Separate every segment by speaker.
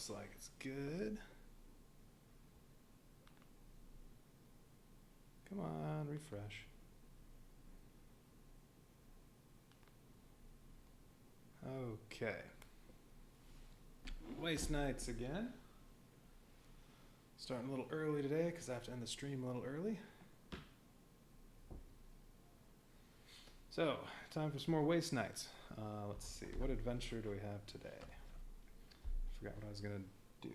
Speaker 1: looks like it's good. Come on, refresh. Okay. Waste nights again. Starting a little early today because I have to end the stream a little early. So, time for some more waste nights. Let's see, what adventure do we have today? I forgot what I was going to do.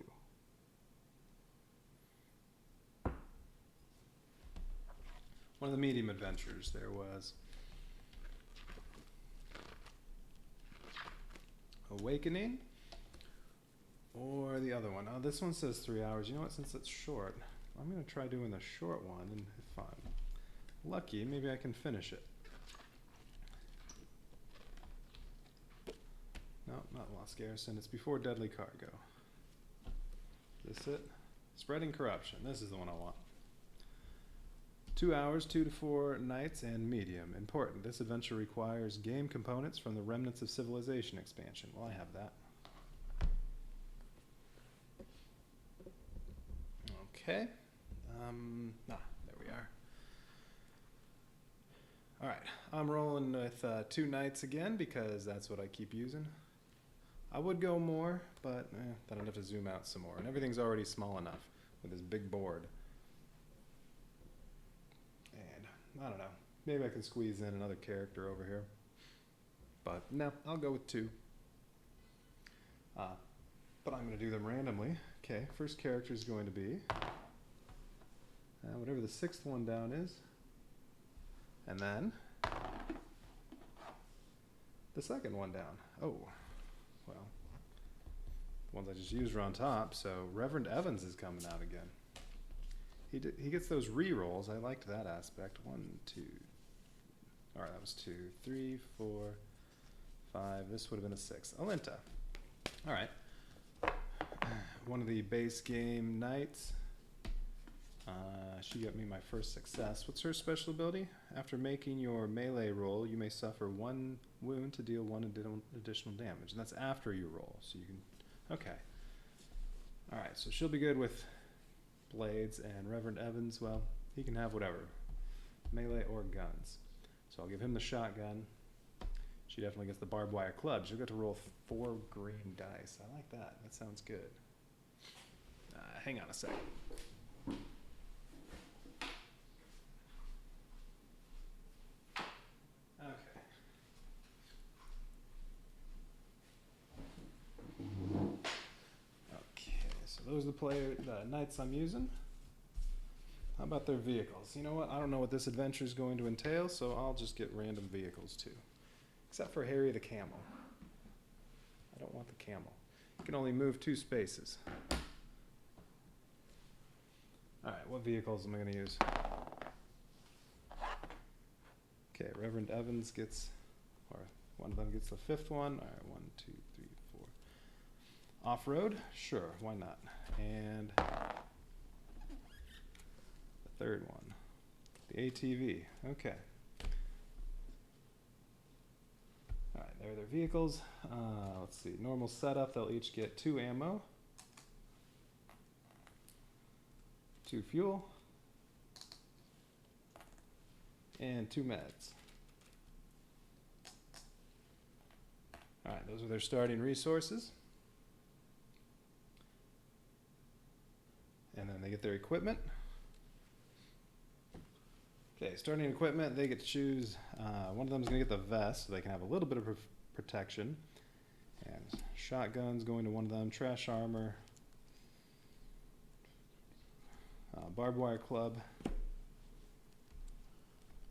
Speaker 1: One of the medium adventures, there was Awakening, or the other one. Oh, this one says 3 hours. You know what, since it's short, I'm going to try doing the short one, and if I'm lucky, maybe I can finish it. No, not Lost Garrison. It's before Deadly Cargo. Is this it? Spreading Corruption. This is the one I want. 2 hours, 2 to 4 nights, and medium. Important. This adventure requires game components from the Remnants of Civilization expansion. Well, I have that. Okay. There we are. Alright, I'm rolling with 2 nights again because that's what I keep using. I would go more, but then I'd have to zoom out some more. And everything's already small enough with this big board. And I don't know, maybe I can squeeze in another character over here. But no, I'll go with 2. But I'm going to do them randomly. Okay, first character is going to be whatever the 6th one down is. And then the 2nd one down. Oh, well, the ones I just used are on top, so Reverend Evans is coming out again. He gets those re-rolls. I liked that aspect. 1, 2. All right, that was 2, 3, 4, 5. This would have been a 6. Alinta. All right. One of the base game knights. She got me my first success. What's her special ability? After making your melee roll, you may suffer 1 wound to deal 1 additional damage. And that's after you roll. So you can... Okay. All right, so she'll be good with blades, and Reverend Evans, well, he can have whatever. Melee or guns. So I'll give him the shotgun. She definitely gets the barbed wire club. She'll get to roll 4 green dice. I like that. That sounds good. Hang on a second. Those are the knights I'm using. How about their vehicles? You know what? I don't know what this adventure is going to entail, so I'll just get random vehicles too. Except for Harry the Camel. I don't want the camel. You can only move 2 spaces. Alright, what vehicles am I going to use? Okay, Reverend Evans gets, or one of them gets the 5th one. Alright, 1, 2, 3, 4. Off-road? Sure, why not? And the 3rd one, the ATV. Okay. All right, there are their vehicles. Let's see, normal setup, they'll each get 2 ammo, 2 fuel, and 2 meds. All right, those are their starting resources. And then they get their equipment. Okay, starting equipment, they get to choose. One of them is going to get the vest, so they can have a little bit of protection. And shotguns going to one of them, trash armor, barbed wire club.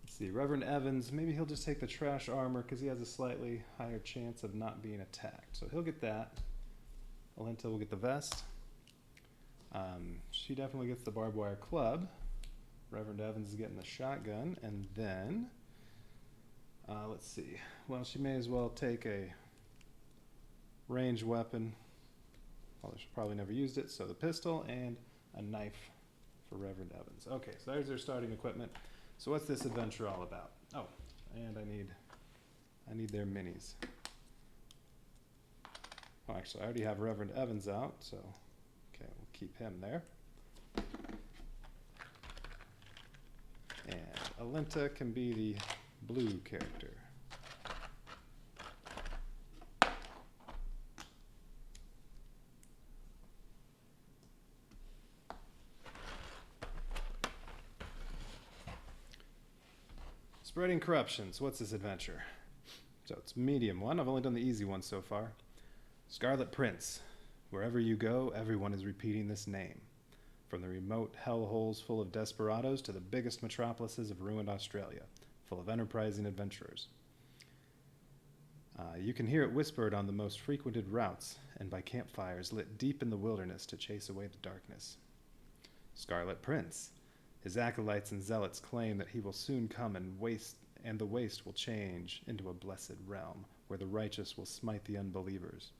Speaker 1: Let's see, Reverend Evans, maybe he'll just take the trash armor because he has a slightly higher chance of not being attacked. So he'll get that. Alinta will get the vest. She definitely gets the barbed wire club. Reverend Evans is getting the shotgun. And then, let's see. Well, she may as well take a ranged weapon. Well, she's probably never used it. So the pistol and a knife for Reverend Evans. Okay, so there's their starting equipment. So what's this adventure all about? Oh, and I need their minis. Oh, actually, I already have Reverend Evans out, so okay, we'll keep him there. And Alenta can be the blue character. Spreading corruption. So what's this adventure? So it's medium one. I've only done the easy one so far. Scarlet Prince. Wherever you go, everyone is repeating this name. From the remote hellholes full of desperados to the biggest metropolises of ruined Australia, full of enterprising adventurers. You can hear it whispered on the most frequented routes and by campfires lit deep in the wilderness to chase away the darkness. Scarlet Prince. His acolytes and zealots claim that he will soon come and the waste will change into a blessed realm where the righteous will smite the unbelievers.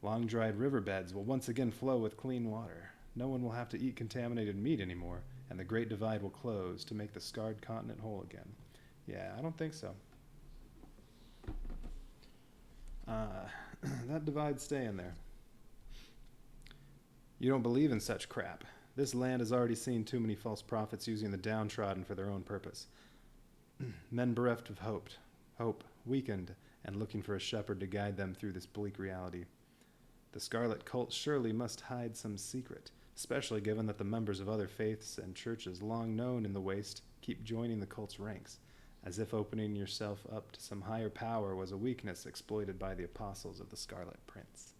Speaker 1: Long-dried riverbeds will once again flow with clean water. No one will have to eat contaminated meat anymore, and the Great Divide will close to make the scarred continent whole again. Yeah, I don't think so. That divide's staying there. You don't believe in such crap. This land has already seen too many false prophets using the downtrodden for their own purpose. Men bereft of hope, weakened, and looking for a shepherd to guide them through this bleak reality. The Scarlet Cult surely must hide some secret, especially given that the members of other faiths and churches long known in the Waste keep joining the cult's ranks, as if opening yourself up to some higher power was a weakness exploited by the apostles of the Scarlet Prince.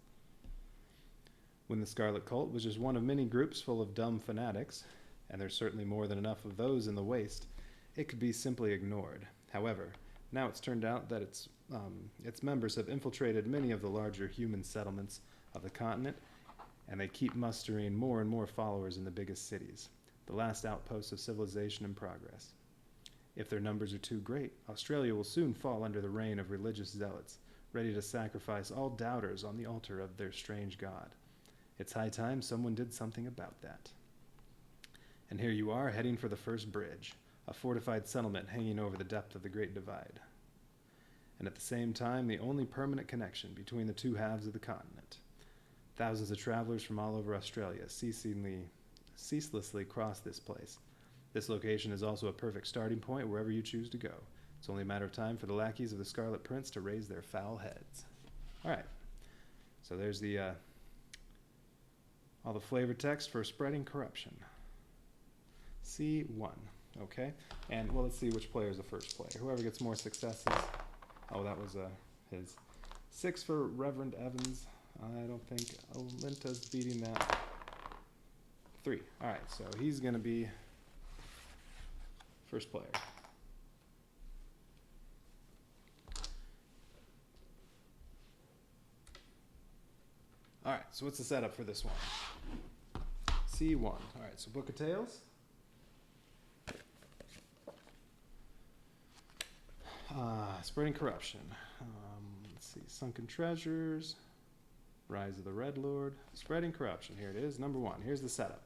Speaker 1: When the Scarlet Cult was just one of many groups full of dumb fanatics, and there's certainly more than enough of those in the Waste, it could be simply ignored. However, now it's turned out that its members have infiltrated many of the larger human settlements of the continent, and they keep mustering more and more followers in the biggest cities, the last outposts of civilization and progress. If their numbers are too great, Australia will soon fall under the reign of religious zealots, ready to sacrifice all doubters on the altar of their strange god. It's high time someone did something about that. And here you are, heading for the first bridge, a fortified settlement hanging over the depth of the Great Divide. And at the same time, the only permanent connection between the two halves of the continent. Thousands of travelers from all over Australia ceaselessly cross this place. This location is also a perfect starting point wherever you choose to go. It's only a matter of time for the lackeys of the Scarlet Prince to raise their foul heads. All right, so there's the all the flavor text for spreading corruption. C1, okay? And well, let's see which player is the first player. Whoever gets more successes. Oh, that was his. 6 for Reverend Evans. I don't think Alenta's beating that. 3. All right, so he's going to be first player. All right, so what's the setup for this one? C1. All right, so Book of Tales. Spreading corruption. Let's see, Sunken Treasures. Rise of the Red Lord. Spreading corruption. Here it is, number 1. Here's the setup.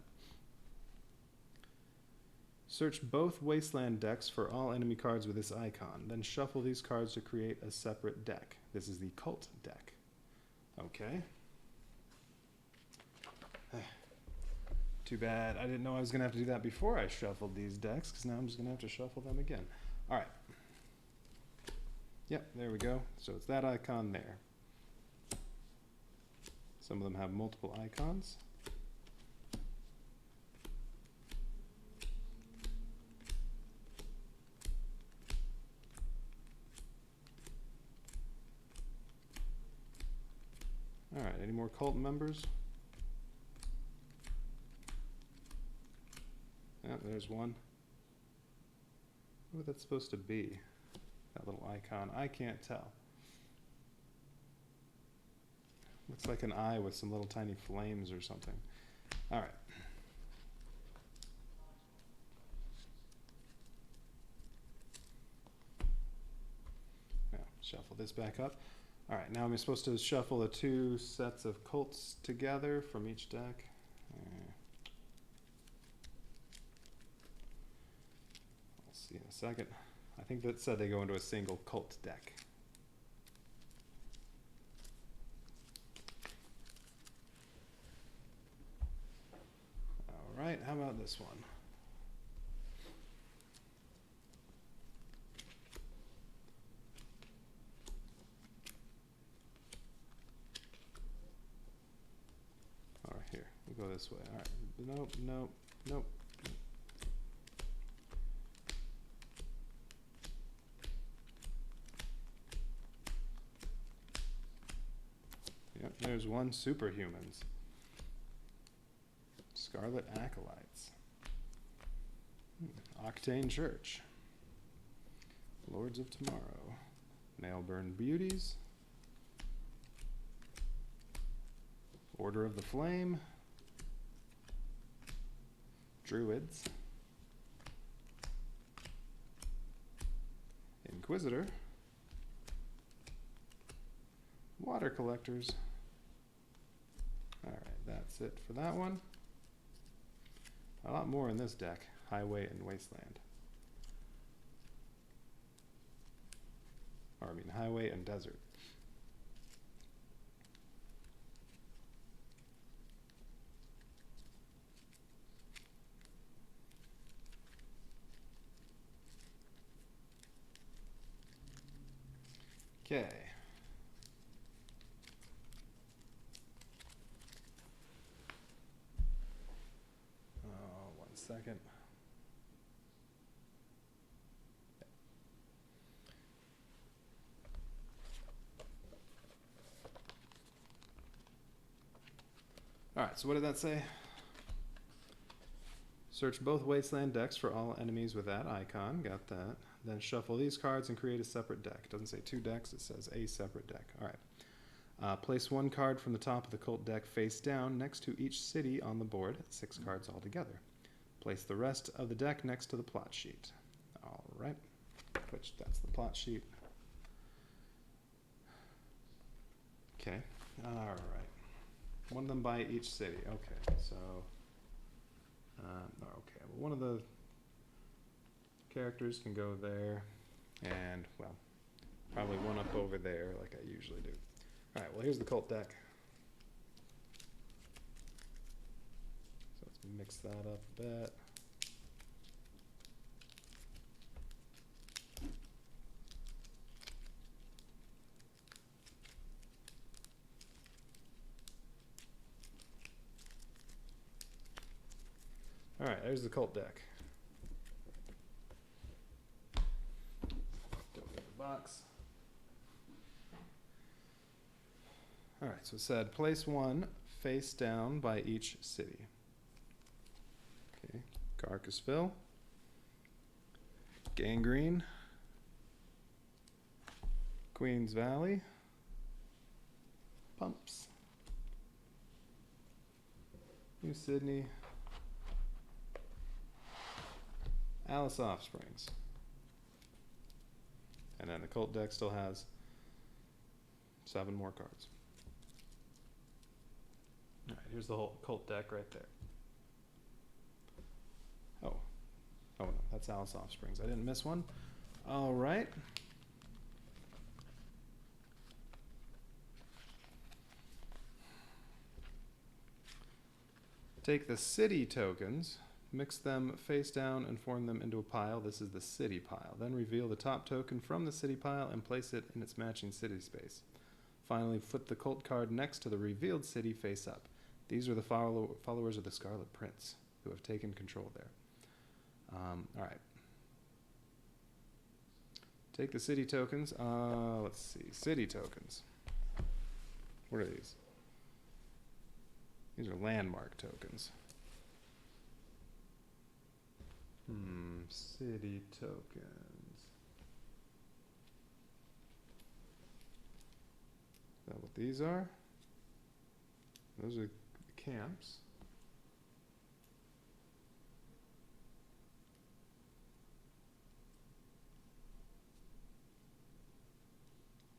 Speaker 1: Search both Wasteland decks for all enemy cards with this icon. Then shuffle these cards to create a separate deck. This is the Cult deck. Okay. Too bad I didn't know I was going to have to do that before I shuffled these decks, because now I'm just going to have to shuffle them again. All right. Yep, there we go. So it's that icon there. Some of them have multiple icons. All right, any more cult members? Yeah, there's one. What that's supposed to be? That little icon. I can't tell. Looks like an eye with some little tiny flames or something. All right. Now, shuffle this back up. All right, now I'm supposed to shuffle the 2 sets of cults together from each deck. We'll see in a second. I think that said they go into a single cult deck. this one. All right, here, we'll go this way. All right, nope, nope, nope. Yep, there's one superhumans. Scarlet Acolytes. Octane Church. Lords of Tomorrow. Nailburn Beauties. Order of the Flame. Druids. Inquisitor. Water Collectors. Alright, that's it for that one. A lot more in this deck. Highway and Wasteland. Or I mean Highway and Desert. Okay. One second. Alright, so what did that say? Search both Wasteland decks for all enemies with that icon. Got that. Then shuffle these cards and create a separate deck. It doesn't say two decks, it says a separate deck. Alright. Place one card from the top of the cult deck face down next to each city on the board. 6 cards altogether. Place the rest of the deck next to the plot sheet. Alright. Which, that's the plot sheet. Okay. Alright. One of them by each city. Okay, so... okay, well, one of the characters can go there, and, well, probably one up over there like I usually do. Alright, well, here's the cult deck. So let's mix that up a bit. Alright, there's the cult deck. Don't get the box. Alright, so it said place one face down by each city. Okay, Carcassville, Gangrene, Queens Valley, Pumps, New Sydney, Alice Offsprings. And then the cult deck still has 7 more cards. Alright, here's the whole cult deck right there. Oh no, that's Alice Offsprings. I didn't miss one. Alright. Take the city tokens. Mix them face down and form them into a pile. This is the city pile. Then reveal the top token from the city pile and place it in its matching city space. Finally, flip the cult card next to the revealed city face up. These are the followers of the Scarlet Prince who have taken control there. Alright. Take the city tokens. Let's see. City tokens. What are these? These are landmark tokens. City tokens. Is that what these are? Those are camps.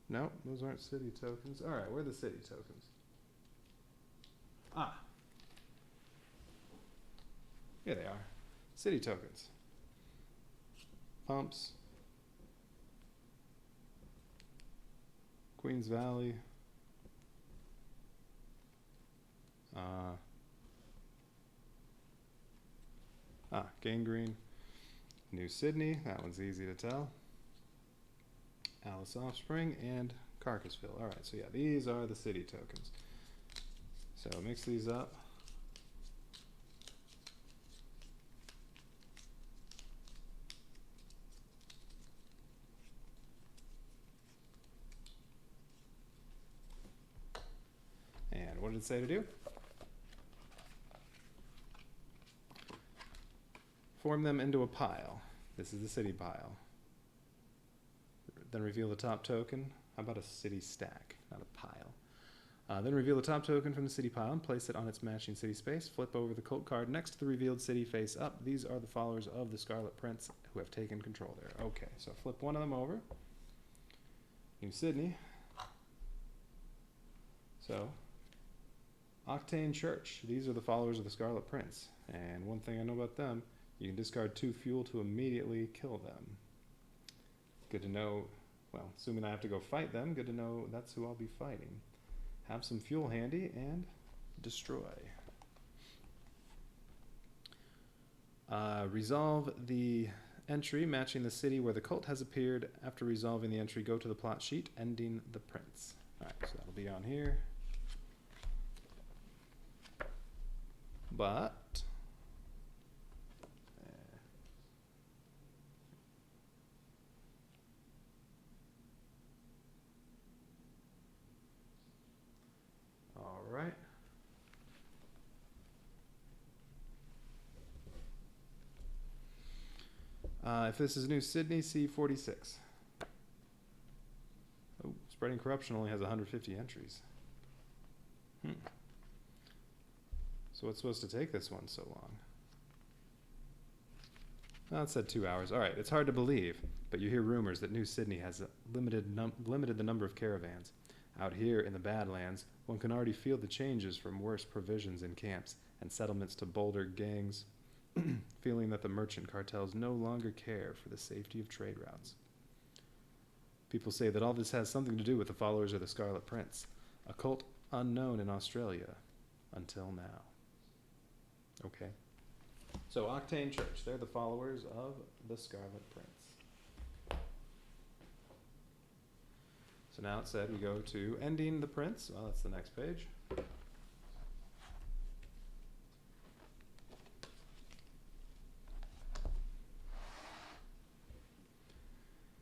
Speaker 1: No, those aren't city tokens. Alright, where are the city tokens? Ah. Here they are. City tokens. Pumps. Queens Valley. Gangrene. New Sydney, that one's easy to tell. Alice Offspring and Carcassville. Alright, so yeah, these are the city tokens. So mix these up. And what did it say to do? Form them into a pile. This is the city pile. Then reveal the top token. How about a city stack, not a pile? Then reveal the top token from the city pile and place it on its matching city space. Flip over the cult card next to the revealed city face up. These are the followers of the Scarlet Prince who have taken control there. Okay, so flip one of them over. New Sydney. So, Octane Church. These are the followers of the Scarlet Prince. And one thing I know about them, you can discard 2 fuel to immediately kill them. Good to know. Well, assuming I have to go fight them, good to know that's who I'll be fighting. Have some fuel handy and destroy. Resolve the entry matching the city where the cult has appeared. After resolving the entry, go to the plot sheet, ending the prince. Alright, so that'll be on here. But right. If this is New Sydney, C46. Oh, Spreading Corruption only has 150 entries. So what's supposed to take this one so long? Well, it said 2 hours. All right, it's hard to believe, but you hear rumors that New Sydney has limited the number of caravans. Out here in the Badlands, one can already feel the changes from worse provisions in camps and settlements to bolder gangs, feeling that the merchant cartels no longer care for the safety of trade routes. People say that all this has something to do with the followers of the Scarlet Prince, a cult unknown in Australia until now. Okay. So Octane Church, they're the followers of the Scarlet Prince. So now it said we go to ending the prince. Well, that's the next page.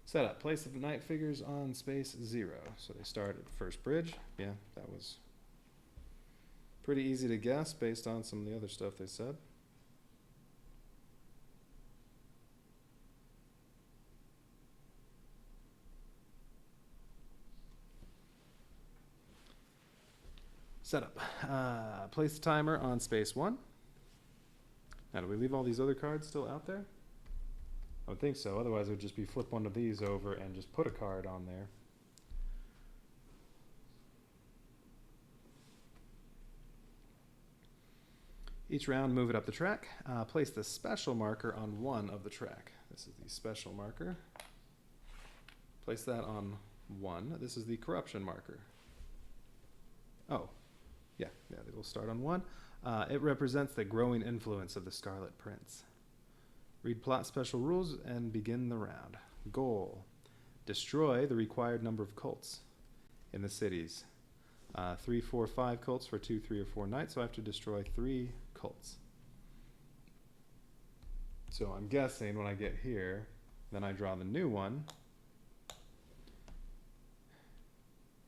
Speaker 1: Setup. Place the night figures on space 0. So they start at the first bridge. Yeah, that was pretty easy to guess based on some of the other stuff they said. Setup. Place the timer on space 1. Now, do we leave all these other cards still out there? I would think so. Otherwise, it would just be flip one of these over and just put a card on there. Each round, move it up the track. Place the special marker on one of the track. This is the special marker. Place that on 1. This is the corruption marker. Oh. Yeah, they will start on 1. It represents the growing influence of the Scarlet Prince. Read plot special rules and begin the round. Goal. Destroy the required number of cults in the cities. 3, 4, 5 cults for 2, 3, or 4 nights, so I have to destroy 3 cults. So I'm guessing when I get here, then I draw the new one.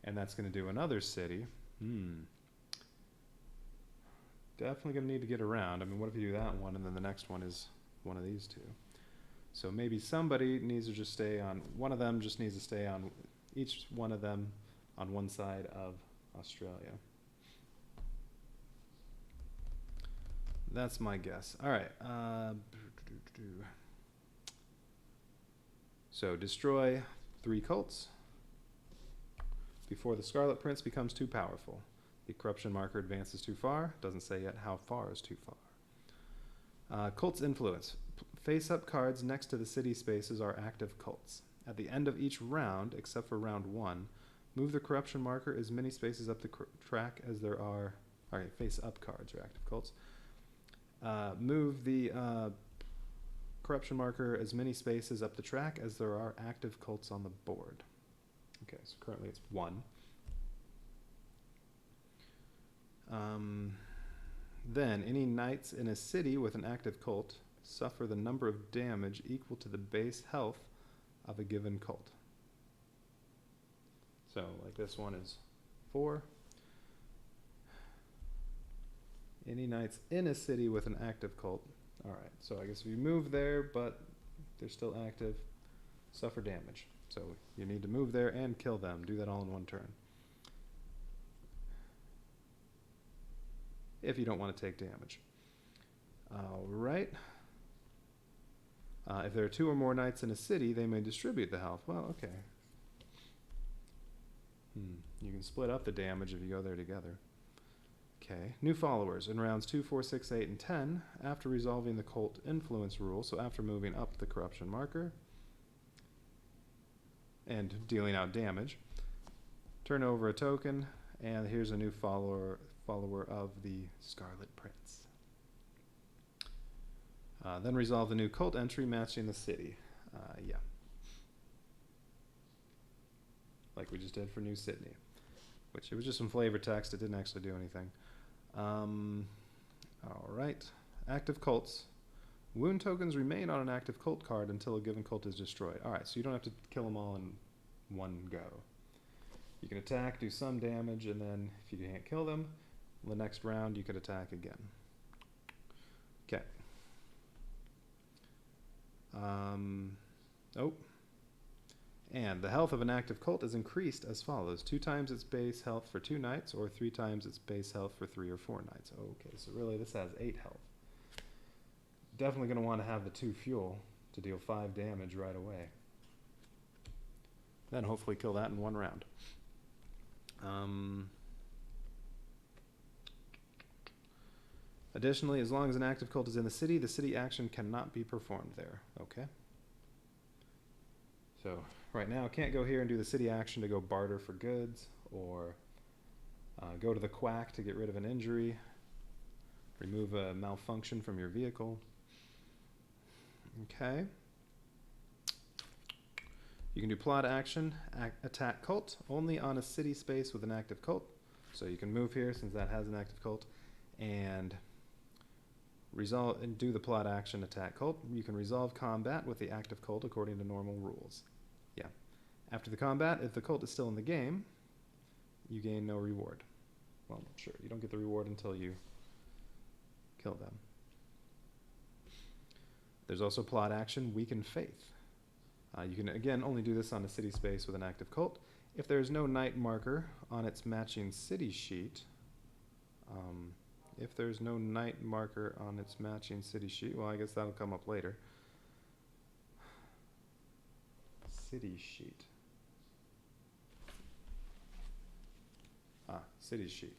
Speaker 1: And that's going to do another city. Definitely going to need to get around. I mean, what if you do that one and then the next one is one of these two? So maybe somebody needs to just stay on, one of them just needs to stay on, each one of them on one side of Australia. That's my guess. All right. So destroy 3 cults before the Scarlet Prince becomes too powerful. The corruption marker advances too far. Doesn't say yet how far is too far. Cult's influence. Face-up cards next to the city spaces are active cults. At the end of each round, except for round 1, move the corruption marker as many spaces up the track as there are. All right, face-up cards are active cults. Move the corruption marker as many spaces up the track as there are active cults on the board. Okay, so currently it's 1. Then, any knights in a city with an active cult suffer the number of damage equal to the base health of a given cult. So, like this one is 4. Any knights in a city with an active cult. Alright, so I guess if you move there, but they're still active, suffer damage. So you need to move there and kill them. Do that all in one turn. If you don't want to take damage. Alright. If there are 2 or more knights in a city, they may distribute the health. Well, okay. You can split up the damage if you go there together. Okay, new followers in rounds 2, 4, 6, 8, and 10 after resolving the cult influence rule, so after moving up the corruption marker and dealing out damage, turn over a token, and here's a new follower of the Scarlet Prince. Then resolve the new cult entry matching the city. Yeah. Like we just did for New Sydney, which it was just some flavor text, it didn't actually do anything. Alright, active cults. Wound tokens remain on an active cult card until a given cult is destroyed. Alright, so you don't have to kill them all in one go. You can attack, do some damage, and then if you can't kill them, the next round you could attack again. Okay. And the health of an active cult is increased as follows. 2 times its base health for 2 knights, or 3 times its base health for 3 or 4 knights. Okay, so really this has 8 health. Definitely going to want to have the 2 fuel to deal 5 damage right away. Then hopefully kill that in 1 round. Additionally, as long as an active cult is in the city action cannot be performed there. Okay. So right now, can't go here and do the city action to go barter for goods, or go to the quack to get rid of an injury, remove a malfunction from your vehicle. Okay. You can do plot action, attack cult, only on a city space with an active cult. So you can move here since that has an active cult, and resolve and do the plot action, attack cult. You can resolve combat with the active cult according to normal rules. Yeah. After the combat, if the cult is still in the game, you gain no reward. Well, sure, you don't get the reward until you kill them. There's also plot action, weaken faith. You can, again, only do this on a city space with an active cult. If there's no knight marker on its matching city sheet, well, I guess that'll come up later. City sheet. City sheet.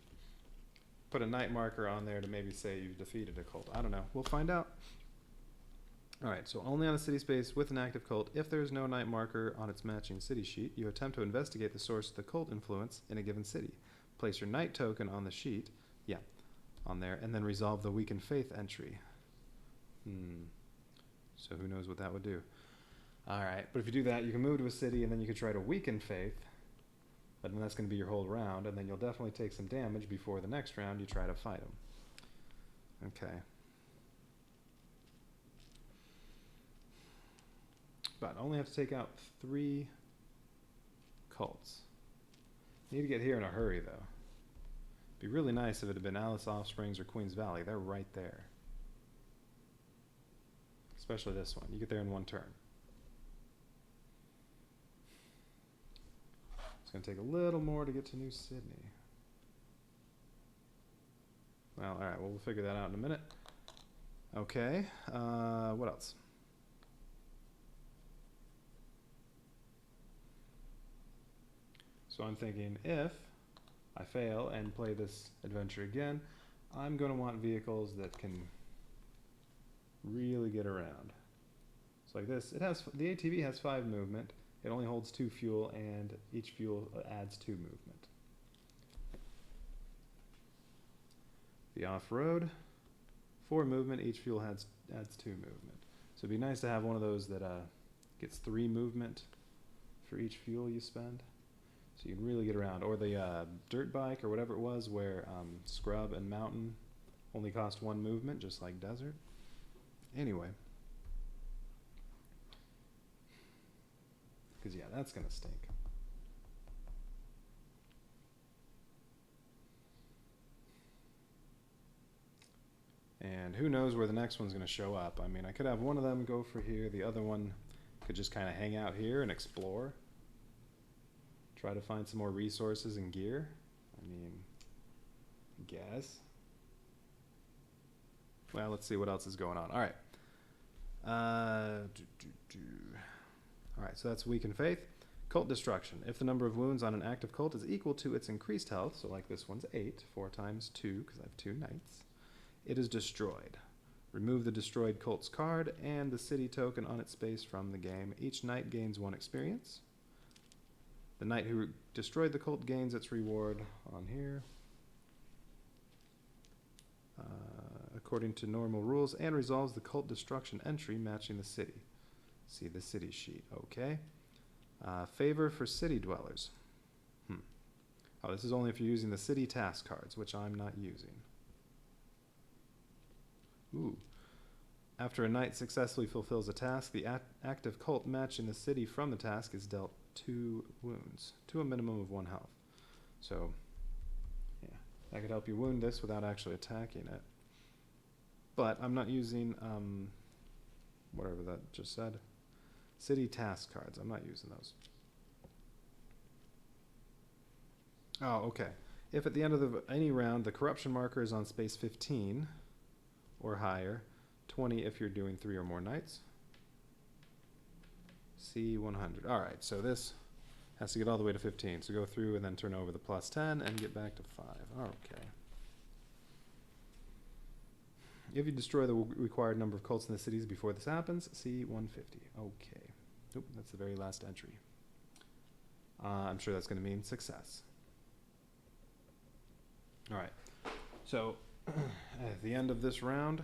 Speaker 1: Put a knight marker on there to maybe say you've defeated a cult. I don't know. We'll find out. Alright, so only on a city space with an active cult. If there's no knight marker on its matching city sheet, you attempt to investigate the source of the cult influence in a given city. Place your knight token on the sheet, on there, and then resolve the weakened faith entry. So who knows what that would do. Alright, but if you do that, you can move to a city, and then you can try to weaken faith, but then that's going to be your whole round, and then you'll definitely take some damage before the next round you try to fight them. Okay. But I only have to take out 3 cults. Need to get here in a hurry, though. Be really nice if it had been Alice Offsprings or Queen's Valley. They're right there. Especially this one. You get there in 1 turn. It's going to take a little more to get to New Sydney. Well, alright, we'll figure that out in a minute. Okay, what else? So I'm thinking if I fail and play this adventure again, I'm going to want vehicles that can really get around. So like this, the ATV has 5 movement, it only holds 2 fuel, and each fuel adds 2 movement. The off-road, 4 movement, each fuel adds 2 movement. So it'd be nice to have one of those that gets 3 movement for each fuel you spend. So you can really get around. Or the dirt bike or whatever it was where scrub and mountain only cost 1 movement, just like desert. Anyway. Because yeah, that's going to stink. And who knows where the next one's going to show up. I mean, I could have one of them go for here. The other one could just kind of hang out here and explore. Try to find some more resources and gear. I mean, I guess. Well, let's see what else is going on. All right. All right, so that's weaken faith. Cult destruction. If the number of wounds on an active cult is equal to its increased health, so like this one's 8, 4 times 2, because I have 2 knights, it is destroyed. Remove the destroyed cult's card and the city token on its space from the game. Each knight gains 1 experience. The knight who destroyed the cult gains its reward on here, according to normal rules, and resolves the cult destruction entry matching the city. See the city sheet. Okay. Favor for city dwellers. Oh, this is only if you're using the city task cards, which I'm not using. Ooh. After a knight successfully fulfills a task, the active cult matching the city from the task is dealt 2 wounds, to a minimum of 1 health. So, yeah, that could help you wound this without actually attacking it. But I'm not using, whatever that just said. City task cards, I'm not using those. Oh, okay. If at the end of any round the corruption marker is on space 15 or higher, 20 if you're doing 3 or more knights. C100. All right, so this has to get all the way to 15. So go through and then turn over the +10 and get back to 5. Okay. If you destroy the required number of cults in the cities before this happens, C150. Okay. Oop, that's the very last entry. I'm sure that's going to mean success. All right. So at the end of this round,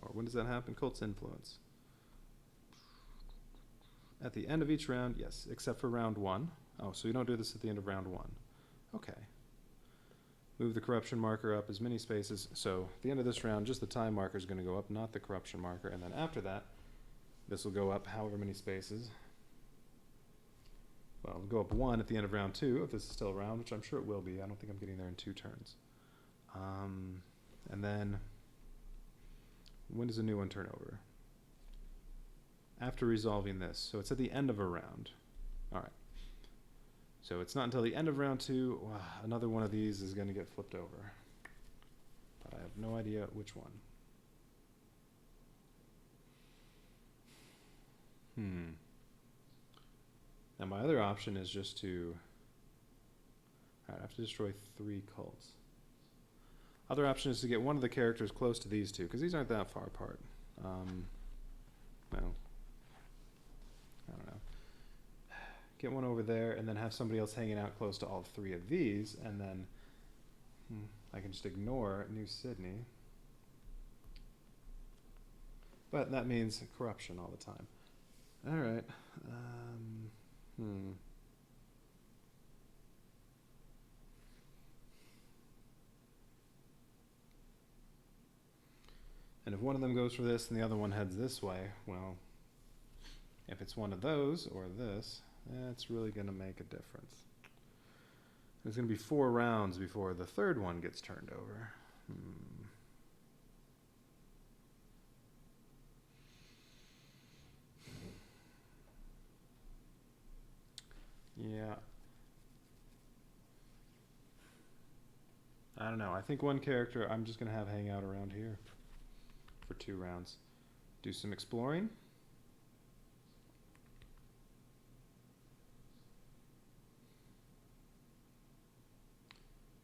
Speaker 1: or when does that happen? Cult's influence. At the end of each round, yes, except for round 1. Oh, so you don't do this at the end of round 1. Okay. Move the corruption marker up as many spaces. So at the end of this round, just the time marker is going to go up, not the corruption marker. And then after that, this will go up however many spaces. Well, it'll go up 1 at the end of round 2, if this is still around, which I'm sure it will be. I don't think I'm getting there in 2 turns. And then, when does a new one turn over? After resolving this. So it's at the end of a round. All right. So it's not until the end of round 2, another one of these is going to get flipped over. But I have no idea which one. Now my other option is just to... Alright, I have to destroy 3 cults. Other option is to get one of the characters close to these 2, because these aren't that far apart. No. I don't know. Get one over there, and then have somebody else hanging out close to all 3 of these, and then I can just ignore New Sydney. But that means corruption all the time. Alright. And if one of them goes for this and the other one heads this way, well, if it's one of those or this, that's really going to make a difference. There's going to be 4 rounds before the 3rd one gets turned over. Yeah. I don't know. I think one character I'm just going to have hang out around here for 2 rounds. Do some exploring.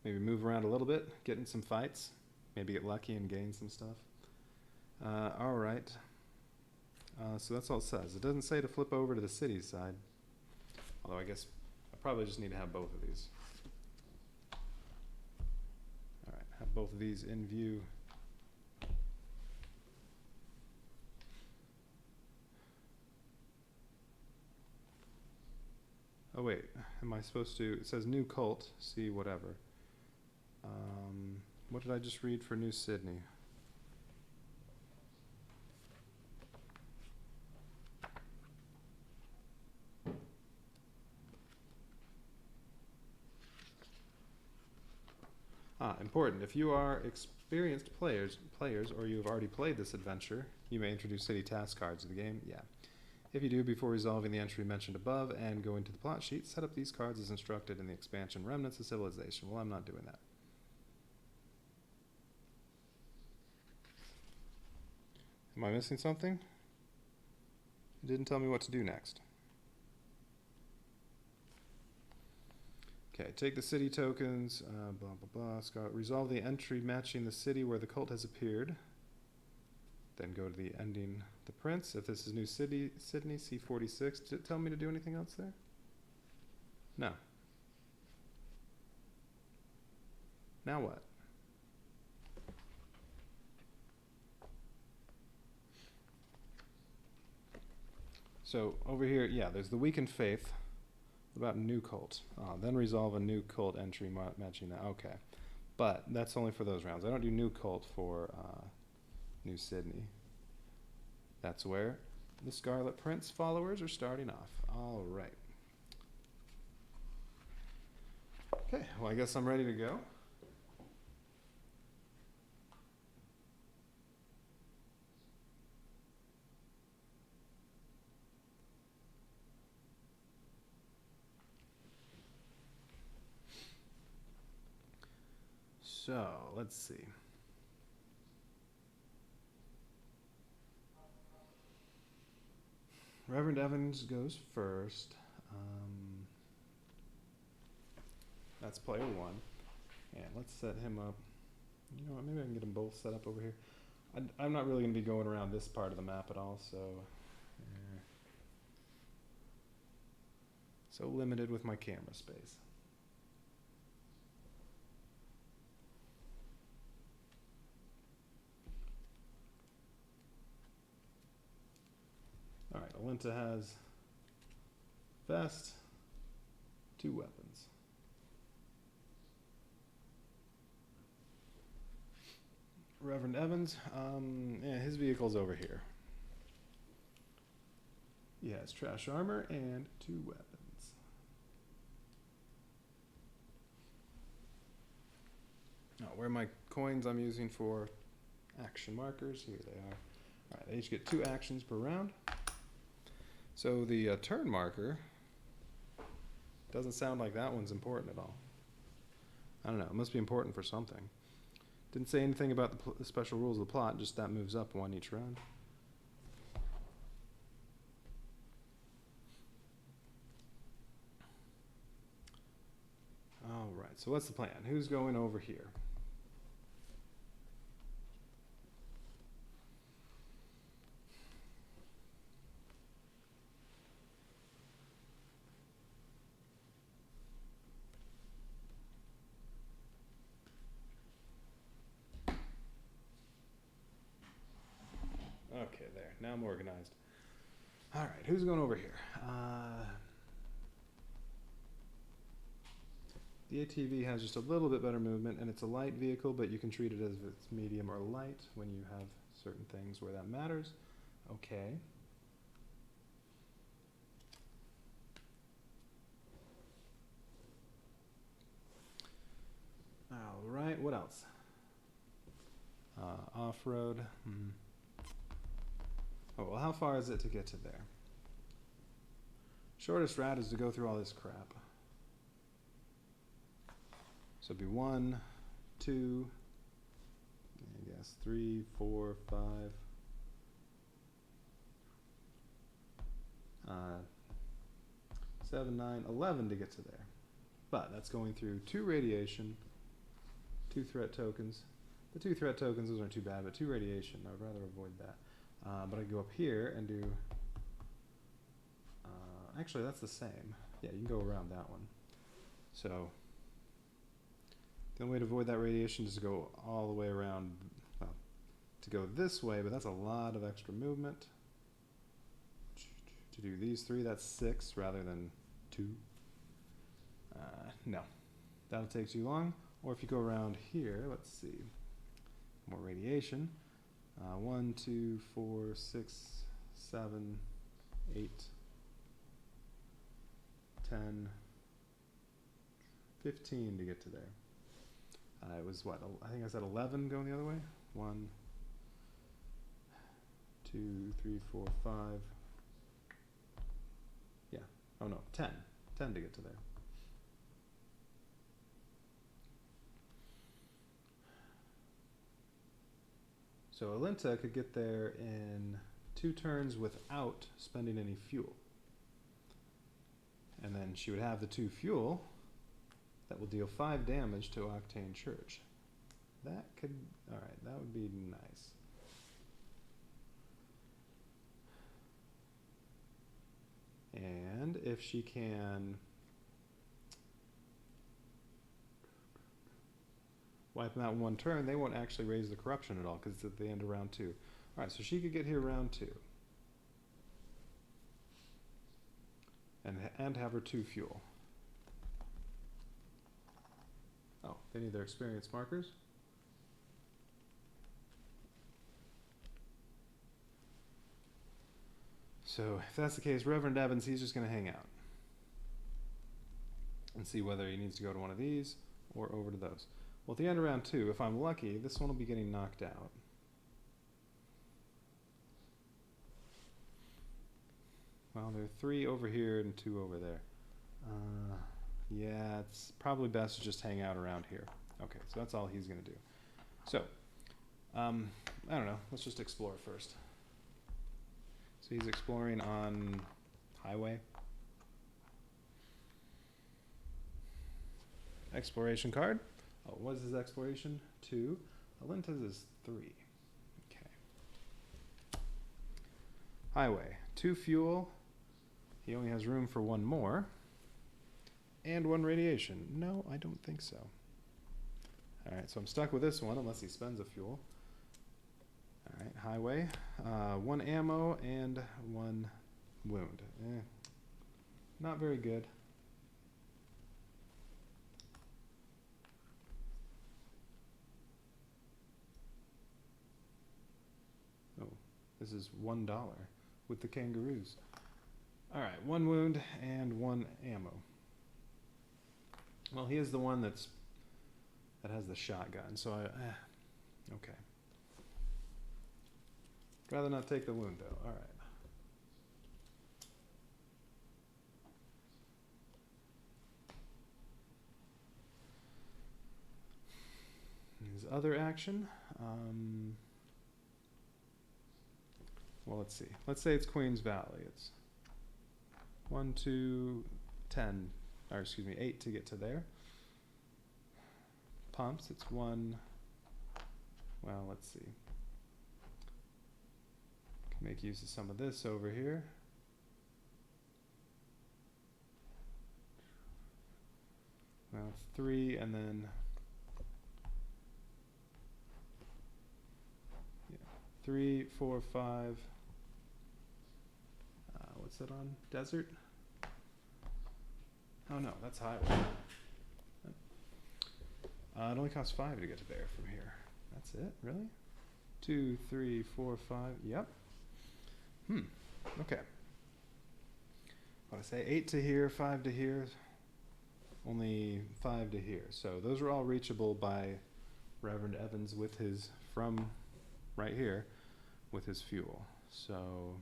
Speaker 1: Maybe move around a little bit, get in some fights. Maybe get lucky and gain some stuff. All right. So that's all it says. It doesn't say to flip over to the city side. Although I guess I probably just need to have both of these. All right, have both of these in view. Oh wait, am I supposed to? It says new cult. See whatever. What did I just read for New Sydney? Important. If you are experienced players, or you have already played this adventure, you may introduce city task cards to the game. Yeah. If you do, before resolving the entry mentioned above and going to the plot sheet, set up these cards as instructed in the expansion Remnants of Civilization. Well, I'm not doing that. Am I missing something? It didn't tell me what to do next. Okay, take the city tokens, blah, blah, blah. Scott, resolve the entry matching the city where the cult has appeared. Then go to the ending, the prince. If this is New City, Sydney, C46. Did it tell me to do anything else there? No. Now what? So over here, yeah, there's the weakened faith. What about new cult? Then resolve a new cult entry matching that. Okay. But that's only for those rounds. I don't do new cult for New Sydney. That's where the Scarlet Prince followers are starting off. All right. Okay, well, I guess I'm ready to go. So, let's see. Reverend Evans goes first. That's player one. And let's set him up. You know what, maybe I can get them both set up over here. I'm not really going to be going around this part of the map at all, so... So limited with my camera space. Alright, Alinta has vest, 2 weapons. Reverend Evans, yeah, his vehicle's over here. He has trash armor and 2 weapons. Now, where are my coins I'm using for action markers? Here they are. Alright, they each get 2 actions per round. So the turn marker doesn't sound like that one's important at all. I don't know, it must be important for something. Didn't say anything about the special rules of the plot, just that moves up 1 each round. Alright, so what's the plan? Who's going over here? Okay, there. Now I'm organized. All right, who's going over here? The ATV has just a little bit better movement, and it's a light vehicle, but you can treat it as if it's medium or light when you have certain things where that matters. Okay. All right, what else? Off-road. Oh, well, how far is it to get to there? Shortest route is to go through all this crap. So it'd be 1, 2, I guess 3, 4, 5, 7, 9, 11 to get to there. But that's going through 2 radiation, 2 threat tokens. The 2 threat tokens, those aren't too bad, but 2 radiation, I would rather avoid that. But I go up here and do, actually that's the same. Yeah, you can go around that one. So, the only way to avoid that radiation is to go all the way around, well, to go this way, but that's a lot of extra movement. To do these 3, that's 6 rather than 2. No, that'll take too long. Or if you go around here, let's see, more radiation. 1, 2, 4, 6, 7, 8, 10, 15 to get to there. It was what? I think I said 11 going the other way. 1, 2, 3, 4, 5. Yeah. Oh no, 10. 10 to get to there. So Alinta could get there in 2 turns without spending any fuel. And then she would have the 2 fuel that will deal 5 damage to Octane Church. That could, alright, that would be nice. And if she can wipe them out in 1 turn, they won't actually raise the corruption at all because it's at the end of round 2. Alright, so she could get here round 2. And have her 2 fuel. Oh, they need their experience markers. So if that's the case, Reverend Evans, he's just going to hang out. And see whether he needs to go to one of these or over to those. Well, at the end of round 2, if I'm lucky, this one will be getting knocked out. Well, there are 3 over here and 2 over there. Yeah, it's probably best to just hang out around here. Okay, so that's all he's going to do. So, I don't know. Let's just explore first. So he's exploring on highway. Exploration card. Oh, what is his exploration? 2. Alinta's is 3. Okay. Highway. 2 fuel. He only has room for 1 more. And 1 radiation. No, I don't think so. Alright, so I'm stuck with this one unless he spends a fuel. Alright, highway. 1 ammo and 1 wound. Not very good. Oh, this is $1 with the kangaroos. Alright, 1 wound and 1 ammo. Well, he is the one that has the shotgun, so okay. Rather not take the wound, though. All right. His other action. Well, let's see. Let's say it's Queen's Valley. It's 1, 2, 10. Or excuse me, 8 to get to there. Pumps, it's 1. Well, let's see. Can make use of some of this over here. Well, it's 3, and then 3, 4, 5. What's that on? Desert? Oh no, that's highway. It only costs 5 to get to there from here. That's it? Really? 2, 3, 4, 5. Yep. Okay. What I say? 8 to here, 5 to here. Only 5 to here. So those are all reachable by Reverend Evans with his, from right here, with his fuel. So,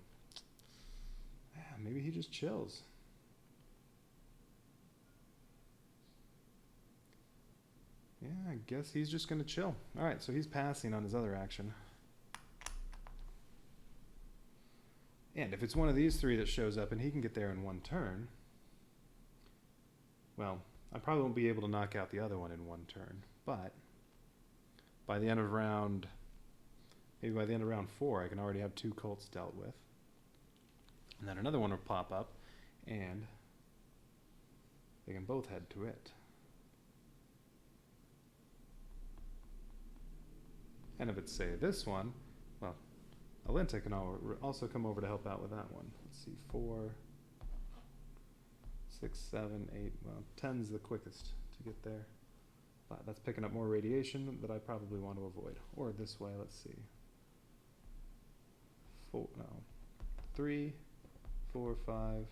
Speaker 1: maybe he just chills. Yeah, I guess he's just going to chill. Alright, so he's passing on his other action. And if it's one of these 3 that shows up and he can get there in 1 turn, well, I probably won't be able to knock out the other one in 1 turn. But by the end of round, maybe by the end of round 4, I can already have 2 cults dealt with. And then another one will pop up, and they can both head to it. And if it's, say, this one, well, Alinta can also come over to help out with that one. Let's see, 4, 6, 7, 8. Well, 10's the quickest to get there. But that's picking up more radiation that I probably want to avoid. Or this way, let's see. 3, 4, 5,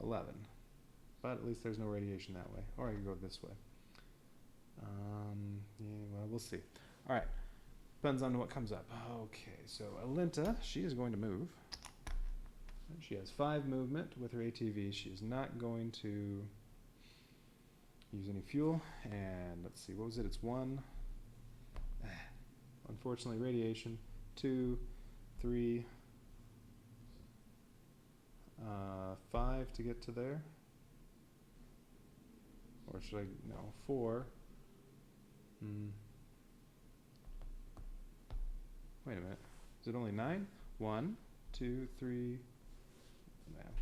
Speaker 1: 11. But at least there's no radiation that way. Or I can go this way. Yeah, well, we'll see. All right. Depends on what comes up. Okay, so Alinta, she is going to move. She has 5 movement with her ATV. She is not going to use any fuel. And let's see, what was it? It's 1. Unfortunately, radiation. 2, 3, 5 to get to there. Or should I? No, 4. Wait a minute. Is it only 9? 1, 2, 3.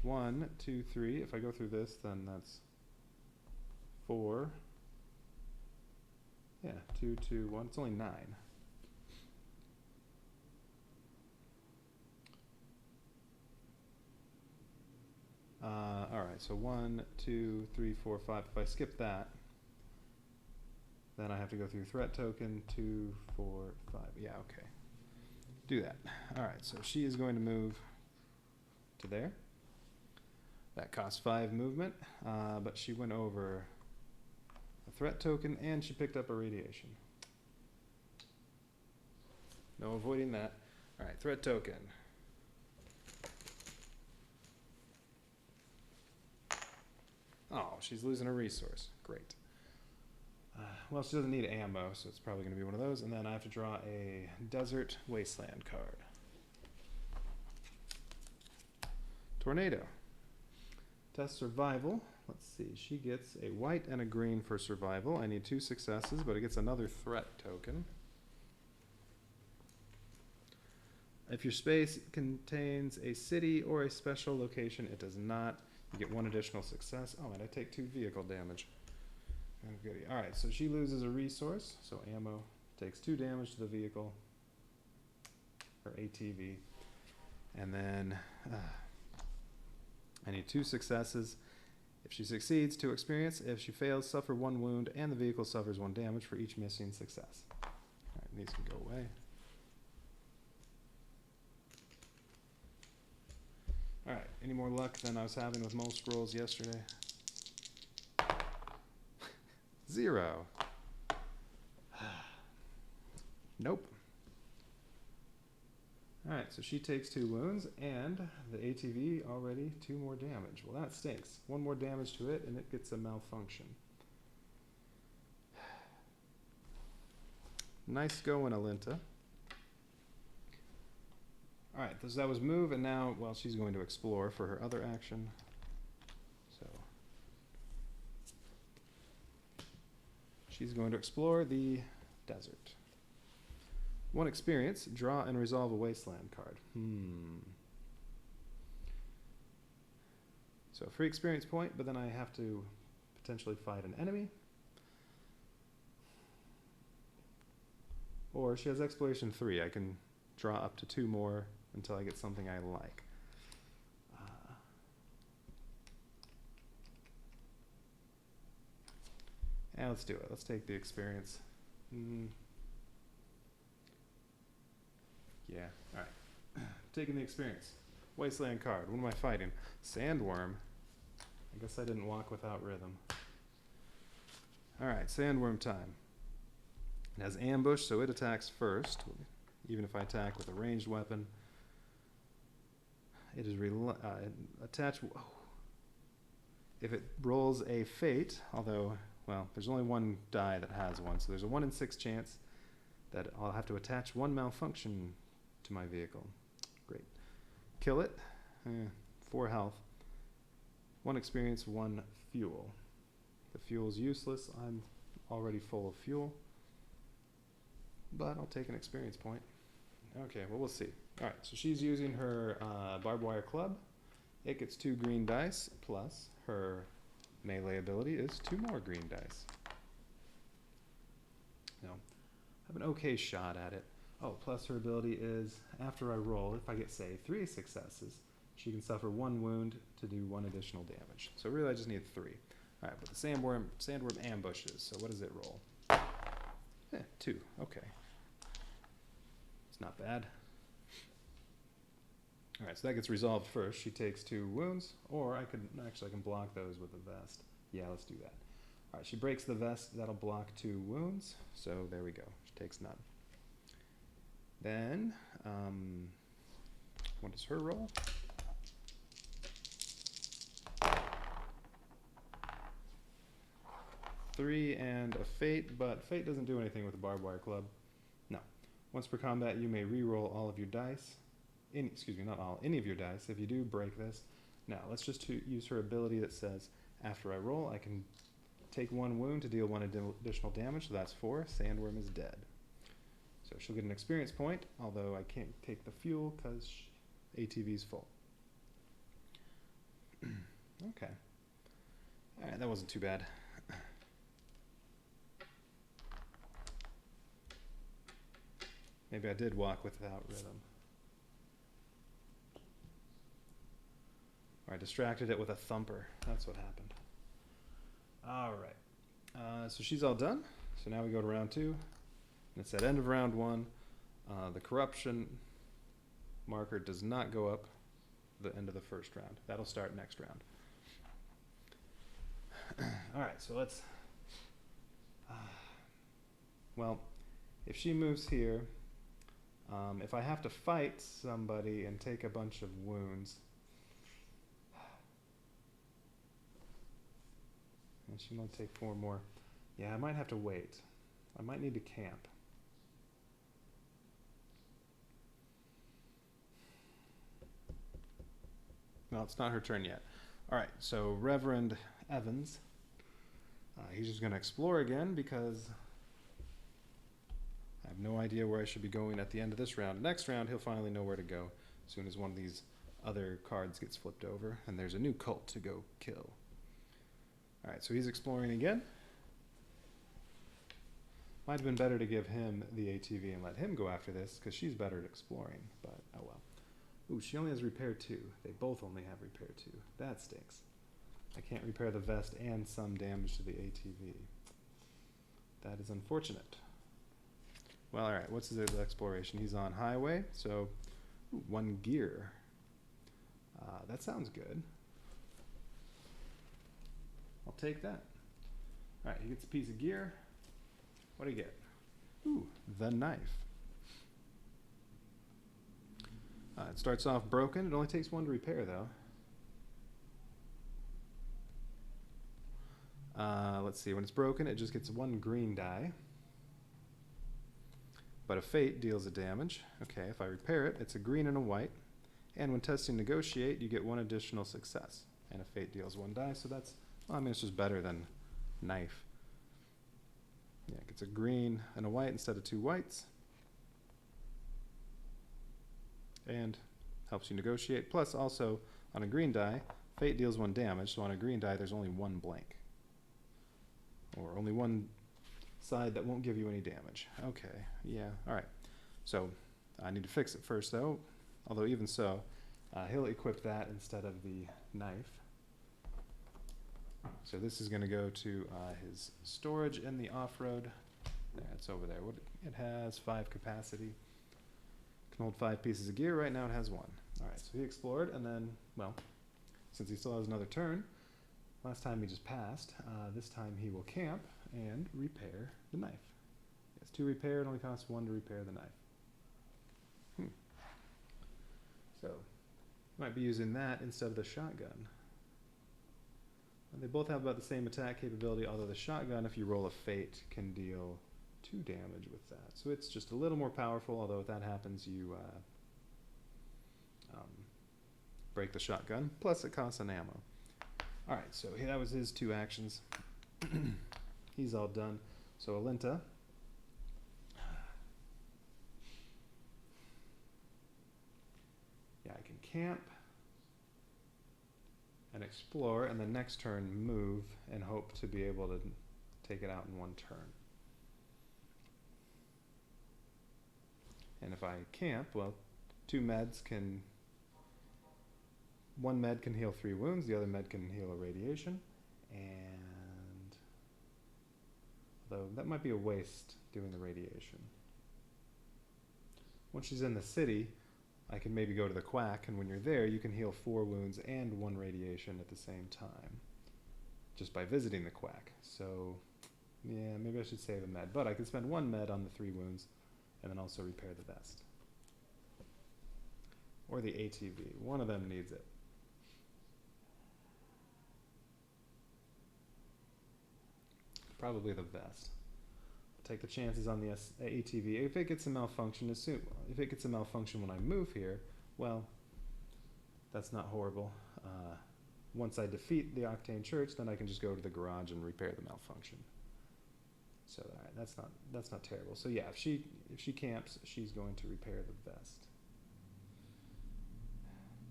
Speaker 1: 1, 2, 3. If I go through this, then that's 4. Yeah, 2, 2, 1. It's only 9. Alright, so 1, 2, 3, 4, 5. If I skip that, then I have to go through threat token, 2, 4, 5. Yeah, okay. Do that. Alright, so she is going to move to there. That costs 5 movement, but she went over a threat token and she picked up a radiation. No avoiding that. Alright, threat token. Oh, she's losing a resource. Great. Well, she doesn't need ammo, so it's probably going to be one of those. And then I have to draw a Desert Wasteland card. Tornado. Test survival. Let's see. She gets a white and a green for survival. I need 2 successes, but it gets another threat token. If your space contains a city or a special location, it does not. You get 1 additional success. Oh, and I take 2 vehicle damage. Oh, goody. Alright, so she loses a resource. So ammo takes 2 damage to the vehicle. Her ATV. And then I need 2 successes. If she succeeds, 2 experience. If she fails, suffer 1 wound, and the vehicle suffers 1 damage for each missing success. Alright, these can go away. Alright, any more luck than I was having with most rolls yesterday? 0. Nope. Alright, so she takes 2 wounds, and the ATV already 2 more damage. Well, that stinks. 1 more damage to it, and it gets a malfunction. Nice going, Alinta. Alright, so that was move, and now, well, she's going to explore for her other action. So she's going to explore the desert. 1 experience, draw and resolve a wasteland card. So free experience point, but then I have to potentially fight an enemy. Or she has exploration 3. I can draw up to 2 more until I get something I like. Yeah, let's do it. Let's take the experience. Yeah, alright. Taking the experience. Wasteland card. What am I fighting? Sandworm. I guess I didn't walk without rhythm. Alright, sandworm time. It has ambush, so it attacks first. Even if I attack with a ranged weapon. It is attached. If it rolls a fate, although, well, there's only 1 die that has 1, so there's a 1 in 6 chance that I'll have to attach 1 malfunction to my vehicle. Great. Kill it. 4 health. 1 experience, 1 fuel. The fuel's useless. I'm already full of fuel. But I'll take an experience point. Okay, well, we'll see. Alright, so she's using her barbed wire club. It gets 2 green dice, plus her melee ability is 2 more green dice. No, I have an okay shot at it. Oh, plus her ability is, after I roll, if I get, say, 3 successes, she can suffer 1 wound to do 1 additional damage. So really I just need 3. Alright, but the sandworm ambushes, so what does it roll? 2, okay. It's not bad. Alright, so that gets resolved first. She takes 2 wounds, or I can block those with the vest. Yeah, let's do that. Alright, she breaks the vest, that'll block 2 wounds, so there we go. She takes none. Then, what is her roll? Three and a fate, but fate doesn't do anything with the barbed wire club. No. Once per combat, you may re-roll all of your dice. Not all, any of your dice. If you do, break this. Now, let's just use her ability that says, after I roll, I can take 1 wound to deal 1 additional damage, so that's 4. Sandworm is dead. So she'll get an experience point, although I can't take the fuel because ATV's full. Okay. Alright, that wasn't too bad. Maybe I did walk without rhythm. Or I distracted it with a thumper. That's what happened. Alright. So she's all done. So now we go to round 2. And it's at end of round 1. The corruption marker does not go up the end of the first round. That'll start next round. Alright, so let's... well, if she moves here... if I have to fight somebody and take a bunch of wounds, and she might take 4 more. Yeah, I might have to wait. I might need to camp. No, it's not her turn yet. Alright, so Reverend Evans, he's just going to explore again because I have no idea where I should be going at the end of this round. Next round, he'll finally know where to go as soon as one of these other cards gets flipped over, and there's a new cult to go kill. Alright, so he's exploring again. Might have been better to give him the ATV and let him go after this, because she's better at exploring, but oh well. Ooh, she only has repair 2. They both only have repair 2. That stinks. I can't repair the vest and some damage to the ATV. That is unfortunate. Well, alright, what's his exploration? He's on highway, so 1 gear. That sounds good. I'll take that. Alright, he gets a piece of gear. What do you get? Ooh, the knife. It starts off broken. It only takes 1 to repair, though. Let's see. When it's broken, it just gets 1 green die. But a fate deals a damage. Okay, if I repair it, it's a green and a white. And when testing negotiate, you get 1 additional success. And a fate deals 1 die, so that's, well, I mean, it's just better than knife. Yeah, it gets a green and a white instead of 2 whites. And helps you negotiate. Plus, also, on a green die, fate deals 1 damage, so on a green die, there's only 1 blank. Or only 1 side that won't give you any damage. Okay, yeah, alright. So, I need to fix it first, though. Although, even so, he'll equip that instead of the knife. So this is going to go to his storage in the off-road. There, it's over there. It has 5 capacity. Can hold 5 pieces of gear. Right now it has 1. Alright, so he explored, and then, well, since he still has another turn, last time he just passed, this time he will camp and repair the knife. He has 2 repair, it only costs 1 to repair the knife. So, might be using that instead of the shotgun. And they both have about the same attack capability, although the shotgun, if you roll a fate, can deal 2 damage with that. So it's just a little more powerful, although if that happens, you break the shotgun. Plus, it costs an ammo. Alright, so that was his 2 actions. He's all done. So Alinta. Yeah, I can camp and explore, and the next turn move and hope to be able to take it out in 1 turn. And if I camp, well, 2 meds can one med can heal 3 wounds, the other med can heal a radiation. And though that might be a waste doing the radiation. Once she's in the city, I can maybe go to the quack, and when you're there, you can heal 4 wounds and 1 radiation at the same time, just by visiting the quack. So, yeah, maybe I should save a med. But I could spend 1 med on the 3 wounds, and then also repair the vest. Or the ATV. One of them needs it. Probably the vest. Take the chances on the ATV. If it gets a malfunction, if it gets a malfunction when I move here, well, that's not horrible. Once I defeat the Octane Church, then I can just go to the garage and repair the malfunction. So all right, that's not terrible. So yeah, if she camps, she's going to repair the vest.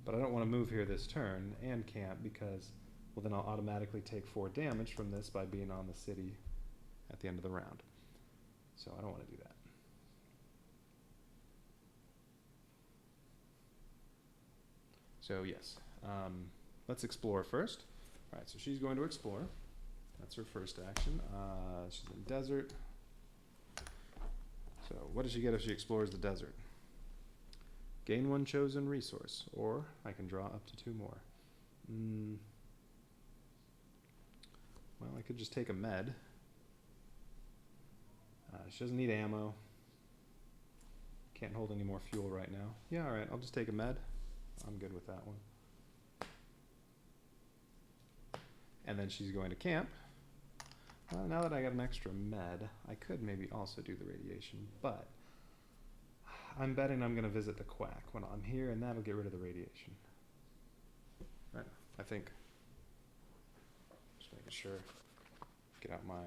Speaker 1: But I don't want to move here this turn and camp because, well, then I'll automatically take 4 damage from this by being on the city at the end of the round. So I don't want to do that. So yes, let's explore first. All right, so she's going to explore. That's her first action. She's in desert. So what does she get if she explores the desert? Gain 1 chosen resource, or I can draw up to 2 more. Well, I could just take a med. She doesn't need ammo. Can't hold any more fuel right now. Yeah, alright, I'll just take a med. I'm good with that one. And then she's going to camp. Now that I got an extra med, I could maybe also do the radiation, but I'm betting I'm going to visit the quack when I'm here, and that'll get rid of the radiation. Right, I think. Just making sure. Get out my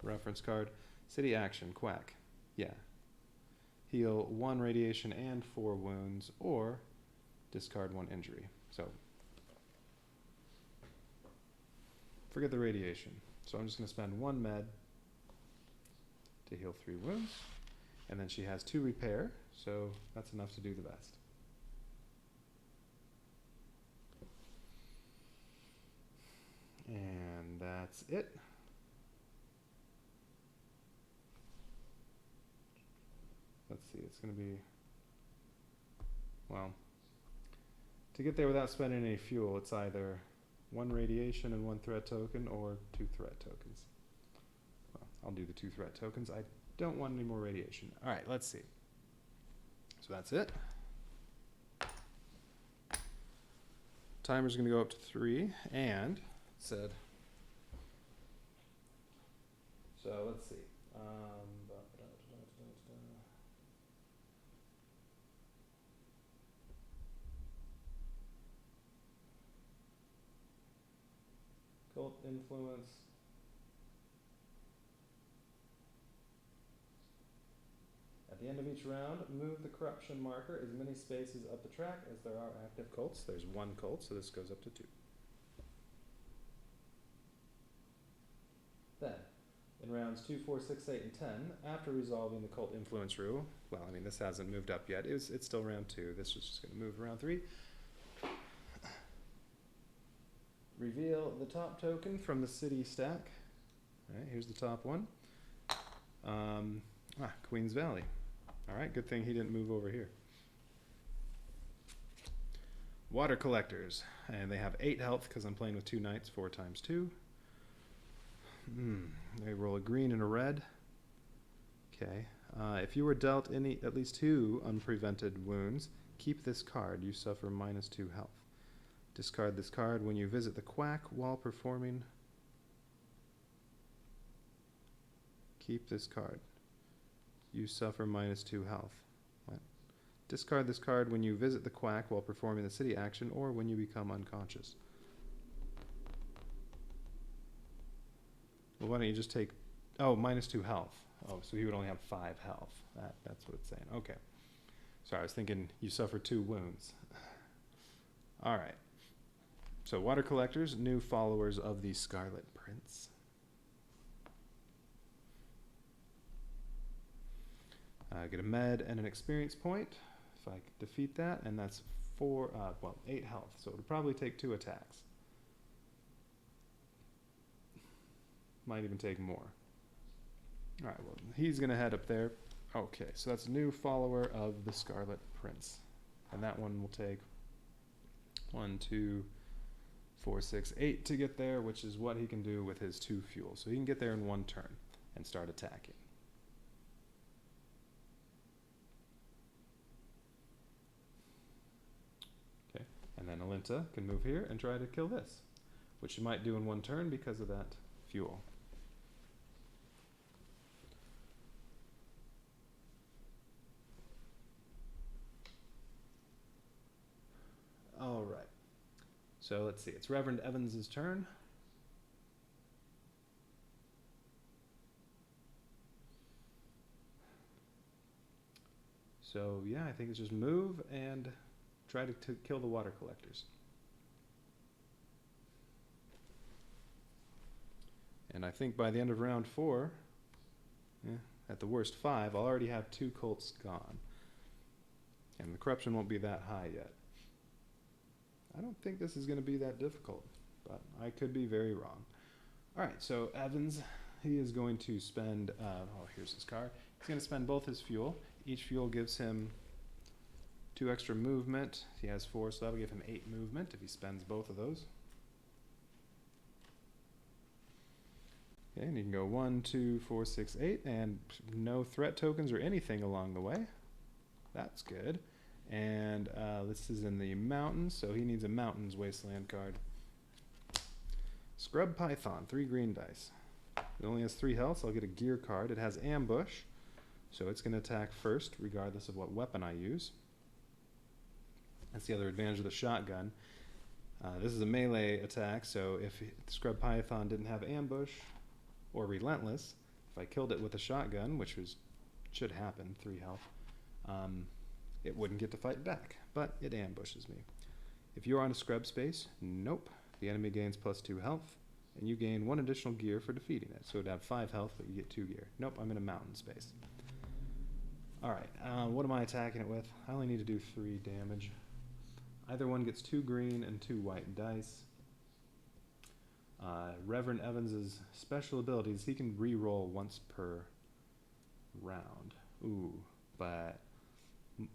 Speaker 1: reference card. City action, quack. Yeah. Heal 1 radiation and 4 wounds, or discard 1 injury. So, forget the radiation. So I'm just going to spend 1 med to heal 3 wounds. And then she has 2 repair, so that's enough to do the best. And that's it. Let's see, it's going to be, well, to get there without spending any fuel, it's either 1 radiation and 1 threat token, or 2 threat tokens. Well, I'll do the 2 threat tokens. I don't want any more radiation. All right, let's see. So that's it. Timer's going to go up to 3, and it said, so let's see. Cult influence. At the end of each round, move the corruption marker as many spaces up the track as there are active cults. There's 1 cult, so this goes up to 2. Then, in rounds 2, 4, 6, 8, and 10, after resolving the cult influence rule, well, I mean, this hasn't moved up yet. It's still round 2. This is just going to move round 3. Reveal the top token from the city stack. All right, here's the top one. Queen's Valley. All right, good thing he didn't move over here. Water collectors, and they have 8 health because I'm playing with 2 knights, 4 times 2. They roll a green and a red. Okay. If you were dealt at least 2 unprevented wounds, keep this card. You suffer -2 health. Discard this card when you visit the quack while performing. Keep this card. You suffer -2 health. What? Discard this card when you visit the quack while performing the city action or when you become unconscious. Well, why don't you just take... Oh, -2 health. Oh, so he would only have 5 health. That's what it's saying. Okay. Sorry, I was thinking you suffer 2 wounds. All right. So water collectors, new followers of the Scarlet Prince. Get a med and an experience point. if I could defeat that, and that's 8 health, so it would probably take 2 attacks. Might even take more. Alright, well, he's going to head up there. Okay, so that's a new follower of the Scarlet Prince. And that one will take 1, 2, 4, 6, 8 to get there, which is what he can do with his 2 fuel. So he can get there in 1 turn and start attacking. Okay, and then Alinta can move here and try to kill this, which she might do in 1 turn because of that fuel. All right. So let's see. It's Reverend Evans's turn. So yeah, I think it's just move and try to kill the water collectors. And I think by the end of round 4, at the worst 5, I'll already have 2 cults gone. And the corruption won't be that high yet. I don't think this is going to be that difficult, but I could be very wrong. All right, so Evans, he is going to spend, here's his card. He's going to spend both his fuel. Each fuel gives him 2 extra movement. He has 4, so that'll give him 8 movement if he spends both of those. Okay, and you can go 1, 2, 4, 6, 8, and no threat tokens or anything along the way. That's good. And this is in the mountains, so he needs a mountains wasteland card. Scrub Python, 3 green dice. It only has 3 health, so I'll get a gear card. It has ambush, so it's going to attack first, regardless of what weapon I use. That's the other advantage of the shotgun. This is a melee attack, so if the Scrub Python didn't have ambush or relentless, if I killed it with a shotgun, which should happen, 3 health, it wouldn't get to fight back, but it ambushes me. If you're on a scrub space, nope. The enemy gains +2 health, and you gain 1 additional gear for defeating it. So it'd have 5 health, but you get 2 gear. Nope, I'm in a mountain space. Alright, what am I attacking it with? I only need to do 3 damage. Either one gets 2 green and 2 white dice. Reverend Evans's special abilities, he can re-roll once per round. Ooh, but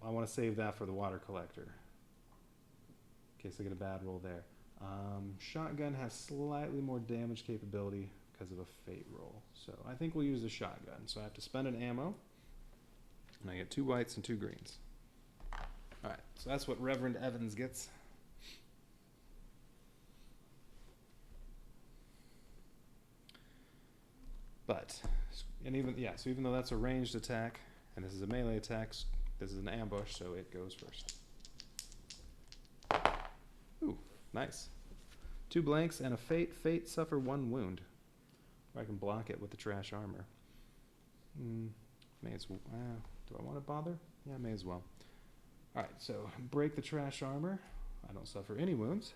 Speaker 1: I want to save that for the water collector, in case I get a bad roll there. Shotgun has slightly more damage capability because of a fate roll, so I think we'll use the shotgun. So I have to spend an ammo, and I get 2 whites and 2 greens. Alright, so that's what Reverend Evans gets. But, and even though that's a ranged attack, and this is a melee attack, this is an ambush, so it goes first. Ooh, nice. 2 blanks and a fate. Fate, suffer 1 wound. Or I can block it with the trash armor. May as well. Do I want to bother? Yeah, may as well. Alright, so break the trash armor. I don't suffer any wounds.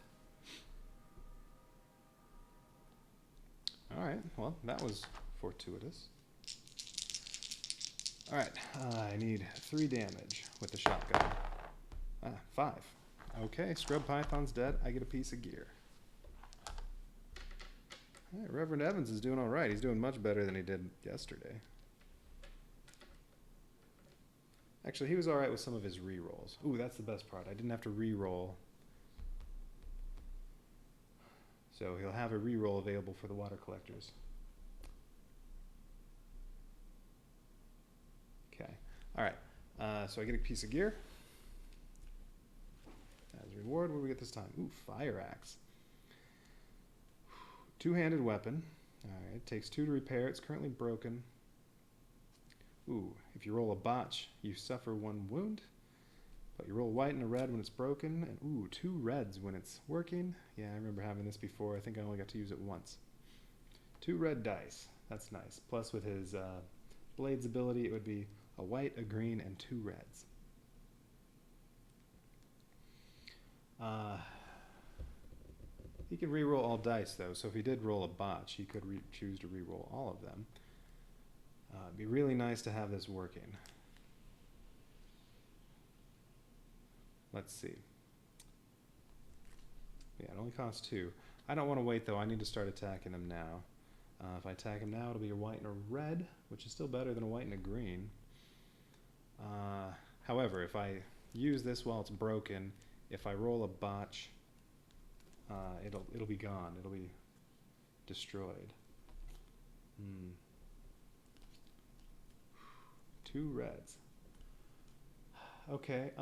Speaker 1: Alright, well, that was fortuitous. Alright, I need 3 damage with the shotgun. 5. Okay, Scrub Python's dead. I get a piece of gear. Alright, Reverend Evans is doing alright. He's doing much better than he did yesterday. Actually, he was alright with some of his re-rolls. Ooh, that's the best part. I didn't have to re-roll. So he'll have a re-roll available for the water collectors. Okay. Alright. So I get a piece of gear. As a reward, what do we get this time? Ooh, fire axe. 2-handed weapon. Alright, it takes 2 to repair. It's currently broken. Ooh, if you roll a botch, you suffer 1 wound. But you roll white and a red when it's broken. And ooh, 2 reds when it's working. Yeah, I remember having this before. I think I only got to use it once. 2 red dice. That's nice. Plus with his Blade's ability, it would be a white, a green, and 2 reds. He can re-roll all dice, though, so if he did roll a botch, he could choose to re-roll all of them. It'd be really nice to have this working. Let's see. Yeah, it only costs 2. I don't want to wait, though. I need to start attacking them now. If I attack him now, it'll be a white and a red, which is still better than a white and a green. However, if I use this while it's broken, if I roll a botch, it'll be gone. It'll be destroyed. 2 reds. Okay,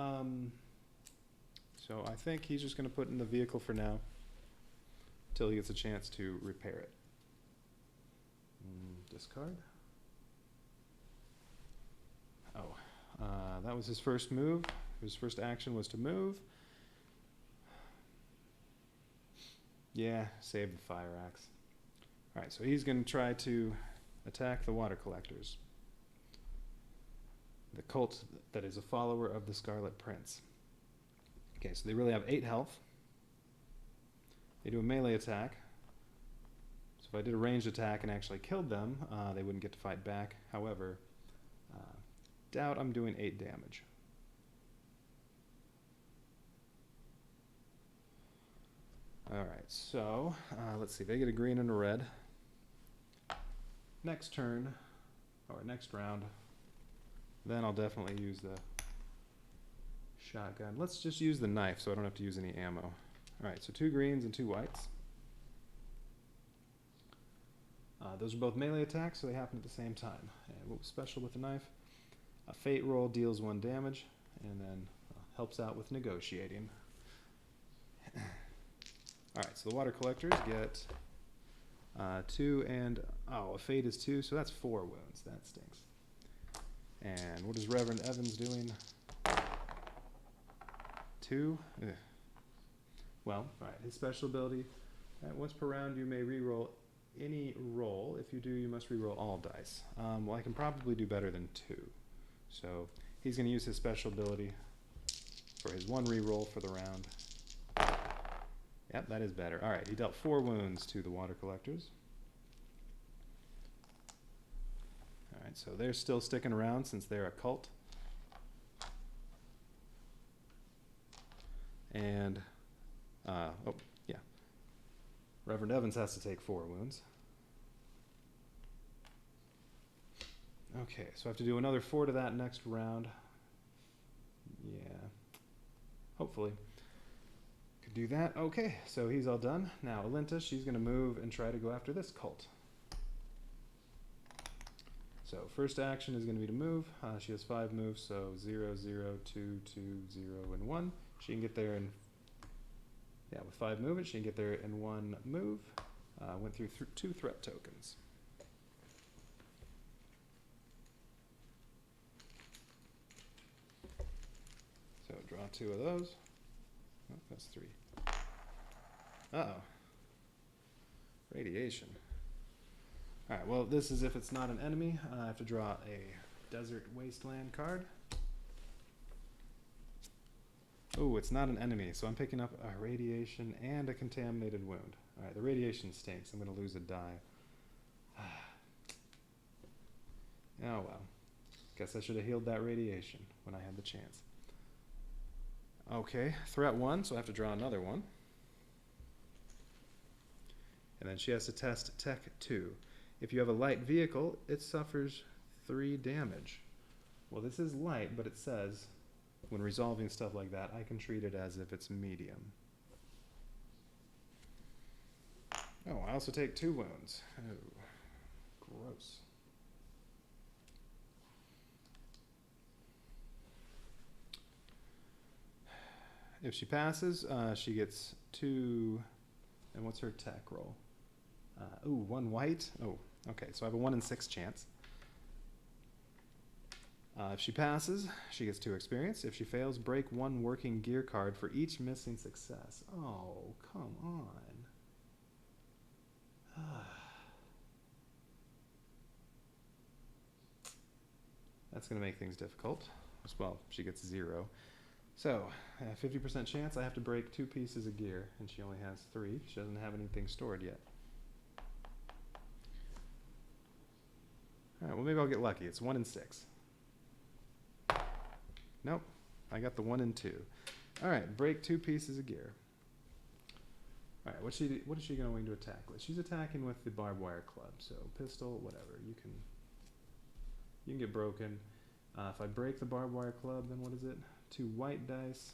Speaker 1: so I think he's just going to put in the vehicle for now until he gets a chance to repair it. Discard. Oh, that was his first move. His first action was to move. Yeah, save the fire axe. Alright, so he's going to try to attack the water collectors. The cult that is a follower of the Scarlet Prince. Okay, so they really have 8 health. They do a melee attack. So if I did a ranged attack and actually killed them, they wouldn't get to fight back. However, doubt I'm doing 8 damage. Alright, so let's see. They get a green and a red. Next turn, or next round, then I'll definitely use the shotgun. Let's just use the knife so I don't have to use any ammo. Alright, so 2 greens and 2 whites. Those are both melee attacks, so they happen at the same time. And what was special with the knife? A fate roll deals 1 damage, and then helps out with negotiating. Alright, so the water collectors get 2 and... Oh, a fate is 2, so that's 4 wounds. That stinks. And what is Reverend Evans doing? 2? Ugh. Well, alright, his special ability. Once per round, you may reroll any roll. If you do, you must reroll all dice. Well, I can probably do better than 2. So he's going to use his special ability for his 1 reroll for the round. Yep, that is better. Alright, he dealt 4 wounds to the water collectors. Alright, so they're still sticking around since they're a cult. And, oh, yeah. Reverend Evans has to take 4 wounds. Okay, so I have to do another 4 to that next round. Yeah. Hopefully. Could do that. Okay, so he's all done. Now, Alinta, she's going to move and try to go after this cult. So, first action is going to be to move. She has 5 moves, so 0, 0, 2, 2, 0, and 1. She can get there in... Yeah, with 5 movement, she can get there in 1 move. Went through 2 threat tokens. So draw 2 of those. Oh, that's 3. Uh-oh. Radiation. Alright, well, this is if it's not an enemy. I have to draw a Desert Wasteland card. Oh, it's not an enemy, so I'm picking up a radiation and a contaminated wound. Alright, the radiation stinks. I'm going to lose a die. Oh, well. Guess I should have healed that radiation when I had the chance. Okay, threat 1, so I have to draw another one. And then she has to test Tech 2. If you have a light vehicle, it suffers 3 damage. Well, this is light, but it says, when resolving stuff like that, I can treat it as if it's medium. Oh, I also take 2 wounds. Oh, gross. If she passes, she gets 2, and what's her tech roll? Ooh, 1 white. Oh, okay, so I have a 1 in 6 chance. If she passes, she gets 2 experience. If she fails, break 1 working gear card for each missing success. Oh, come on. That's going to make things difficult. Well, she gets 0. So, 50% chance I have to break 2 pieces of gear, and she only has 3. She doesn't have anything stored yet. Alright, well maybe I'll get lucky. It's 1 in 6. Nope, I got the 1 in 2. All right, break 2 pieces of gear. All right, what is she going to attack with? She's attacking with the barbed wire club. So pistol, whatever. You can get broken. If I break the barbed wire club, then what is it? 2 white dice.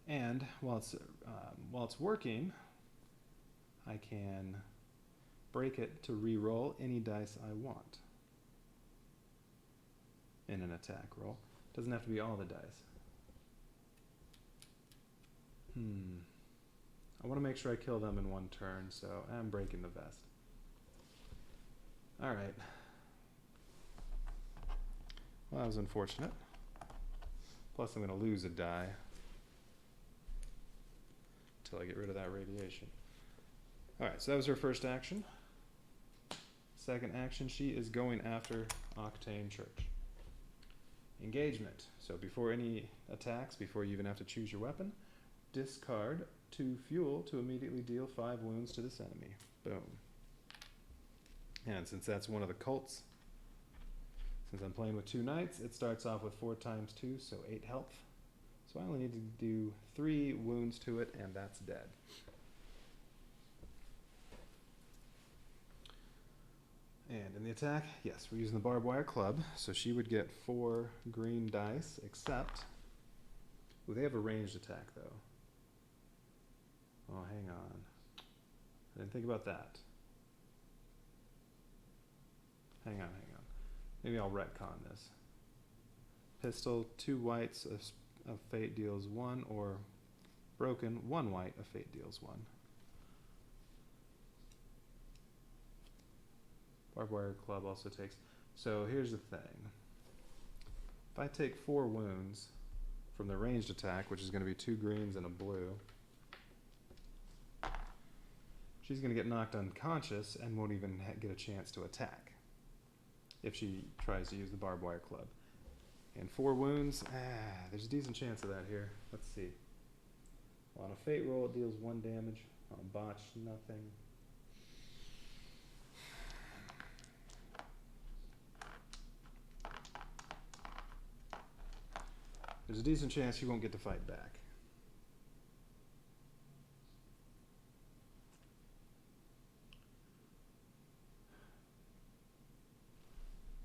Speaker 1: And while it's working, I can break it to re-roll any dice I want in an attack roll. Doesn't have to be all the dice. I want to make sure I kill them in 1 turn, so I'm breaking the vest. Alright. Well, that was unfortunate. Plus I'm going to lose a die until I get rid of that radiation. Alright, so that was her first action. Second action, she is going after Octane Church. Engagement. So before any attacks, before you even have to choose your weapon, discard 2 fuel to immediately deal 5 wounds to this enemy. Boom. And since that's one of the cults, since I'm playing with 2 knights, it starts off with 4 times 2, so 8 health. So I only need to do 3 wounds to it, and that's dead. And in the attack, yes, we're using the barbed wire club, so she would get 4 green dice, except... Ooh, they have a ranged attack, though. Oh, hang on. I didn't think about that. Hang on. Maybe I'll retcon this. Pistol, 2 whites of fate deals 1, or broken, 1 white of fate deals 1. Barbed wire club also takes... So here's the thing. If I take 4 wounds from the ranged attack, which is going to be 2 greens and a blue, she's going to get knocked unconscious and won't even get a chance to attack if she tries to use the barbed wire club. And 4 wounds, there's a decent chance of that here. Let's see. Well, on a fate roll, it deals 1 damage. On a botch, nothing. There's a decent chance she won't get to fight back.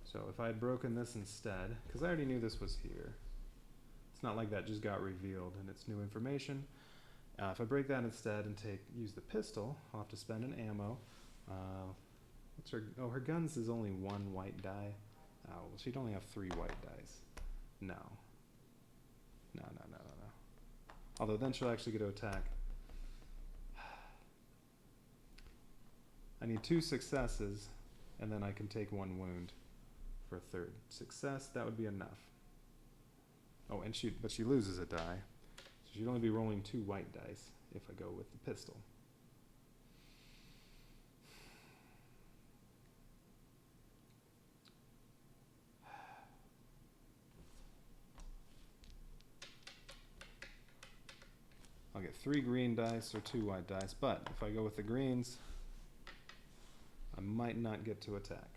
Speaker 1: So if I had broken this instead, because I already knew this was here. It's not like that just got revealed and it's new information. If I break that instead and use the pistol, I'll have to spend an ammo. What's her? Oh, her guns is only 1 white die. Oh, she'd only have 3 white dice. No. Although then she'll actually get to attack. I need 2 successes, and then I can take 1 wound for a 3rd success. That would be enough. Oh, and but she loses a die, so she'd only be rolling 2 white dice if I go with the pistol. I'll get 3 green dice or 2 white dice, but if I go with the greens, I might not get to attack.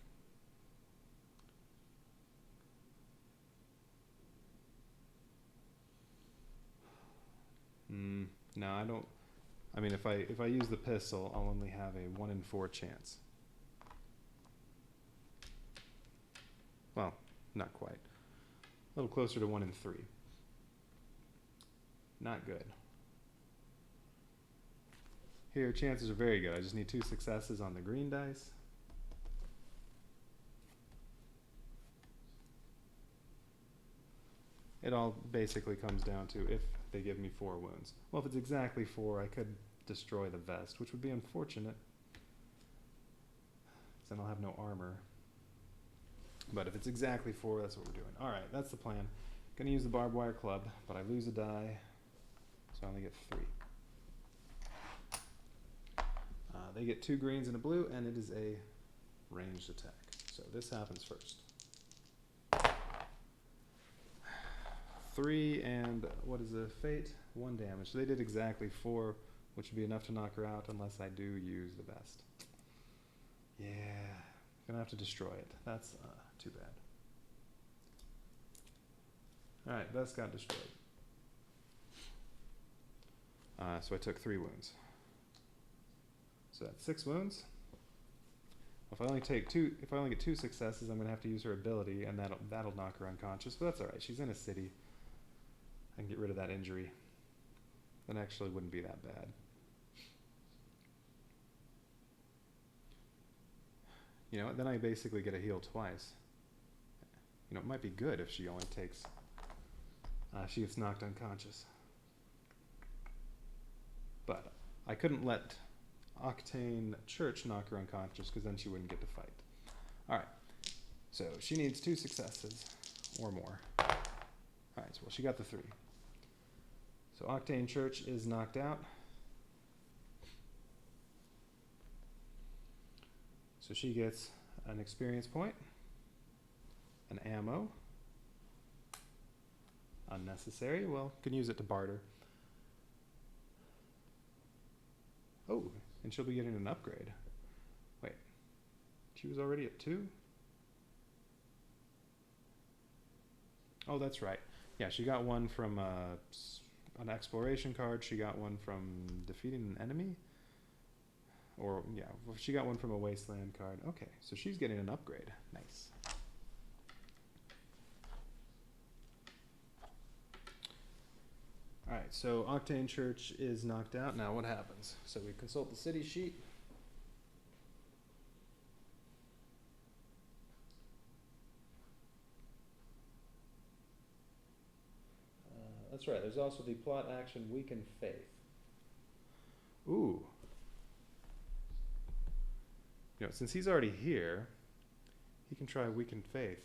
Speaker 1: No, I don't. I mean, if I use the pistol, I'll only have a 1 in 4 chance. Well, not quite. A little closer to 1 in 3. Not good. Here, chances are very good. I just need 2 successes on the green dice. It all basically comes down to if they give me 4 wounds. Well, if it's exactly 4, I could destroy the vest, which would be unfortunate, because then I'll have no armor. But if it's exactly 4, that's what we're doing. Alright, that's the plan. Gonna use the barbed wire club, but I lose a die, so I only get 3. They get 2 greens and a blue, and it is a ranged attack. So this happens first. 3 and what is the fate? 1 damage. So they did exactly 4, which would be enough to knock her out unless I do use the vest. Yeah, gonna have to destroy it. That's too bad. Alright, Bess got destroyed. So I took 3 wounds. So that's 6 wounds. If I only get 2 successes, I'm gonna have to use her ability, and that'll knock her unconscious. But that's all right. She's in a city. I can get rid of that injury. That actually wouldn't be that bad. You know, then I basically get a heal twice. You know, it might be good if she only takes. She gets knocked unconscious. But I couldn't let Octane Church knock her unconscious because then she wouldn't get to fight. Alright, so she needs 2 successes or more. Alright, so well, she got the 3. So Octane Church is knocked out. So she gets an experience point, an ammo, unnecessary, well, can use it to barter. Oh, and she'll be getting an upgrade. Wait, she was already at 2? Oh, that's right. Yeah, she got one from an exploration card. She got one from defeating an enemy. Or, yeah, she got one from a wasteland card. Okay, so she's getting an upgrade. Nice. Alright, so Octane Church is knocked out. Now what happens? So we consult the city sheet. That's right, there's also the plot action Weaken Faith. Ooh. You know, since he's already here, he can try Weaken Faith.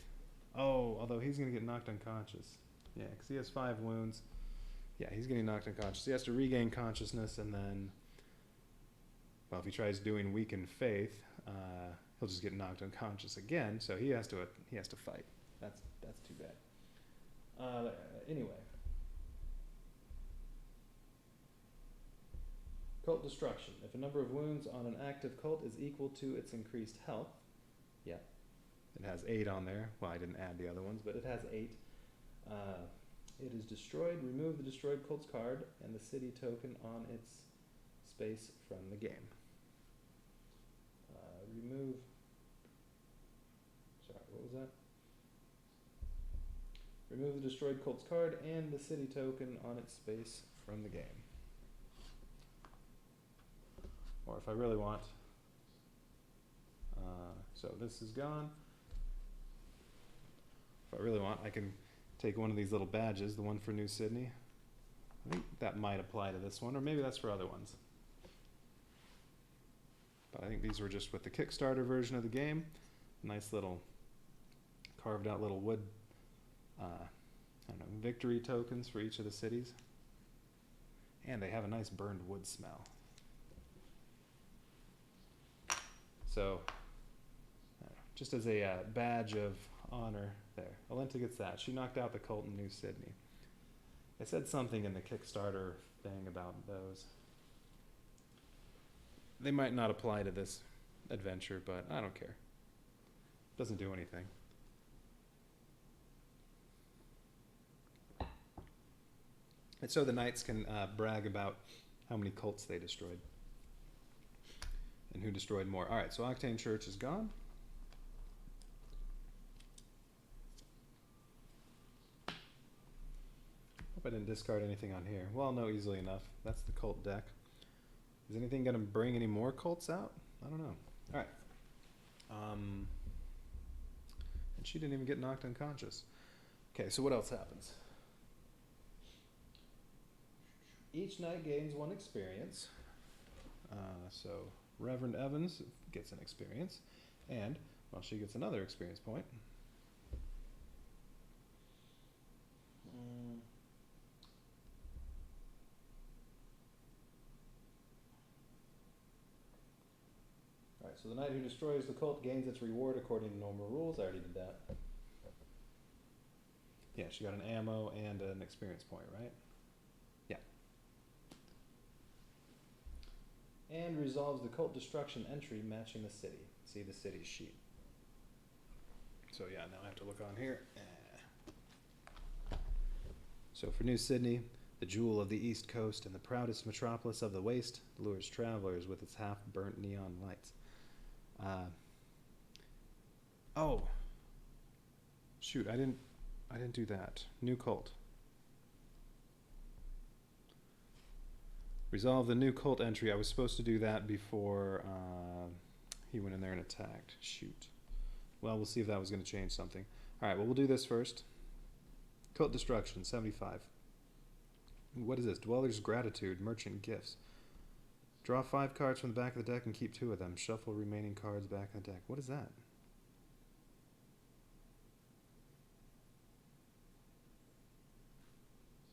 Speaker 1: Oh, although he's going to get knocked unconscious. Yeah, because he has 5 wounds. Yeah, he's getting knocked unconscious. He has to regain consciousness, and then, well, if he tries doing Weaken Faith, he'll just get knocked unconscious again. So he has to fight. That's too bad. Anyway, cult destruction. If a number of wounds on an active cult is equal to its increased health, yeah, it has 8 on there. Well, I didn't add the other ones, but it has 8. It is destroyed. Remove the destroyed cult's card and the city token on its space from the game. Remove. Sorry, what was that? Remove the destroyed cult's card and the city token on its space from the game. Or if I really want. So this is gone. If I really want, I can take one of these little badges, the one for New Sydney. I think that might apply to this one, or maybe that's for other ones. But I think these were just with the Kickstarter version of the game. Nice little carved out little wood, I don't know, victory tokens for each of the cities. And they have a nice burned wood smell. So, just as a badge of honor there. Alenta gets that. She knocked out the cult in New Sydney. They said something in the Kickstarter thing about those. They might not apply to this adventure, but I don't care. Doesn't do anything. And so the knights can brag about how many cults they destroyed. And who destroyed more. Alright, so Octane Church is gone. Hope I didn't discard anything on here. Well, no, easily enough. That's the cult deck. Is anything going to bring any more cults out? I don't know. Alright. And she didn't even get knocked unconscious. Okay, so what else happens? Each knight gains 1 experience. So Reverend Evans gets an experience. And, well, she gets another experience point. Alright, so the knight who destroys the cult gains its reward according to normal rules. I already did that. Yeah, she got an ammo and an experience point, right? Yeah. And resolves the cult destruction entry matching the city. See the city sheet. So yeah, now I have to look on here. So for New Sydney, the jewel of the East Coast and the proudest metropolis of the Waste, lures travelers with its half-burnt neon lights. Oh, shoot! I didn't do that. New cult. Resolve the new cult entry. I was supposed to do that before he went in there and attacked. Shoot. Well, we'll see if that was going to change something. All right. Well, we'll do this first. Cult destruction. 75. What is this? Dweller's Gratitude, Merchant Gifts. Draw 5 cards from the back of the deck and keep 2 of them. Shuffle remaining cards back in the deck. What is that?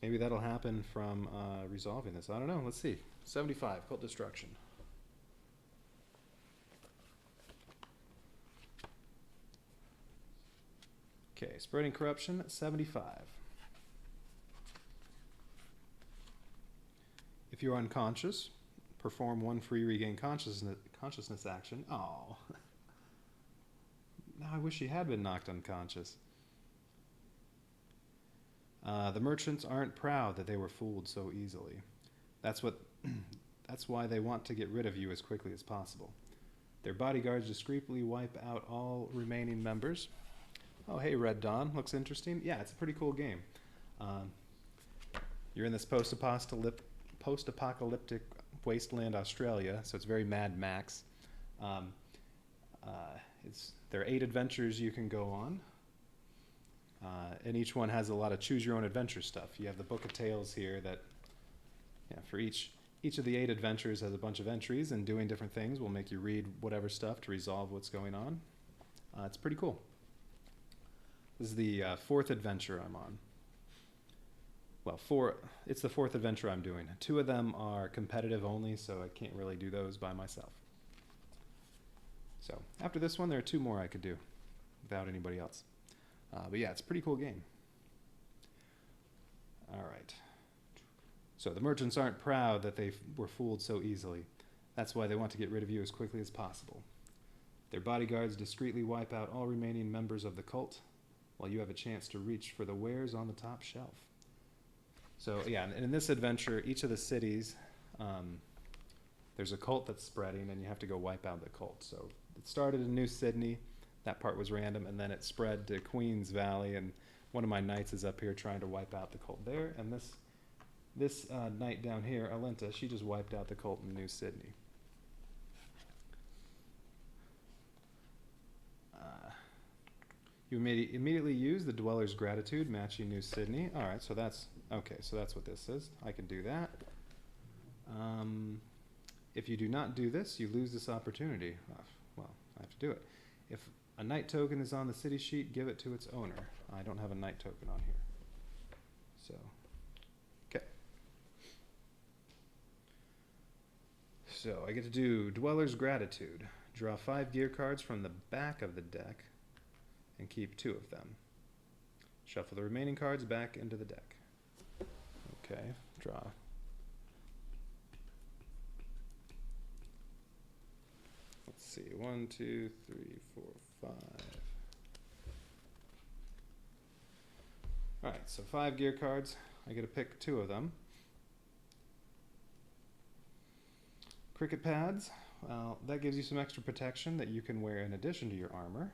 Speaker 1: Maybe that'll happen from resolving this. I don't know. Let's see. 75, Cult Destruction. Okay, Spreading Corruption, 75. If you're unconscious, perform 1 free regain consciousness action. Oh. Now I wish he had been knocked unconscious. The merchants aren't proud that they were fooled so easily. That's why they want to get rid of you as quickly as possible. Their bodyguards discreetly wipe out all remaining members. Oh, hey, Red Dawn. Looks interesting. Yeah, it's a pretty cool game. You're in this post-apocalyptic wasteland, Australia, so it's very Mad Max. There are 8 adventures you can go on, and each one has a lot of choose-your-own-adventure stuff. You have the Book of Tales here that, for each of the 8 adventures has a bunch of entries, and doing different things will make you read whatever stuff to resolve what's going on. It's pretty cool. This is the 4th adventure I'm on. Well, it's the 4th adventure I'm doing. 2 of them are competitive only, so I can't really do those by myself. So after this one, there are 2 more I could do without anybody else. But yeah, it's a pretty cool game. All right. So the merchants aren't proud that they were fooled so easily. That's why they want to get rid of you as quickly as possible. Their bodyguards discreetly wipe out all remaining members of the cult, while you have a chance to reach for the wares on the top shelf. So yeah, and in this adventure, each of the cities, there's a cult that's spreading, and you have to go wipe out the cult. So it started in New Sydney. That part was random, and then it spread to Queens Valley, and one of my knights is up here trying to wipe out the cult there, and this knight down here, Alenta, she just wiped out the cult in New Sydney. You immediately use the Dweller's Gratitude, matching New Sydney. All right, so that's what this is. I can do that. If you do not do this, you lose this opportunity. Well, I have to do it. If a knight token is on the city sheet, give it to its owner. I don't have a knight token on here. So, okay. So I get to do Dweller's Gratitude. Draw 5 gear cards from the back of the deck and keep 2 of them. Shuffle the remaining cards back into the deck. Okay, draw. Let's see, 1, 2, 3, 4, 5. All right, so 5 gear cards. I get to pick 2 of them. Cricket pads. Well, that gives you some extra protection that you can wear in addition to your armor.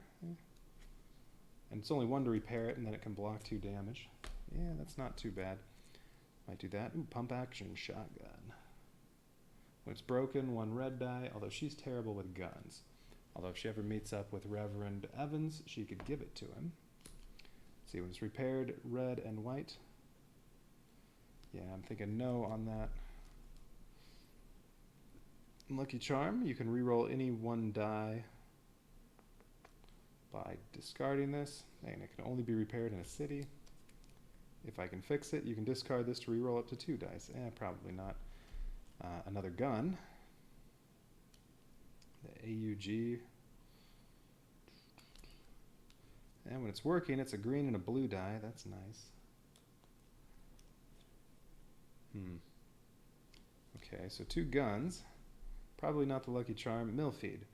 Speaker 1: And it's only 1 to repair it, and then it can block 2 damage. Yeah, that's not too bad. Might do that. Ooh, pump action shotgun. When it's broken, 1 red die, although she's terrible with guns. Although if she ever meets up with Reverend Evans, she could give it to him. See, when it's repaired, red and white. Yeah, I'm thinking no on that. Lucky Charm, you can reroll any 1 die by discarding this, and it can only be repaired in a city. If I can fix it, you can discard this to reroll up to 2 dice. Probably not. Another gun. The AUG. And when it's working, it's a green and a blue die. That's nice. Okay, so 2 guns. Probably not the Lucky Charm. Millfeed.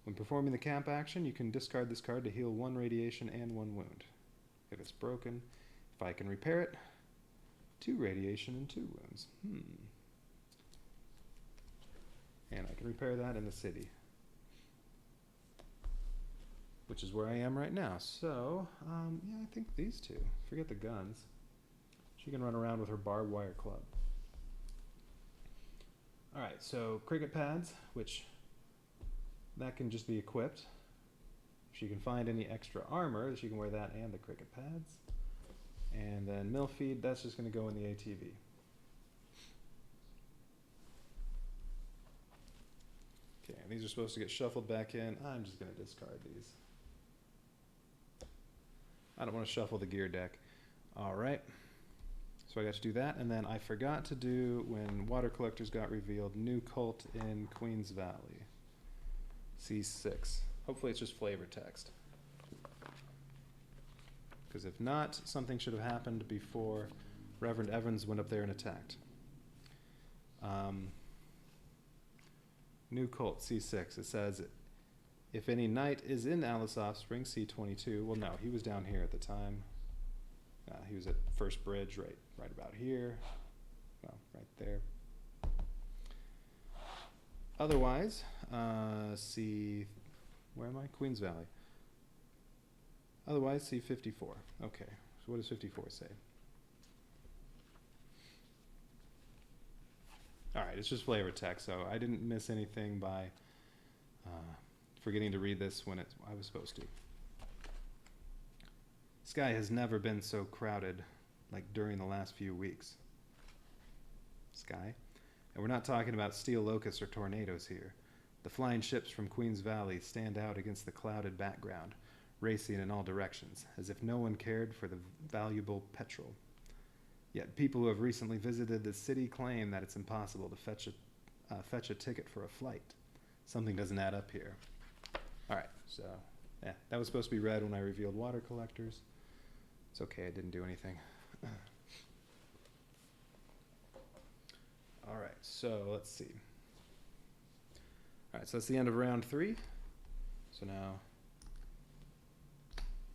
Speaker 1: When performing the camp action, you can discard this card to heal 1 radiation and 1 wound. If it's broken, if I can repair it, 2 radiation and 2 wounds. And I can repair that in the city, which is where I am right now. So, yeah, I think these 2. Forget the guns. She can run around with her barbed wire club. Alright, so cricket pads, which that can just be equipped. If she can find any extra armor, she can wear that and the cricket pads. And then mill feed, that's just going to go in the ATV. Okay, and these are supposed to get shuffled back in. I'm just going to discard these. I don't want to shuffle the gear deck. Alright. So I got to do that, and then I forgot to do, when water collectors got revealed, new cult in Queens Valley. C6. Hopefully it's just flavor text. Because if not, something should have happened before Reverend Evans went up there and attacked. New cult, C6. It says, if any knight is in Alice Offspring, C22. Well, no, he was down here at the time. He was at First Bridge, right about here. Well, right there. Otherwise, where am I? Queens Valley. Otherwise, C54. Okay, so what does 54 say? Alright, it's just flavor text, so I didn't miss anything by forgetting to read this when I was supposed to. Sky has never been so crowded like during the last few weeks. Sky? And we're not talking about steel locusts or tornadoes here. The flying ships from Queens Valley stand out against the clouded background, racing in all directions, as if no one cared for the valuable petrol. Yet people who have recently visited the city claim that it's impossible to fetch a ticket for a flight. Something doesn't add up here. Alright, so yeah, that was supposed to be read when I revealed water collectors. It's okay, I didn't do anything. Alright, so let's see. Alright, so that's the end of round 3. So now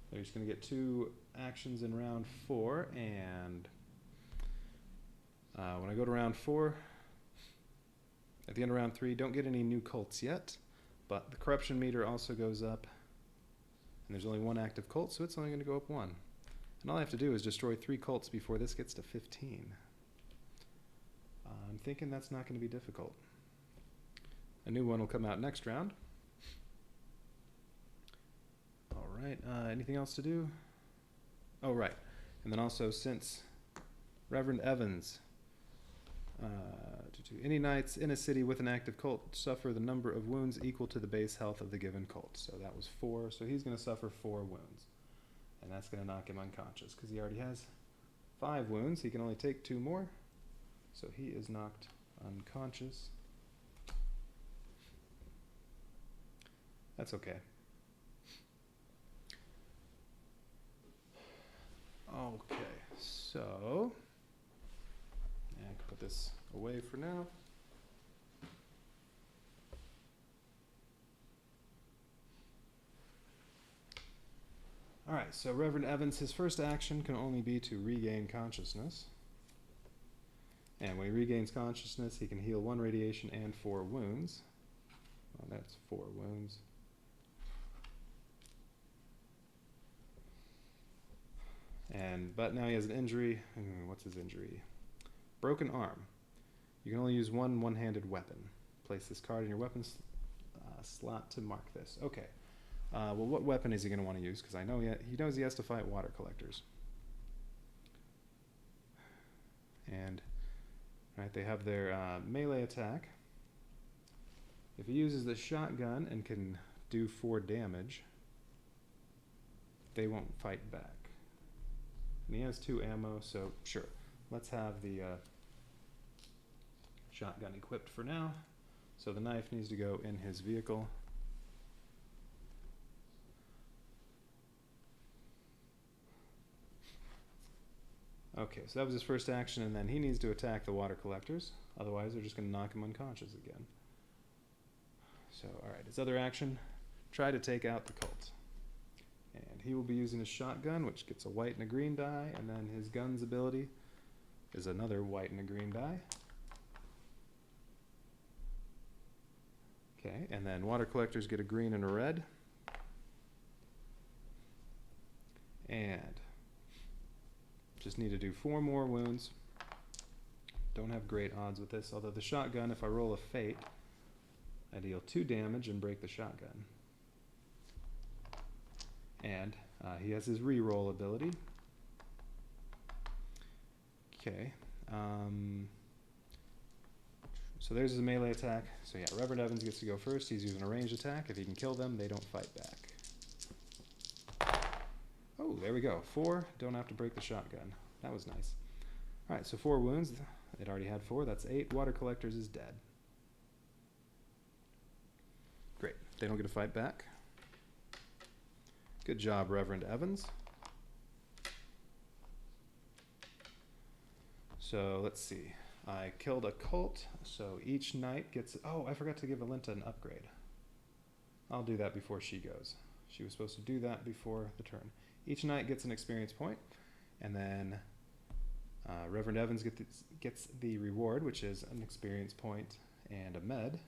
Speaker 1: they're just going to get 2 actions in round 4, and when I go to round 4, at the end of round 3, don't get any new cults yet, but the corruption meter also goes up, and there's only 1 active cult, so it's only going to go up 1. And all I have to do is destroy 3 cults before this gets to 15. I'm thinking that's not going to be difficult. A new one will come out next round. Alright, anything else to do? Oh, right. And then also, since Reverend Evans, any knights in a city with an active cult suffer the number of wounds equal to the base health of the given cult. So that was 4, so he's going to suffer 4 wounds. And that's going to knock him unconscious, because he already has 5 wounds. He can only take 2 more. So he is knocked unconscious. That's okay. Okay, so I can put this away for now. Alright, so Reverend Evans, his first action can only be to regain consciousness. And when he regains consciousness, he can heal 1 radiation and 4 wounds. Well, that's 4 wounds. But now he has an injury. What's his injury? Broken arm. You can only use 1 one-handed weapon. Place this card in your weapons slot to mark this. Okay. Well, what weapon is he going to want to use? Because I know he knows he has to fight water collectors. And right, they have their melee attack. If he uses the shotgun and can do 4 damage, they won't fight back. And he has 2 ammo, so sure. Let's have the shotgun equipped for now. So the knife needs to go in his vehicle. Okay, so that was his first action, and then he needs to attack the water collectors. Otherwise, they're just going to knock him unconscious again. So, alright, his other action, try to take out the cult. And he will be using his shotgun, which gets a white and a green die, and then his gun's ability is another white and a green die. Okay, and then water collectors get a green and a red. And just need to do 4 more wounds. Don't have great odds with this, although the shotgun, if I roll a fate, I deal 2 damage and break the shotgun. And he has his reroll ability. Okay. So there's his melee attack. So yeah, Reverend Evans gets to go first. He's using a ranged attack. If he can kill them, they don't fight back. Oh, there we go. 4. Don't have to break the shotgun. That was nice. All right, so 4 wounds. It already had 4. That's 8. Water collectors is dead. Great. They don't get to fight back. Good job, Reverend Evans. So let's see. I killed a cult, so each knight gets... Oh, I forgot to give Alinta an upgrade. I'll do that before she goes. She was supposed to do that before the turn. Each knight gets an experience point, and then Reverend Evans gets the reward, which is an experience point and a med.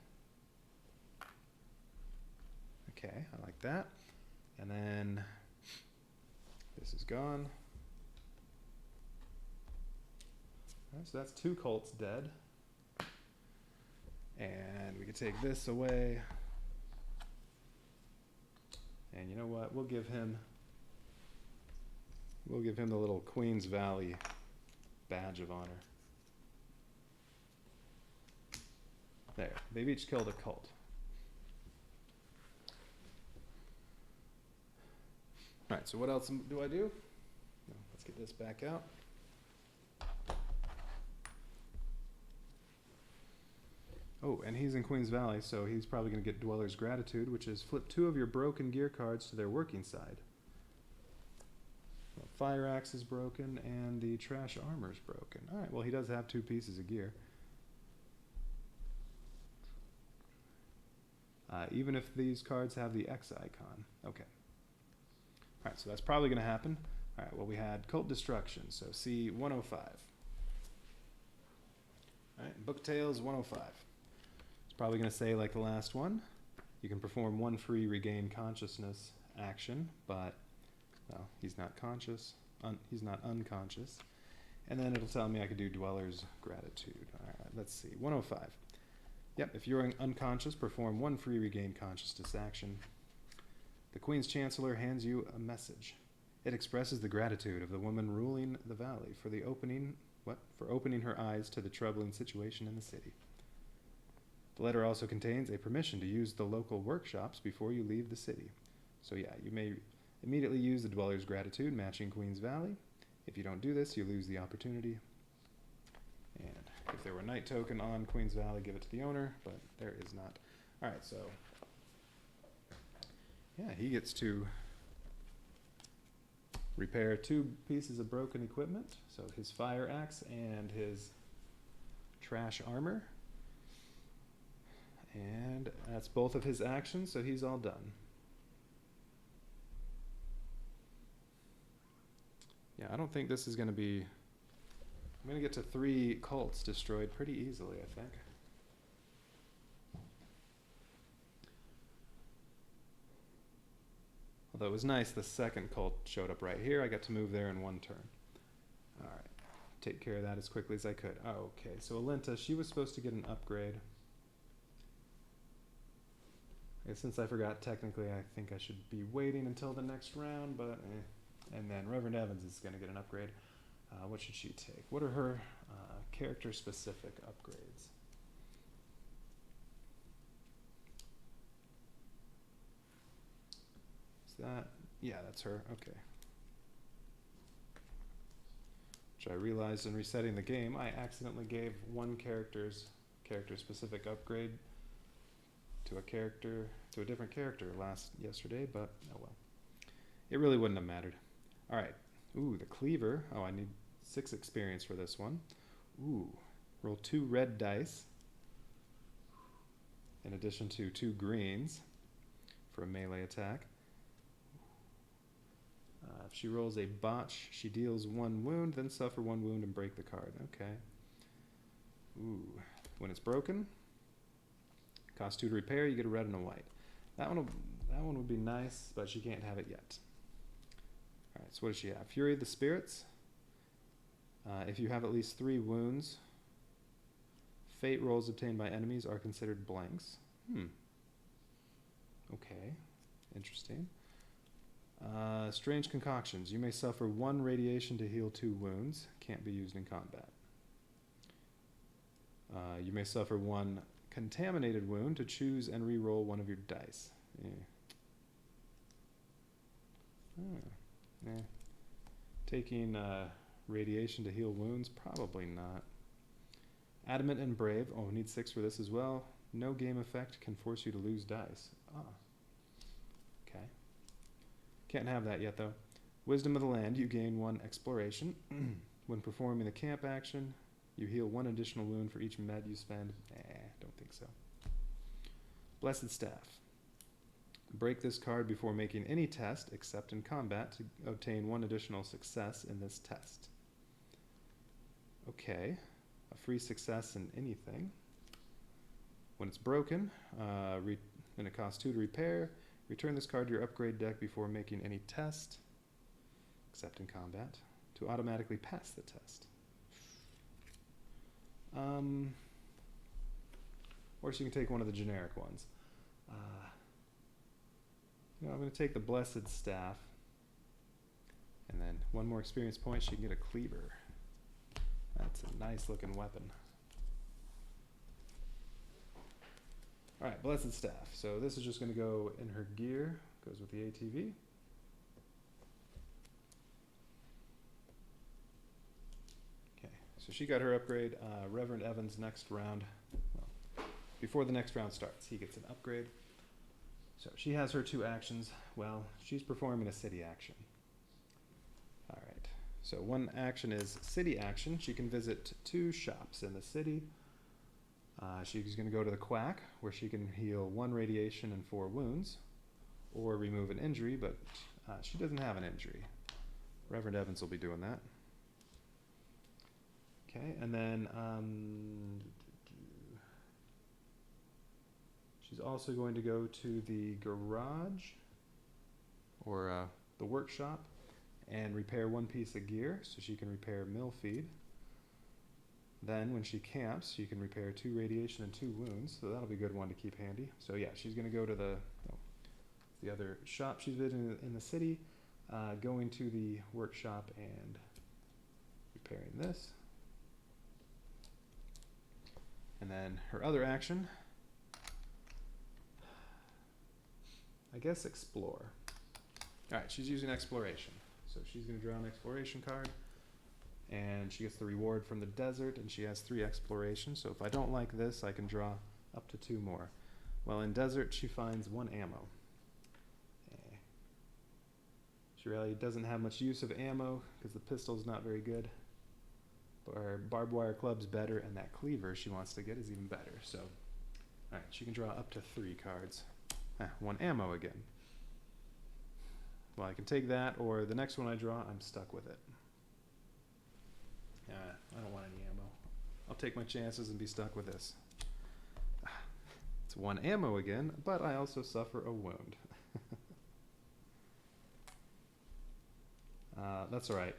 Speaker 1: Okay, I like that. And then this is gone. So that's 2 cults dead. And we can take this away. And you know what? We'll give him the little Queen's Valley badge of honor. There. They've each killed a cult. Alright, so what else do I do? Let's get this back out. Oh, and he's in Queen's Valley, so he's probably going to get Dweller's Gratitude, which is flip 2 of your broken gear cards to their working side. Well, Fire Axe is broken, and the Trash Armor is broken. Alright, well he does have 2 pieces of gear. Even if these cards have the X icon. Okay. Alright, so that's probably going to happen. Alright, well we had Cult Destruction, so C 105. Alright, Book Tales 105. It's probably going to say, like the last one, you can perform 1 free regain consciousness action, but, well, he's not conscious. He's not unconscious. And then it'll tell me I could do Dweller's Gratitude. Alright, let's see. 105. Yep, if you're unconscious, perform 1 free regain consciousness action. The Queen's Chancellor hands you a message. It expresses the gratitude of the woman ruling the valley for opening her eyes to the troubling situation in the city. The letter also contains a permission to use the local workshops before you leave the city. So yeah, you may immediately use the Dweller's Gratitude matching Queen's Valley. If you don't do this, you lose the opportunity. And if there were a night token on Queen's Valley, give it to the owner, but there is not. Alright, so yeah, he gets to repair 2 pieces of broken equipment. So his Fire Axe and his Trash Armor. And that's both of his actions, so he's all done. Yeah, I don't think this is going to be... I'm going to get to 3 cults destroyed pretty easily, I think. Although it was nice the second cult showed up right here. I got to move there in 1 turn. Alright, take care of that as quickly as I could. Oh, okay, so Alinta, she was supposed to get an upgrade. Since I forgot, technically I think I should be waiting until the next round, but And then Reverend Evans is going to get an upgrade. What should she take? What are her character-specific upgrades? Is that... Yeah, that's her. Okay. Which I realized in resetting the game, I accidentally gave one character-specific upgrade to a different character yesterday, but oh well. It really wouldn't have mattered. Alright. Ooh, the Cleaver. Oh, I need 6 experience for this one. Ooh. Roll 2 red dice. In addition to 2 greens for a melee attack. If she rolls a botch, she deals 1 wound, then suffer 1 wound and break the card. Okay. Ooh. When it's broken, costs 2 to repair, you get a red and a white. That one would be nice, but she can't have it yet. Alright, so what does she have? Fury of the Spirits. If you have at least 3 wounds, fate rolls obtained by enemies are considered blanks. Okay, interesting. Strange Concoctions. You may suffer 1 radiation to heal 2 wounds. Can't be used in combat. You may suffer 1 contaminated wound to choose and re-roll 1 of your dice. Taking radiation to heal wounds? Probably not. Adamant and Brave. Oh, we need 6 for this as well. No game effect can force you to lose dice. Okay. Can't have that yet, though. Wisdom of the Land. You gain 1 exploration. When performing the camp action, you heal 1 additional wound for each med you spend. Don't think so. Blessed Staff. Break this card before making any test, except in combat, to obtain 1 additional success in this test. Okay. A free success in anything. When it's broken, and it costs 2 to repair, return this card to your upgrade deck before making any test, except in combat, to automatically pass the test. Or she can take one of the generic ones. I'm going to take the Blessed Staff, and then 1 more experience point, she can get a Cleaver. That's a nice looking weapon. Alright, Blessed Staff. So this is just going to go in her gear. Goes with the ATV. Okay, so she got her upgrade. Reverend Evans next round. Well, before the next round starts, he gets an upgrade. So she has her 2 actions. Well, she's performing a city action. Alright, so 1 action is city action. She can visit 2 shops in the city. She's going to go to the Quack, where she can heal 1 radiation and 4 wounds, or remove an injury, but she doesn't have an injury. Reverend Evans will be doing that. Okay, and then she's also going to go to the garage, or the workshop, and repair 1 piece of gear, so she can repair mill feed. Then, when she camps, she can repair 2 radiation and 2 wounds, so that'll be a good one to keep handy. So yeah, she's going to go to the other shop she's visiting in the city, going to the workshop and repairing this. And then her other action, I guess explore. Alright, she's using exploration. So she's going to draw an exploration card. And she gets the reward from the desert, and she has 3 exploration. So if I don't like this, I can draw up to 2 more. Well, in desert, she finds 1 ammo. She really doesn't have much use of ammo, because the pistol's not very good. But her barbed wire club's better, and that cleaver she wants to get is even better. So, alright, she can draw up to 3 cards. 1 ammo again. Well, I can take that, or the next one I draw, I'm stuck with it. I don't want any ammo. I'll take my chances and be stuck with this. It's 1 ammo again, but I also suffer a wound. That's alright.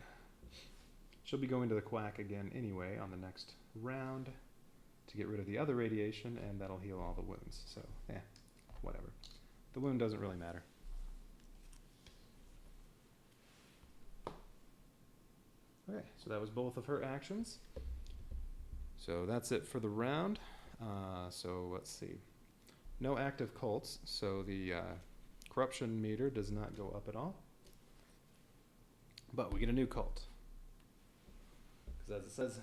Speaker 1: She'll be going to the Quack again anyway on the next round to get rid of the other radiation, and that'll heal all the wounds. So, whatever. The wound doesn't really matter. Okay, so that was both of her actions. So that's it for the round. So let's see. No active cults, so the corruption meter does not go up at all. But we get a new cult. Because as it says,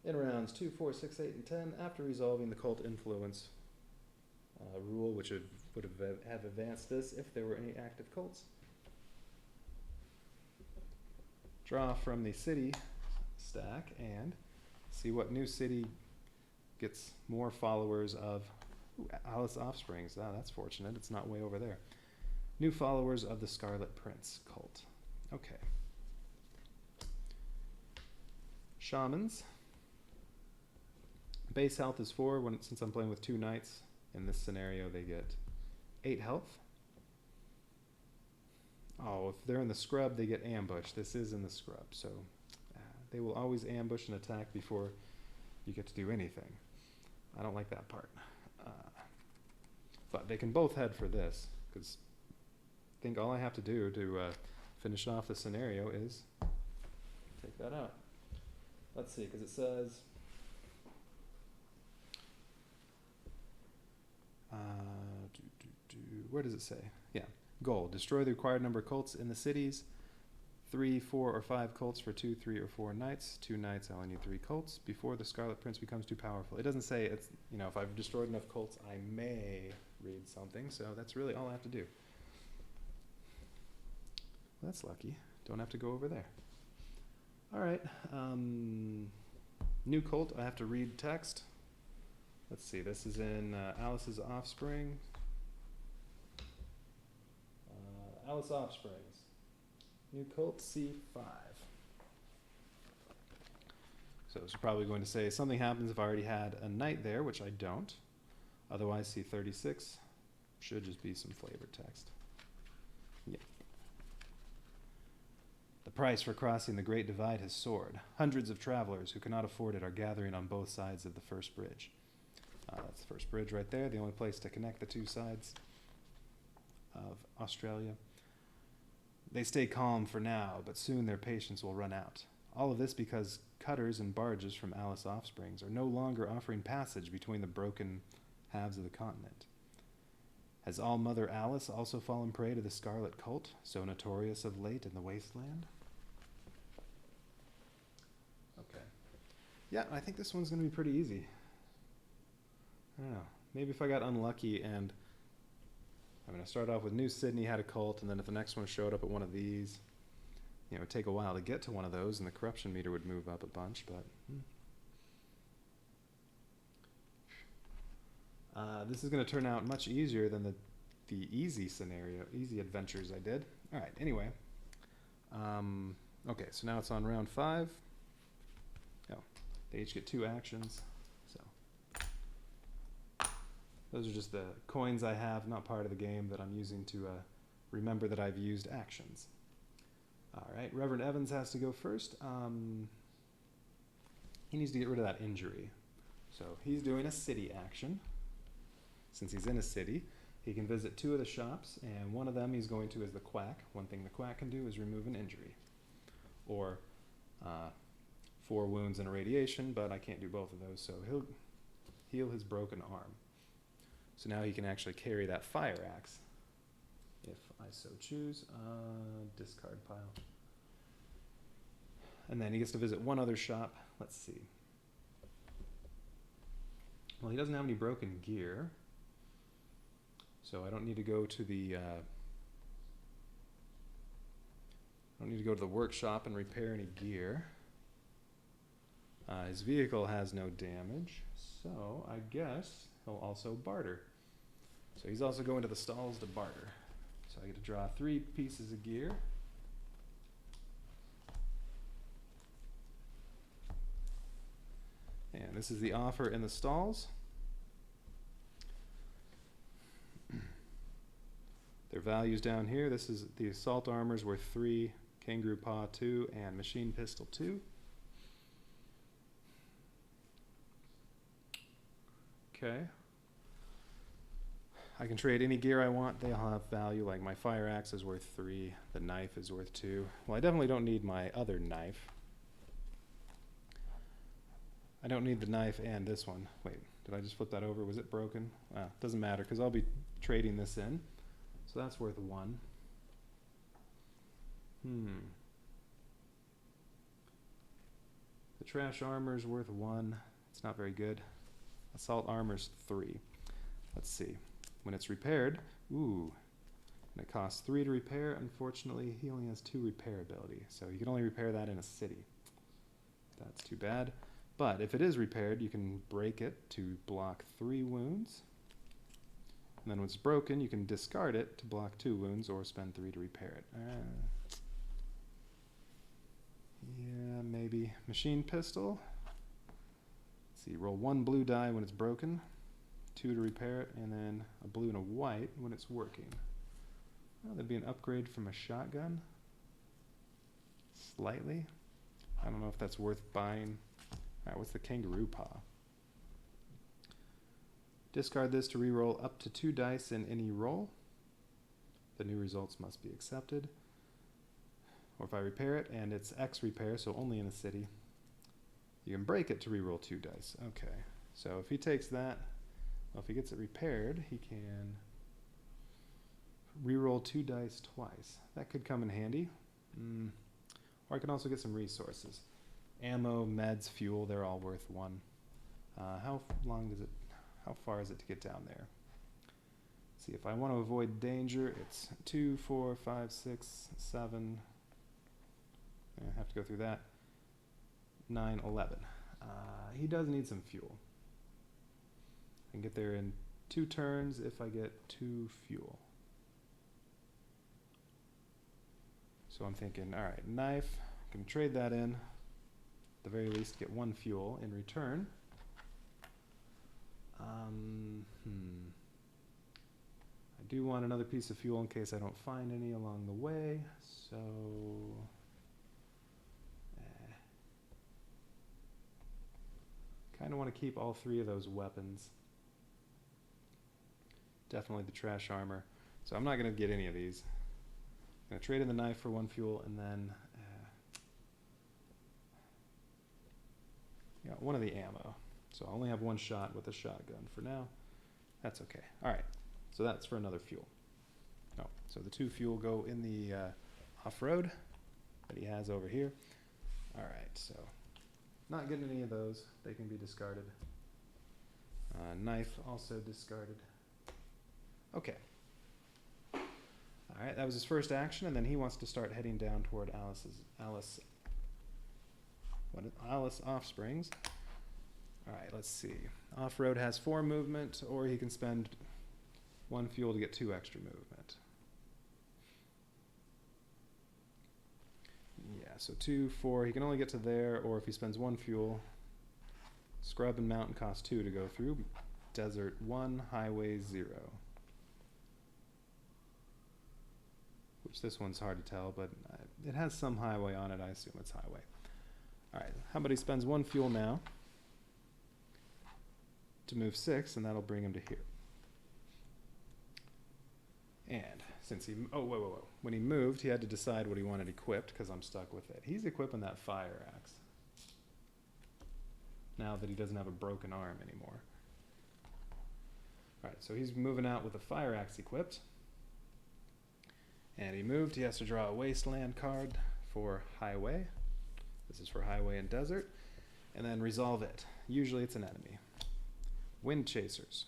Speaker 1: in rounds 2, 4, 6, 8, and 10, after resolving the cult influence rule, which would have advanced this if there were any active cults, draw from the city stack and see what new city gets more followers of Alice Offsprings. That's fortunate. It's not way over there. New followers of the Scarlet Prince cult. Okay. Shamans. Base health is 4. Since I'm playing with 2 knights, in this scenario they get 8 health. Oh, if they're in the scrub, they get ambushed. This is in the scrub, so they will always ambush and attack before you get to do anything. I don't like that part. But they can both head for this, because I think all I have to do to finish off the scenario is take that out. Let's see, because it says... where does it say? Yeah. Goal. Destroy the required number of cults in the cities. 3, 4, or 5 cults for 2, 3, or 4 knights. 2 knights, I only need 3 cults before the Scarlet Prince becomes too powerful. It doesn't say it's, you know, if I've destroyed enough cults, I may read something. So that's really all I have to do. Well, that's lucky. Don't have to go over there. All right. New cult. I have to read text. Let's see. This is in Alice's Offspring. Alice Offsprings. New cult C5. So it's probably going to say something happens if I already had a knight there, which I don't. Otherwise, C36 should just be some flavored text. Yeah. The price for crossing the Great Divide has soared. Hundreds of travelers who cannot afford it are gathering on both sides of the first bridge. That's the first bridge right there, the only place to connect the 2 sides of Australia. They stay calm for now, but soon their patience will run out. All of this because cutters and barges from Alice Offsprings are no longer offering passage between the broken halves of the continent. Has All-Mother Alice also fallen prey to the Scarlet Cult, so notorious of late in the wasteland? Okay. Yeah, I think this one's going to be pretty easy. I don't know. Maybe if I got unlucky and... I'm going to start off with New Sydney had a cult, and then if the next one showed up at one of these, you know, it would take a while to get to one of those, and the corruption meter would move up a bunch, but... this is going to turn out much easier than the easy scenario, easy adventures I did. All right, anyway. Okay, so now it's on round 5. Oh, they each get 2 actions. Those are just the coins I have, not part of the game, that I'm using to remember that I've used actions. All right, Reverend Evans has to go first. He needs to get rid of that injury. So he's doing a city action. Since he's in a city, he can visit 2 of the shops, and one of them he's going to is the Quack. One thing the Quack can do is remove an injury. Or 4 wounds and a radiation, but I can't do both of those, so he'll heal his broken arm. So now he can actually carry that fire axe, if I so choose. Discard pile. And then he gets to visit 1 other shop. Let's see. Well, he doesn't have any broken gear, so I don't need to go to the workshop and repair any gear. His vehicle has no damage, so I guess he'll also barter. So he's also going to the stalls to barter. So I get to draw 3 pieces of gear. And this is the offer in the stalls. Their values down here. This is the assault armor's worth 3, kangaroo paw 2, and machine pistol 2. Okay. I can trade any gear I want. They all have value, like my fire axe is worth 3, the knife is worth 2. Well, I definitely don't need my other knife. I don't need the knife and this one. Wait, did I just flip that over? Was it broken? Doesn't matter, because I'll be trading this in. So that's worth 1. The trash armor is worth 1. It's not very good. Assault armor's 3. Let's see. When it's repaired, and it costs 3 to repair. Unfortunately, he only has 2 repair ability, so you can only repair that in a city. That's too bad. But if it is repaired, you can break it to block 3 wounds. And then when it's broken, you can discard it to block 2 wounds or spend 3 to repair it. Yeah, maybe. Machine pistol. Let's see, roll 1 blue die when it's broken, 2 to repair it, and then a blue and a white when it's working. Oh, that'd be an upgrade from a shotgun. Slightly. I don't know if that's worth buying. Alright, what's the kangaroo paw? Discard this to reroll up to 2 dice in any roll. The new results must be accepted. Or if I repair it, and it's X repair, so only in a city, you can break it to reroll 2 dice. Okay, so if he takes that, well, if he gets it repaired, he can reroll 2 dice twice. That could come in handy. Or I can also get some resources. Ammo, meds, fuel, they're all worth 1. How far is it to get down there? Let's see, if I want to avoid danger, it's 2, 4, 5, 6, 7. I have to go through that. 9, 11. He does need some fuel. I can get there in 2 turns if I get 2 fuel. So I'm thinking, alright, knife, I can trade that in. At the very least, get 1 fuel in return. I do want another piece of fuel in case I don't find any along the way, so kind of want to keep all 3 of those weapons. Definitely the trash armor. So I'm not going to get any of these. I'm going to trade in the knife for 1 fuel, and then one of the ammo. So I only have 1 shot with a shotgun for now. That's okay. Alright, so that's for another fuel. Oh, so the 2 fuel go in the off-road that he has over here. Alright, so not getting any of those. They can be discarded. Knife also discarded. Okay. Alright, that was his first action, and then he wants to start heading down toward Alice Offsprings. Alright, let's see. Off-road has 4 movement, or he can spend 1 fuel to get 2 extra movement. Yeah, so 2, 4, he can only get to there, or if he spends 1 fuel, scrub and mountain cost 2 to go through. Desert 1, highway 0. Which this one's hard to tell, but it has some highway on it. I assume it's highway. Alright, how about he spends 1 fuel now to move 6, and that'll bring him to here. And since he, whoa. When he moved, he had to decide what he wanted equipped, because I'm stuck with it. He's equipping that fire axe, now that he doesn't have a broken arm anymore. Alright, so he's moving out with a fire axe equipped. And he moved, he has to draw a wasteland card for highway. This is for highway and desert. And then resolve it. Usually it's an enemy. Wind chasers.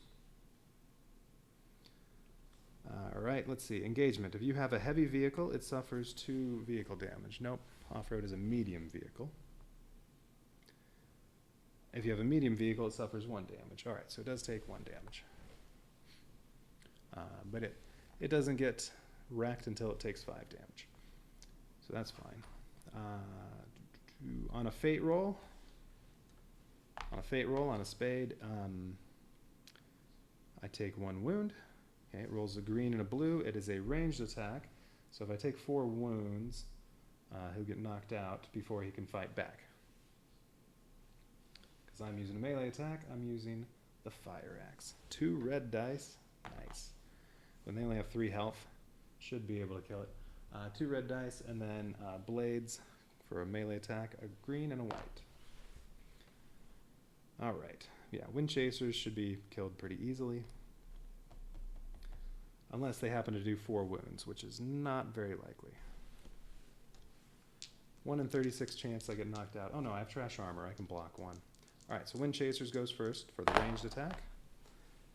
Speaker 1: Alright, let's see. Engagement. If you have a heavy vehicle, it suffers 2 vehicle damage. Nope. Off-road is a medium vehicle. If you have a medium vehicle, it suffers 1 damage. Alright, so it does take 1 damage. But it doesn't get wrecked until it takes 5 damage. So that's fine. On a fate roll, on a spade, I take 1 wound. Okay, it rolls a green and a blue. It is a ranged attack. So if I take 4 wounds, he'll get knocked out before he can fight back. Because I'm using a melee attack, I'm using the fire axe. 2 red dice. Nice. When they only have 3 health, should be able to kill it. 2 red dice, and then blades for a melee attack, a green and a white. Alright, yeah, wind chasers should be killed pretty easily. Unless they happen to do 4 wounds, which is not very likely. 1 in 36 chance I get knocked out. Oh no, I have trash armor, I can block 1. Alright, so wind chasers goes first for the ranged attack.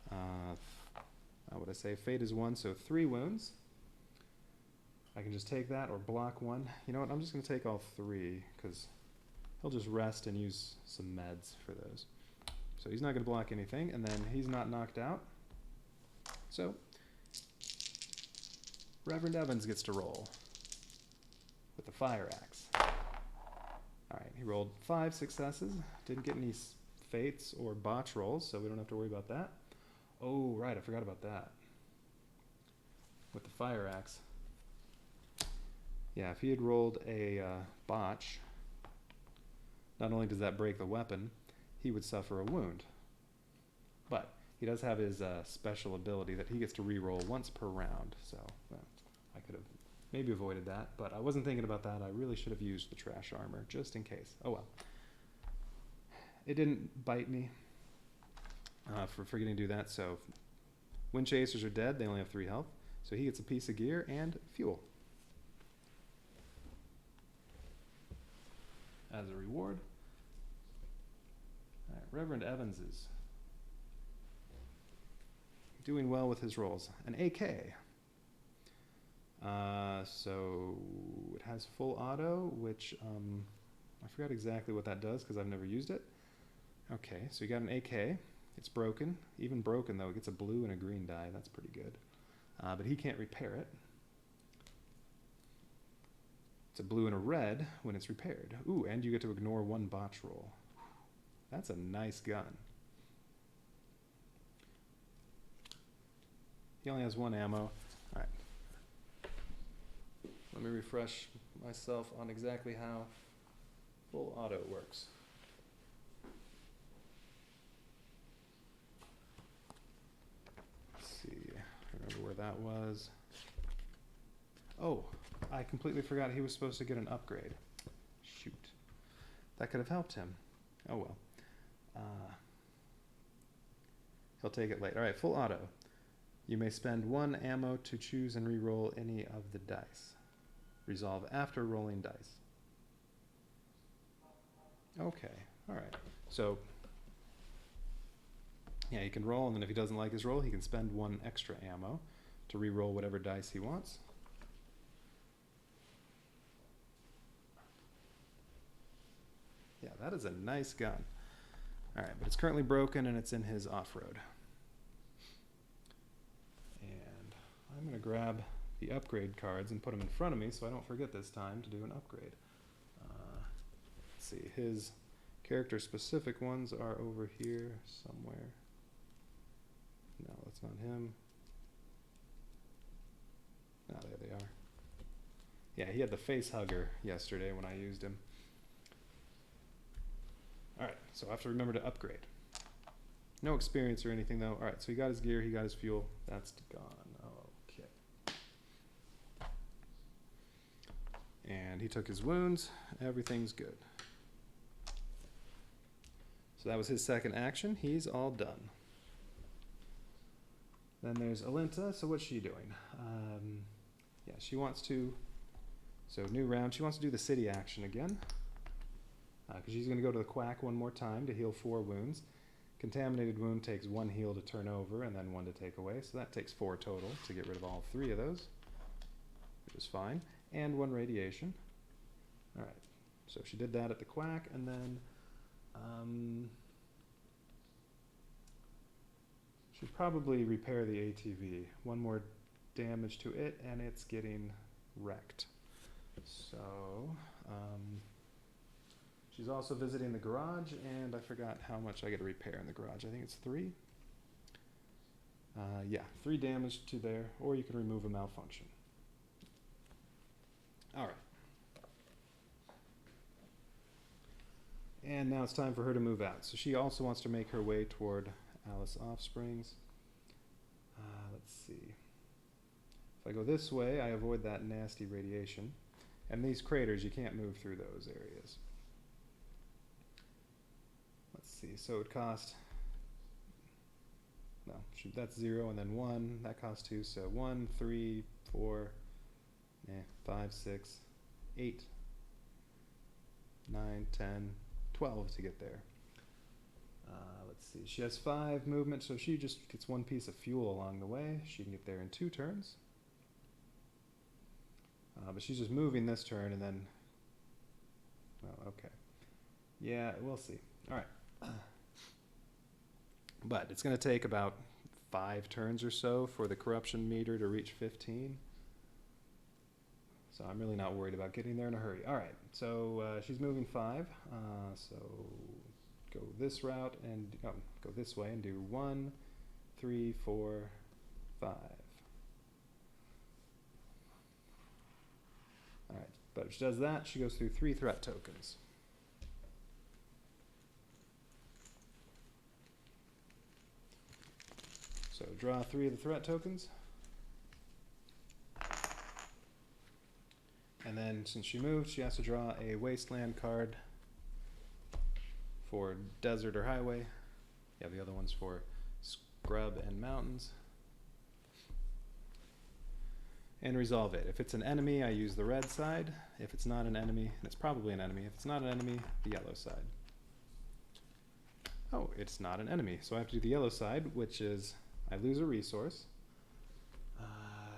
Speaker 1: How would I say? Fate is 1, so 3 wounds. I can just take that or block 1. You know what, I'm just going to take all 3, because he'll just rest and use some meds for those. So he's not going to block anything, and then he's not knocked out. So, Reverend Evans gets to roll with the fire axe. Alright, he rolled 5 successes. Didn't get any fates or botch rolls, so we don't have to worry about that. Oh, right, I forgot about that. With the fire axe. Yeah, if he had rolled a botch, not only does that break the weapon, he would suffer a wound. But he does have his special ability that he gets to re-roll once per round. So well, I could have maybe avoided that, but I wasn't thinking about that. I really should have used the trash armor just in case. Oh well. It didn't bite me for forgetting to do that. So wind chasers are dead. They only have 3 health. So he gets a piece of gear and fuel as a reward. All right, Reverend Evans is doing well with his rolls. An AK. So it has full auto, which I forgot exactly what that does because I've never used it. Okay, so you got an AK. It's broken. Even broken, though, it gets a blue and a green die. That's pretty good. But he can't repair it. It's a blue and a red when it's repaired. Ooh, and you get to ignore 1 botch roll. That's a nice gun. He only has 1 ammo. All right. Let me refresh myself on exactly how full auto works. Let's see. Remember where that was. Oh, I completely forgot he was supposed to get an upgrade. Shoot. That could have helped him. Oh well. He'll take it later. All right, full auto. You may spend 1 ammo to choose and re-roll any of the dice. Resolve after rolling dice. Okay, all right. So, yeah, he can roll, and then if he doesn't like his roll, he can spend 1 extra ammo to re-roll whatever dice he wants. Yeah, that is a nice gun. All right, but it's currently broken, and it's in his off-road. And I'm going to grab the upgrade cards and put them in front of me so I don't forget this time to do an upgrade. Let's see, his character-specific ones are over here somewhere. No, that's not him. No, there they are. Yeah, he had the face hugger yesterday when I used him. Alright, so I have to remember to upgrade. No experience or anything though. Alright, so he got his gear, he got his fuel. That's gone. Okay. And he took his wounds. Everything's good. So that was his second action. He's all done. Then there's Alinta. So what's she doing? Yeah, she wants to... So new round. She wants to do the city action again. Because she's going to go to the quack 1 more time to heal 4 wounds. Contaminated wound takes 1 heal to turn over and then 1 to take away. So that takes 4 total to get rid of all 3 of those, which is fine. And 1 radiation. All right. So she did that at the quack, and then should probably repair the ATV. 1 more damage to it, and it's getting wrecked. So she's also visiting the garage, and I forgot how much I get to repair in the garage. I think it's 3. Yeah, 3 damage to there, or you can remove a malfunction. All right. And now it's time for her to move out. So she also wants to make her way toward Alice Offsprings. Let's see. If I go this way, I avoid that nasty radiation. And these craters, you can't move through those areas. Let's see, so it would cost, no, that's 0 and then 1, that costs 2, so 1, 3, 4, 5, 6, 8, 9, 10, 12 to get there. Let's see, she has 5 movement, so she just gets 1 piece of fuel along the way. She can get there in 2 turns. But she's just moving this turn and then, well, okay. Yeah, we'll see. All right. But it's going to take about 5 turns or so for the corruption meter to reach 15. So I'm really not worried about getting there in a hurry. All right, so she's moving 5. So go this route and go this way and do 1, 3, 4, 5. All right, but if she does that, she goes through 3 threat tokens. So draw 3 of the threat tokens. And then since she moved, she has to draw a wasteland card for desert or highway. Yeah, the other one's for scrub and mountains. And resolve it. If it's an enemy, I use the red side. If it's not an enemy, and it's probably an enemy, if it's not an enemy, the yellow side. Oh, it's not an enemy. So I have to do the yellow side, which is I lose a resource.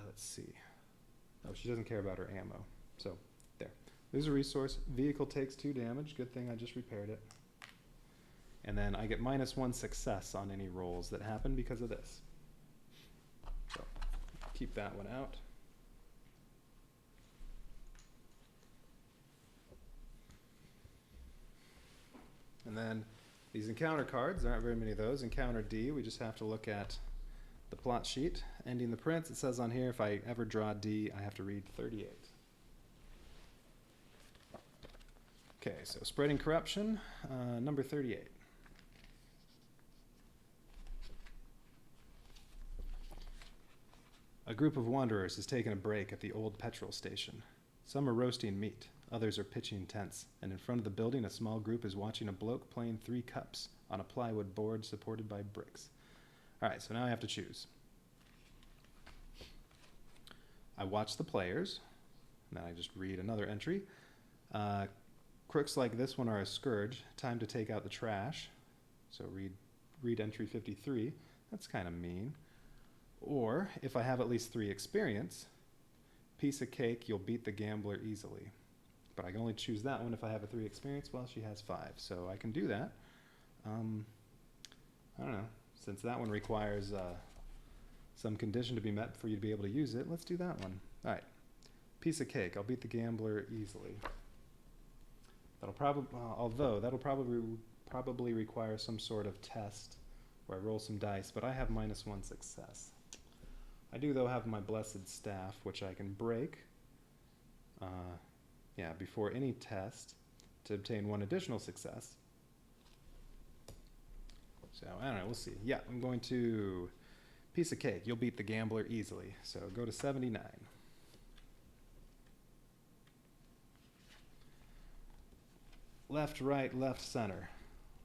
Speaker 1: Let's see. Oh, she doesn't care about her ammo. So, there. Lose a resource. Vehicle takes 2 damage. Good thing I just repaired it. And then I get -1 success on any rolls that happen because of this. So, keep that one out. And then these encounter cards, there aren't very many of those. Encounter D, we just have to look at the plot sheet. Ending the prints, it says on here, if I ever draw D, I have to read 38. Okay, so spreading corruption, number 38. A group of wanderers has taken a break at the old petrol station. Some are roasting meat, others are pitching tents, and in front of the building a small group is watching a bloke playing 3 cups on a plywood board supported by bricks. Alright, so now I have to choose. I watch the players, and then I just read another entry. Crooks like this one are a scourge. Time to take out the trash. So read entry 53. That's kind of mean. Or, if I have at least 3 experience, piece of cake, you'll beat the gambler easily. But I can only choose that one if I have a 3 experience. Well, she has 5, so I can do that. I don't know. Since that one requires some condition to be met for you to be able to use it, let's do that one. All right. Piece of cake. I'll beat the gambler easily. That'll probably require some sort of test where I roll some dice, but I have -1 success. I do, though, have my blessed staff, which I can break before any test to obtain 1 additional success. So, I don't know, we'll see. Yeah, I'm going to piece of cake. You'll beat the gambler easily. So go to 79. Left, right, left, center.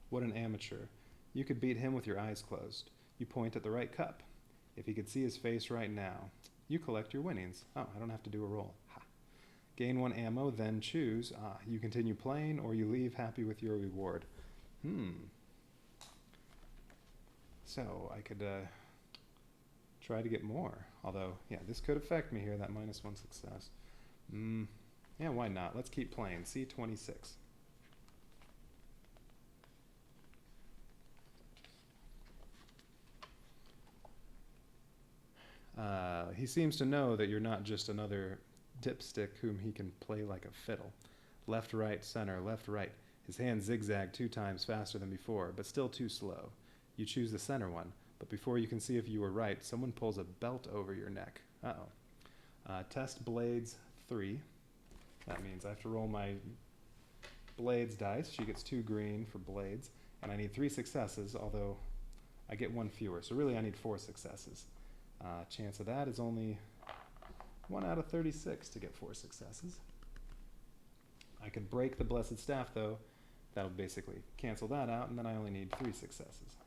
Speaker 1: What an amateur. You could beat him with your eyes closed. You point at the right cup. If you could see his face right now, you collect your winnings. Oh, I don't have to do a roll. Ha. Gain 1 ammo, then choose. You continue playing or you leave happy with your reward. So I could try to get more. Although, yeah, this could affect me here, that -1 success. Yeah, why not? Let's keep playing. C26. He seems to know that you're not just another dipstick whom he can play like a fiddle. Left, right, center, left, right. His hands zigzag 2 times faster than before, but still too slow. You choose the center one, but before you can see if you were right, someone pulls a belt over your neck. Test blades 3. That means I have to roll my blades dice. She gets 2 green for blades, and I need 3 successes, although I get 1 fewer, so really I need 4 successes. Chance of that is only 1 out of 36 to get 4 successes. I could break the blessed staff, though. That'll basically cancel that out, and then I only need 3 successes.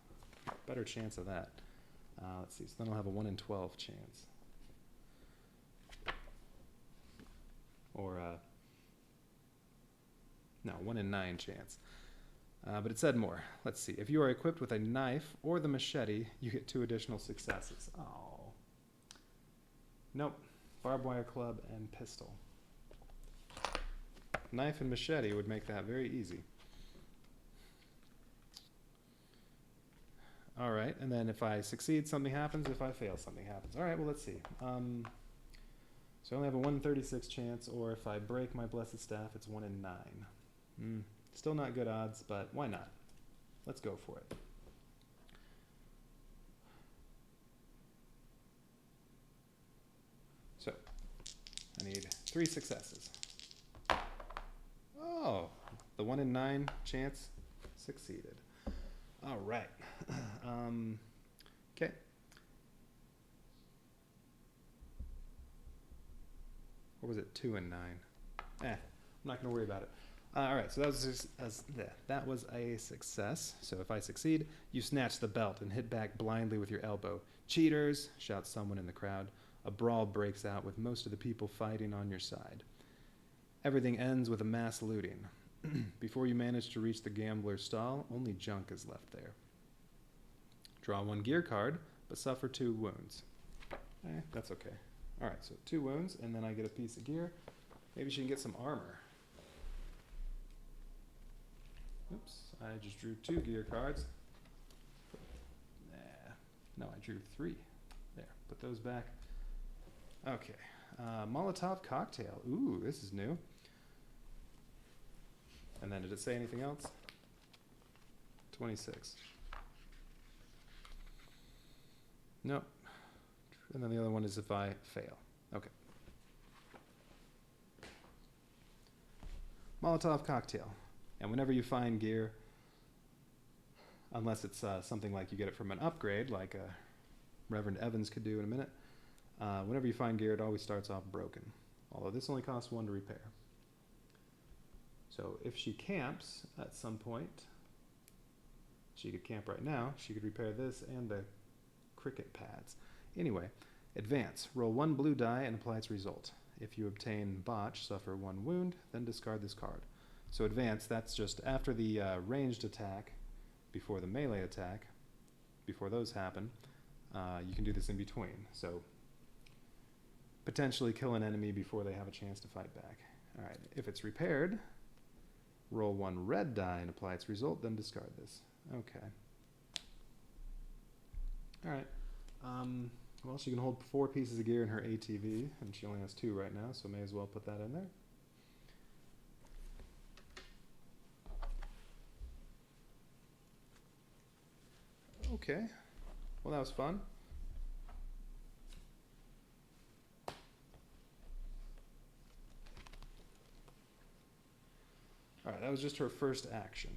Speaker 1: Better chance of that. Let's see, so then I'll have a 1 in 12 chance. Or, no, 1 in 9 chance. But it said more. Let's see. If you are equipped with a knife or the machete, you get 2 additional successes. Oh. Nope. Barbed wire club and pistol. Knife and machete would make that very easy. All right, and then if I succeed, something happens. If I fail, something happens. All right, well, let's see. So I only have a 1 in 36 chance, or if I break my blessed staff, it's 1 in 9. Still not good odds, but why not? Let's go for it. So I need 3 successes. Oh, the 1 in 9 chance succeeded. All right. Okay. Or was it 2 and 9? I'm not going to worry about it. All right, so that was a success. So if I succeed, you snatch the belt and hit back blindly with your elbow. Cheaters, shouts someone in the crowd. A brawl breaks out with most of the people fighting on your side. Everything ends with a mass looting. Before you manage to reach the gambler's stall, only junk is left there. Draw 1 gear card, but suffer 2 wounds. That's okay. All right, so 2 wounds, and then I get a piece of gear. Maybe she can get some armor. Oops, I just drew 2 gear cards. No, I drew 3. There, put those back. Okay, Molotov cocktail. Ooh, this is new. And then did it say anything else? 26. Nope. And then the other one is if I fail. Okay. Molotov cocktail. And whenever you find gear, unless it's something like you get it from an upgrade, like Reverend Evans could do in a minute, whenever you find gear, it always starts off broken. Although this only costs 1 to repair. So if she camps at some point, she could camp right now, she could repair this and the cricket pads. Anyway, advance. Roll 1 blue die and apply its result. If you obtain botch, suffer 1 wound, then discard this card. So advance, that's just after the ranged attack, before the melee attack, before those happen, you can do this in between. So potentially kill an enemy before they have a chance to fight back. All right, if it's repaired, roll 1 red die and apply its result, then discard this. Okay. All right. Well, she can hold 4 pieces of gear in her ATV, and she only has 2 right now, so may as well put that in there. Okay. Well, that was fun. All right, that was just her first action.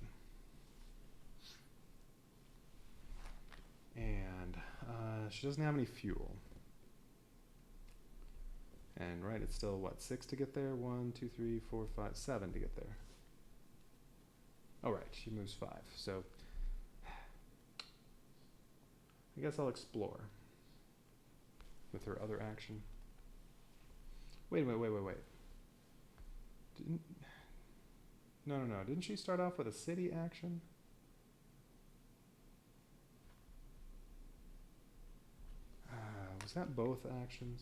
Speaker 1: And she doesn't have any fuel. And right, it's still what, 6 to get there? 1, 2, 3, 4, 5, 7 to get there. All right, she moves 5. So I guess I'll explore with her other action. Wait. No. Didn't she start off with a city action? Was that both actions?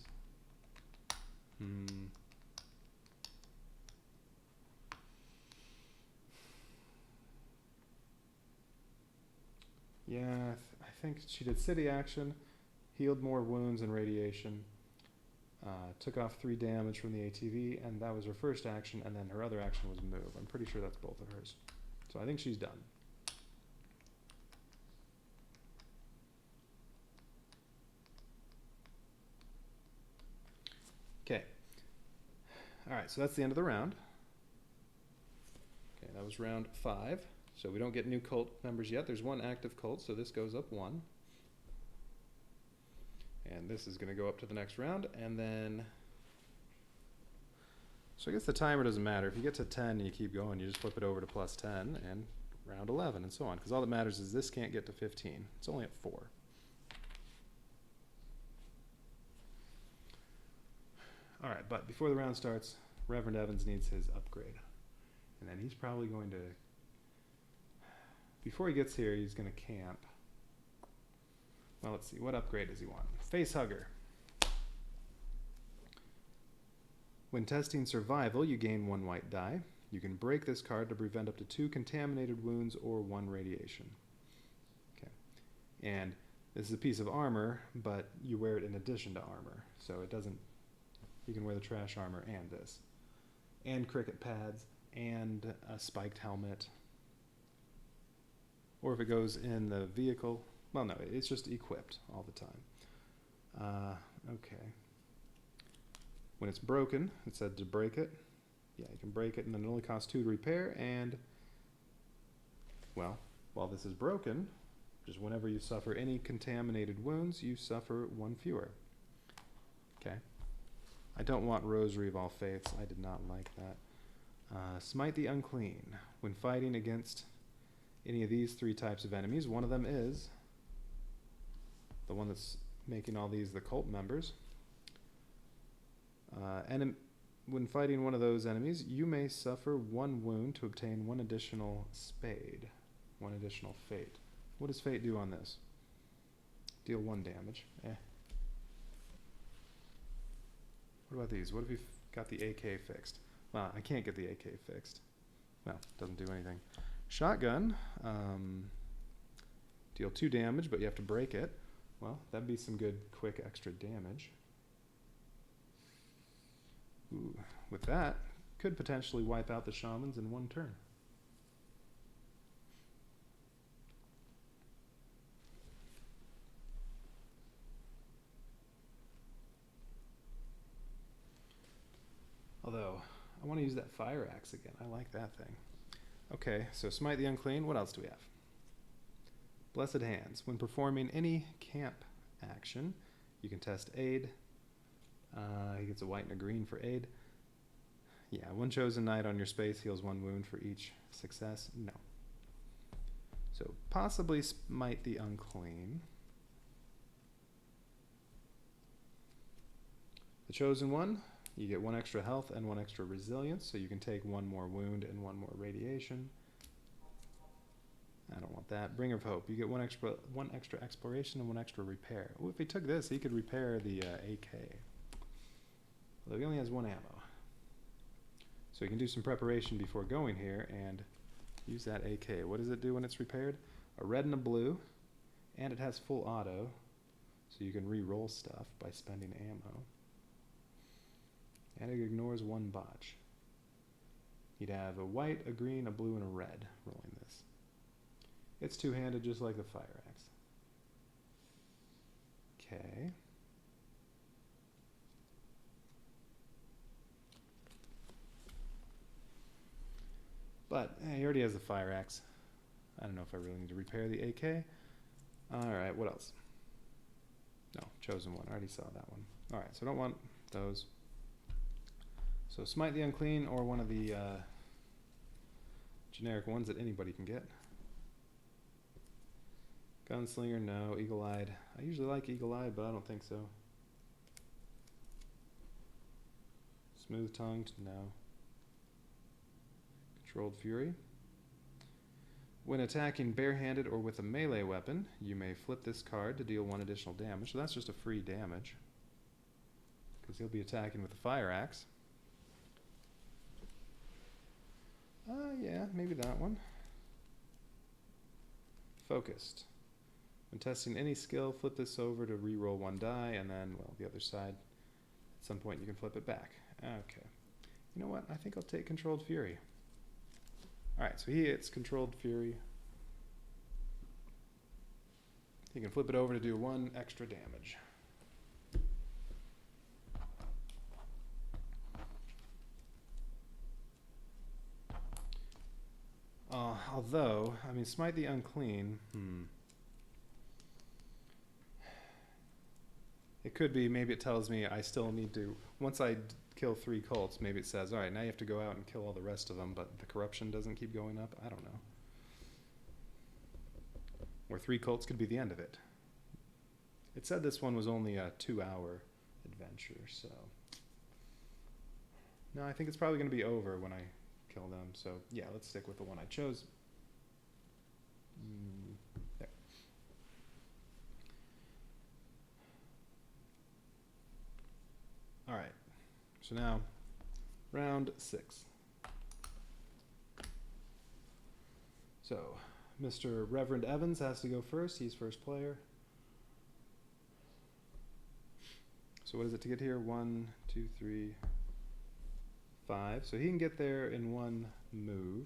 Speaker 1: Yeah, I think she did city action, healed more wounds and radiation, took off 3 damage from the ATV, and that was her first action, and then her other action was move. I'm pretty sure that's both of hers. So I think she's done. Okay. All right, so that's the end of the round. Okay, that was round 5. So we don't get new cult members yet. There's 1 active cult, so this goes up 1. And this is going to go up to the next round, and then... So I guess the timer doesn't matter. If you get to 10 and you keep going, you just flip it over to plus 10, and round 11, and so on. Because all that matters is this can't get to 15. It's only at 4. All right, but before the round starts, Reverend Evans needs his upgrade. And then he's probably going to... Before he gets here, he's going to camp. Well, let's see. What upgrade does he want? Face Hugger. When testing survival, you gain 1 white die. You can break this card to prevent up to 2 contaminated wounds or 1 radiation. Okay. And this is a piece of armor, but you wear it in addition to armor. So it doesn't, you can wear the trash armor and this. And cricket pads, and a spiked helmet. Or if it goes in the vehicle, well no, it's just equipped all the time. Okay. When it's broken, it said to break it. Yeah, you can break it, and then it only costs 2 to repair, and, well, while this is broken, just whenever you suffer any contaminated wounds, you suffer 1 fewer. Okay. I don't want Rosary of All Faiths. I did not like that. Smite the Unclean. When fighting against any of these 3 types of enemies, one of them is the one that's making all these the cult members. When fighting one of those enemies, you may suffer 1 wound to obtain 1 additional spade, 1 additional fate. What does fate do on this? Deal 1 damage. What about these? What if you've got the AK fixed? Well, I can't get the AK fixed. Well, doesn't do anything. Shotgun. Deal 2 damage, but you have to break it. Well, that'd be some good, quick, extra damage. Ooh, with that, could potentially wipe out the shamans in 1 turn. Although, I want to use that fire axe again. I like that thing. Okay, so Smite the Unclean. What else do we have? Blessed Hands. When performing any camp action, you can test aid. He gets a white and a green for aid. Yeah, 1 chosen knight on your space heals 1 wound for each success. No. So possibly Smite the Unclean. The chosen one, you get 1 extra health and 1 extra resilience, so you can take 1 more wound and 1 more radiation. I don't want that. Bringer of Hope, you get 1 extra exploration and 1 extra repair. Oh, if he took this, he could repair the AK. Although he only has 1 ammo. So you can do some preparation before going here and use that AK. What does it do when it's repaired? A red and a blue, and it has full auto, so you can re-roll stuff by spending ammo. And it ignores 1 botch. You'd have a white, a green, a blue, and a red rolling this. It's 2-handed just like the fire axe. Okay. But he already has the fire axe. I don't know if I really need to repair the AK. Alright, what else? No, chosen one. I already saw that one. Alright, so I don't want those. So Smite the Unclean or one of the generic ones that anybody can get. Gunslinger, no. Eagle-Eyed. I usually like Eagle-Eyed, but I don't think so. Smooth-Tongued, no. Controlled Fury. When attacking barehanded or with a melee weapon, you may flip this card to deal 1 additional damage. So that's just a free damage, because he'll be attacking with a fire axe. Yeah, maybe that one. Focused. When testing any skill, flip this over to re-roll 1 die, and then, well, the other side, at some point you can flip it back. Okay. You know what? I think I'll take Controlled Fury. Alright, so he hits Controlled Fury. He can flip it over to do 1 extra damage. Although, I mean, Smite the Unclean, it could be, maybe it tells me I still need to, once I kill 3 cults, maybe it says, alright, now you have to go out and kill all the rest of them, but the corruption doesn't keep going up. I don't know. Or 3 cults could be the end of it. It said this one was only a 2-hour adventure, so. No, I think it's probably going to be over when I kill them, so yeah, let's stick with the one I chose. There. Alright, so now, round 6. So, Mr. Reverend Evans has to go first. He's first player. So what is it to get here? 1, 2, 3, 5. So he can get there in one move.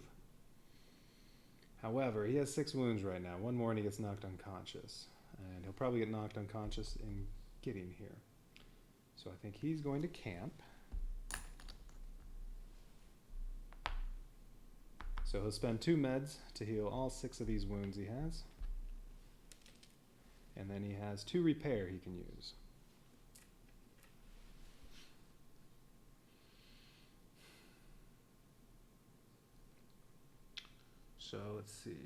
Speaker 1: However, he has 6 wounds right now. One more and he gets knocked unconscious. And he'll probably get knocked unconscious in getting here. So I think he's going to camp. So he'll spend 2 meds to heal all 6 of these wounds he has. And then he has 2 repair he can use. So let's see.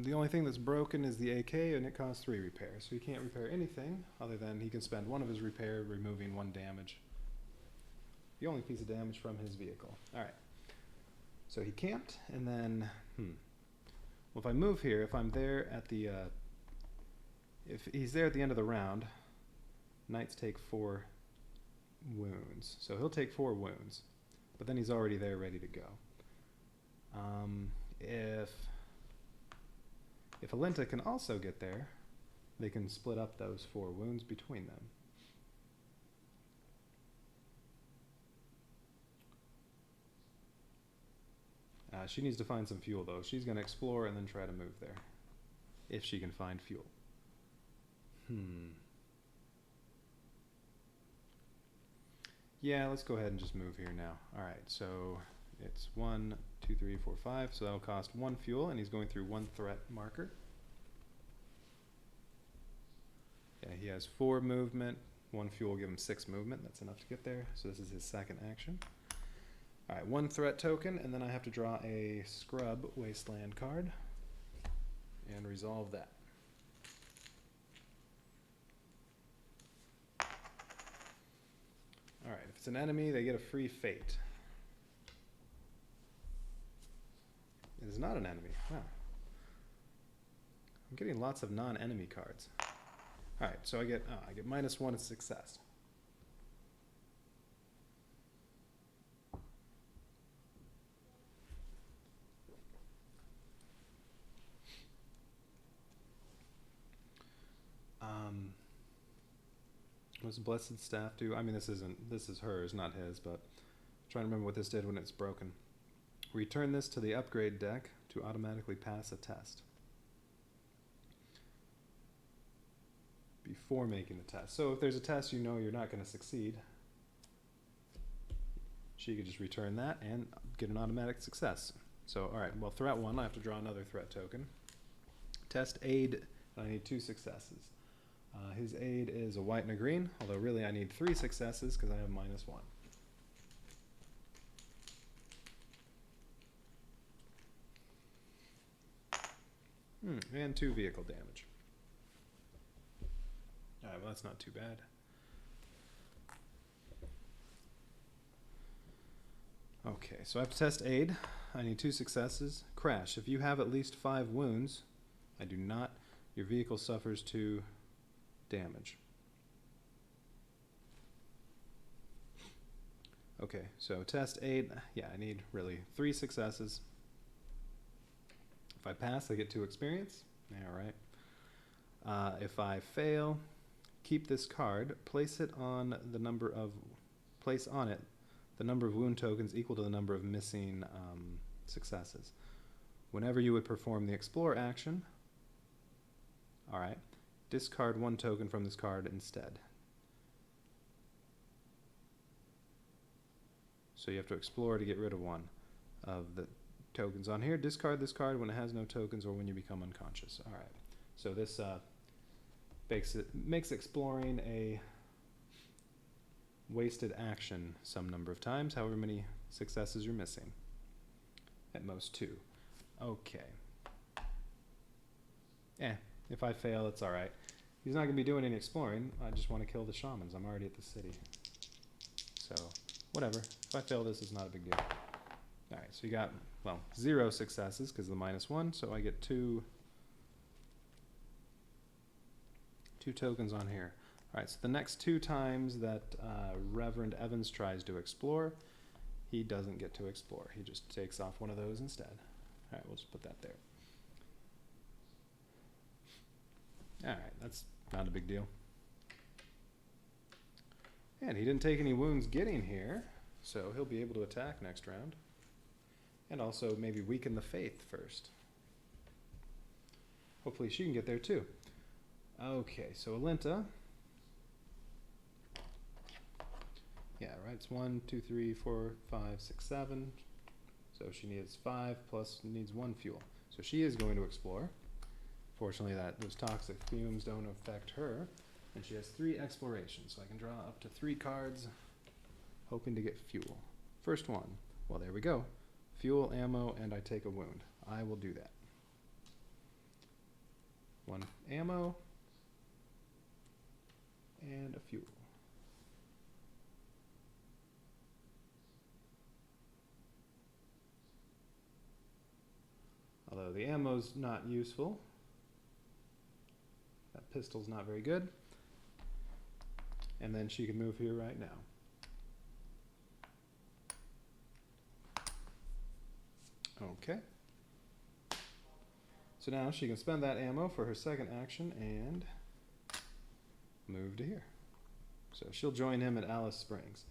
Speaker 1: The only thing that's broken is the AK, and it costs 3 repair. So he can't repair anything other than he can spend 1 of his repair removing 1 damage. The only piece of damage from his vehicle. All right. So he camped, and then, well, if I move here, if I'm there at the, if he's there at the end of the round, knights take 4 wounds. So he'll take 4 wounds, but then he's already there ready to go. If Alenta can also get there, they can split up those 4 wounds between them. She needs to find some fuel, though. She's going to explore and then try to move there, if she can find fuel. Yeah, let's go ahead and just move here now. All right, so it's 1, 2, 3, 4, 5. So that'll cost 1 fuel, and he's going through 1 threat marker. Yeah, he has 4 movement. 1 fuel will give him 6 movement. That's enough to get there. So this is his second action. All right, 1 threat token, and then I have to draw a Scrub Wasteland card and resolve that. All right, if it's an enemy, they get a free fate. It is not an enemy. Wow. I'm getting lots of non-enemy cards. All right, so I get -1 as success. What does Blessed Staff do? I mean, this is hers, not his, but I'm trying to remember what this did when it's broken. Return this to the upgrade deck to automatically pass a test before making the test. So if there's a test you know you're not going to succeed, she could just return that and get an automatic success. So, all right, well, threat 1, I have to draw another threat token. Test aid, I need 2 successes. His aid is a white and a green, although really I need 3 successes because I have -1. And 2 vehicle damage. All right, well, that's not too bad. Okay, so I have to test aid. I need 2 successes. Crash. If you have at least 5 wounds, I do not, your vehicle suffers 2 damage. Okay, so test aid. Yeah, I need really 3 successes. If I pass, I get 2 experience. All right. If I fail, keep this card. Place on it the number of wound tokens equal to the number of missing successes. Whenever you would perform the explore action, all right, discard 1 token from this card instead. So you have to explore to get rid of 1 of the tokens on here. Discard this card when it has no tokens or when you become unconscious. All right. So this makes exploring a wasted action some number of times, however many successes you're missing. At most 2. Okay. If I fail, it's all right. He's not going to be doing any exploring. I just want to kill the shamans. I'm already at the city. So, whatever. If I fail this, it's not a big deal. All right, so you got, well, 0 successes because of the -1, so I get 2 tokens on here. All right, so the next 2 times that Reverend Evans tries to explore, he doesn't get to explore. He just takes off 1 of those instead. All right, we'll just put that there. Alright, that's not a big deal. And he didn't take any wounds getting here, so he'll be able to attack next round. And also maybe weaken the faith first. Hopefully she can get there too. Okay, so Alinta. Yeah, right, it's 1, 2, 3, 4, 5, 6, 7. So she needs 5 plus needs 1 fuel. So she is going to explore. Fortunately, those toxic fumes don't affect her. And she has 3 explorations, so I can draw up to 3 cards, hoping to get fuel. First one. Well, there we go. Fuel, ammo, and I take a wound. I will do that. 1 ammo, and a fuel. Although the ammo's not useful. That pistol's not very good. And then she can move here right now. Okay. So now she can spend that ammo for her second action and move to here. So she'll join him at Alice Springs.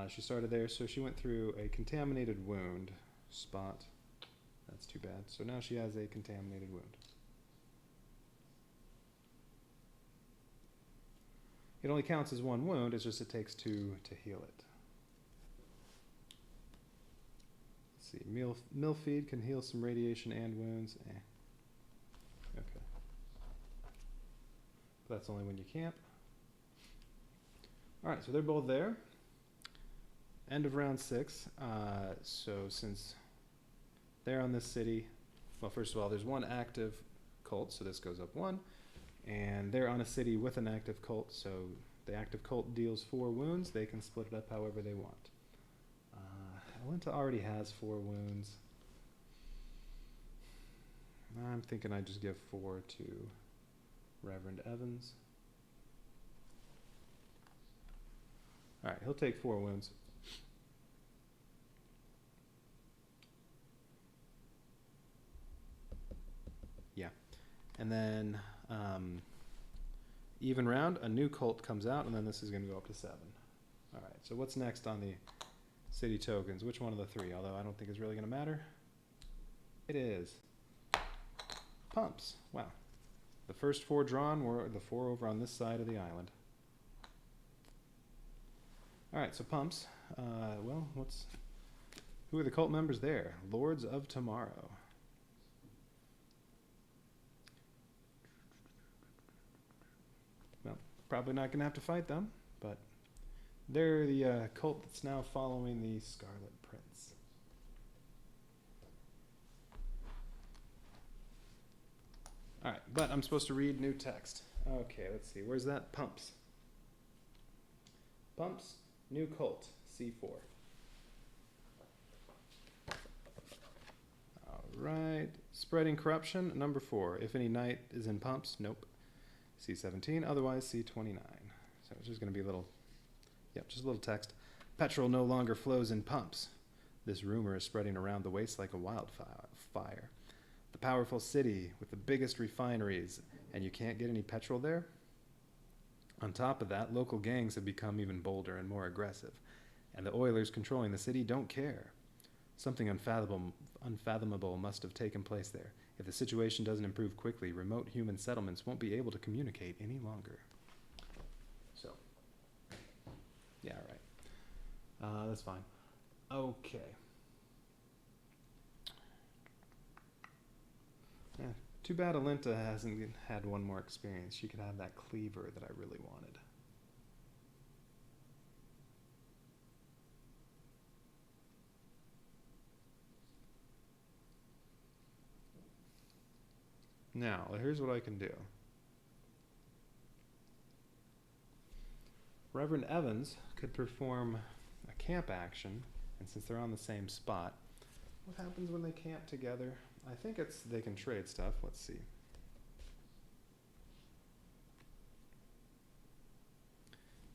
Speaker 1: She started there, so she went through a contaminated wound spot. That's too bad. So now she has a contaminated wound. It only counts as 1 wound, it's just it takes 2 to heal it. Let's see, mill feed can heal some radiation and wounds. Okay. But that's only when you camp. Alright, so they're both there. End of round 6. So since they're on this city, well, first of all, there's 1 active cult, so this goes up 1. And they're on a city with an active cult, so the active cult deals 4 wounds. They can split it up however they want. Alinta already has 4 wounds. I'm thinking I just give 4 to Reverend Evans. Alright, he'll take 4 wounds. Yeah. And then even round, a new cult comes out, and then this is going to go up to 7. Alright, so what's next on the city tokens? Which one of the 3? Although I don't think it's really going to matter. It is. Pumps. Wow. The first 4 drawn were the 4 over on this side of the island. Alright, so pumps. Well, who are the cult members there? Lords of Tomorrow. Well, probably not going to have to fight them, but they're the cult that's now following the Scarlet Prince. Alright, but I'm supposed to read new text. Okay, let's see. Where's that? Pumps. Pumps, new cult, C4. Alright, spreading corruption, number 4. If any knight is in pumps, nope. C17, otherwise C29. So it's just going to be a little, just a little text. Petrol no longer flows in pumps. This rumor is spreading around the waste like a wildfire. The powerful city with the biggest refineries, and you can't get any petrol there? On top of that, local gangs have become even bolder and more aggressive, and the oilers controlling the city don't care. Something unfathomable must have taken place there. If the situation doesn't improve quickly, remote human settlements won't be able to communicate any longer. So, yeah, right. That's fine. Okay. Yeah, too bad Alinta hasn't had 1 more experience. She could have that cleaver that I really wanted. Now, here's what I can do. Reverend Evans could perform a camp action, and since they're on the same spot, what happens when they camp together? I think they can trade stuff. Let's see.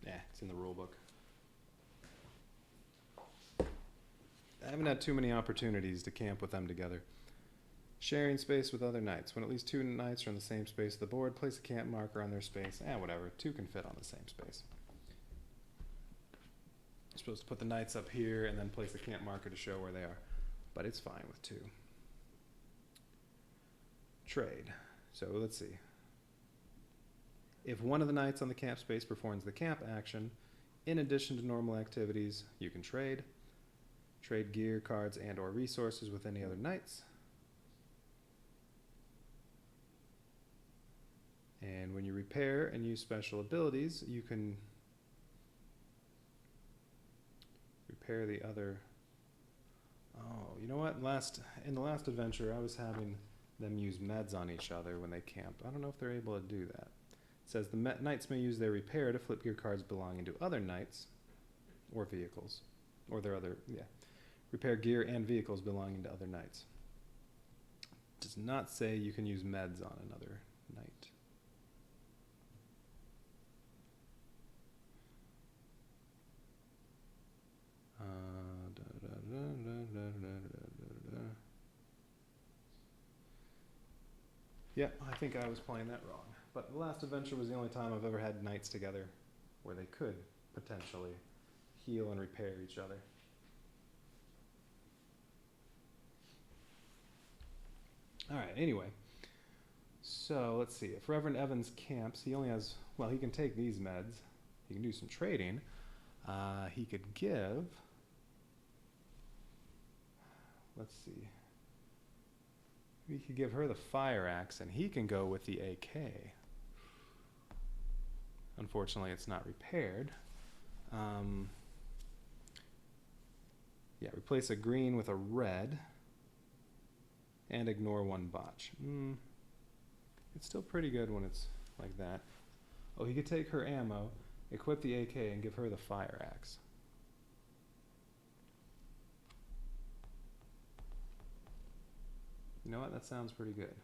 Speaker 1: It's in the rule book. I haven't had too many opportunities to camp with them together. Sharing space with other knights. When at least 2 knights are in the same space of the board, place a camp marker on their space. Whatever. 2 can fit on the same space. You're supposed to put the knights up here and then place a camp marker to show where they are. But it's fine with 2. Trade. So let's see. If one of the knights on the camp space performs the camp action, in addition to normal activities, you can trade. Trade gear, cards, and or resources with any other knights. And when you repair and use special abilities, you can repair the other. Oh, you know what? In the last adventure, I was having them use meds on each other when they camp. I don't know if they're able to do that. It says the knights may use their repair to flip gear cards belonging to other knights or vehicles, or their other, repair gear and vehicles belonging to other knights. It does not say you can use meds on another knight. Yeah, I think I was playing that wrong. But the last adventure was the only time I've ever had knights together where they could potentially heal and repair each other. Alright, anyway. So, let's see. If Reverend Evans camps, he only has... Well, he can take these meds. He can do some trading. He could give... Let's see. We could give her the fire axe, and he can go with the AK. Unfortunately, it's not repaired. Replace a green with a red, and ignore 1 botch. It's still pretty good when it's like that. Oh, he could take her ammo, equip the AK, and give her the fire axe. You know what? That sounds pretty good.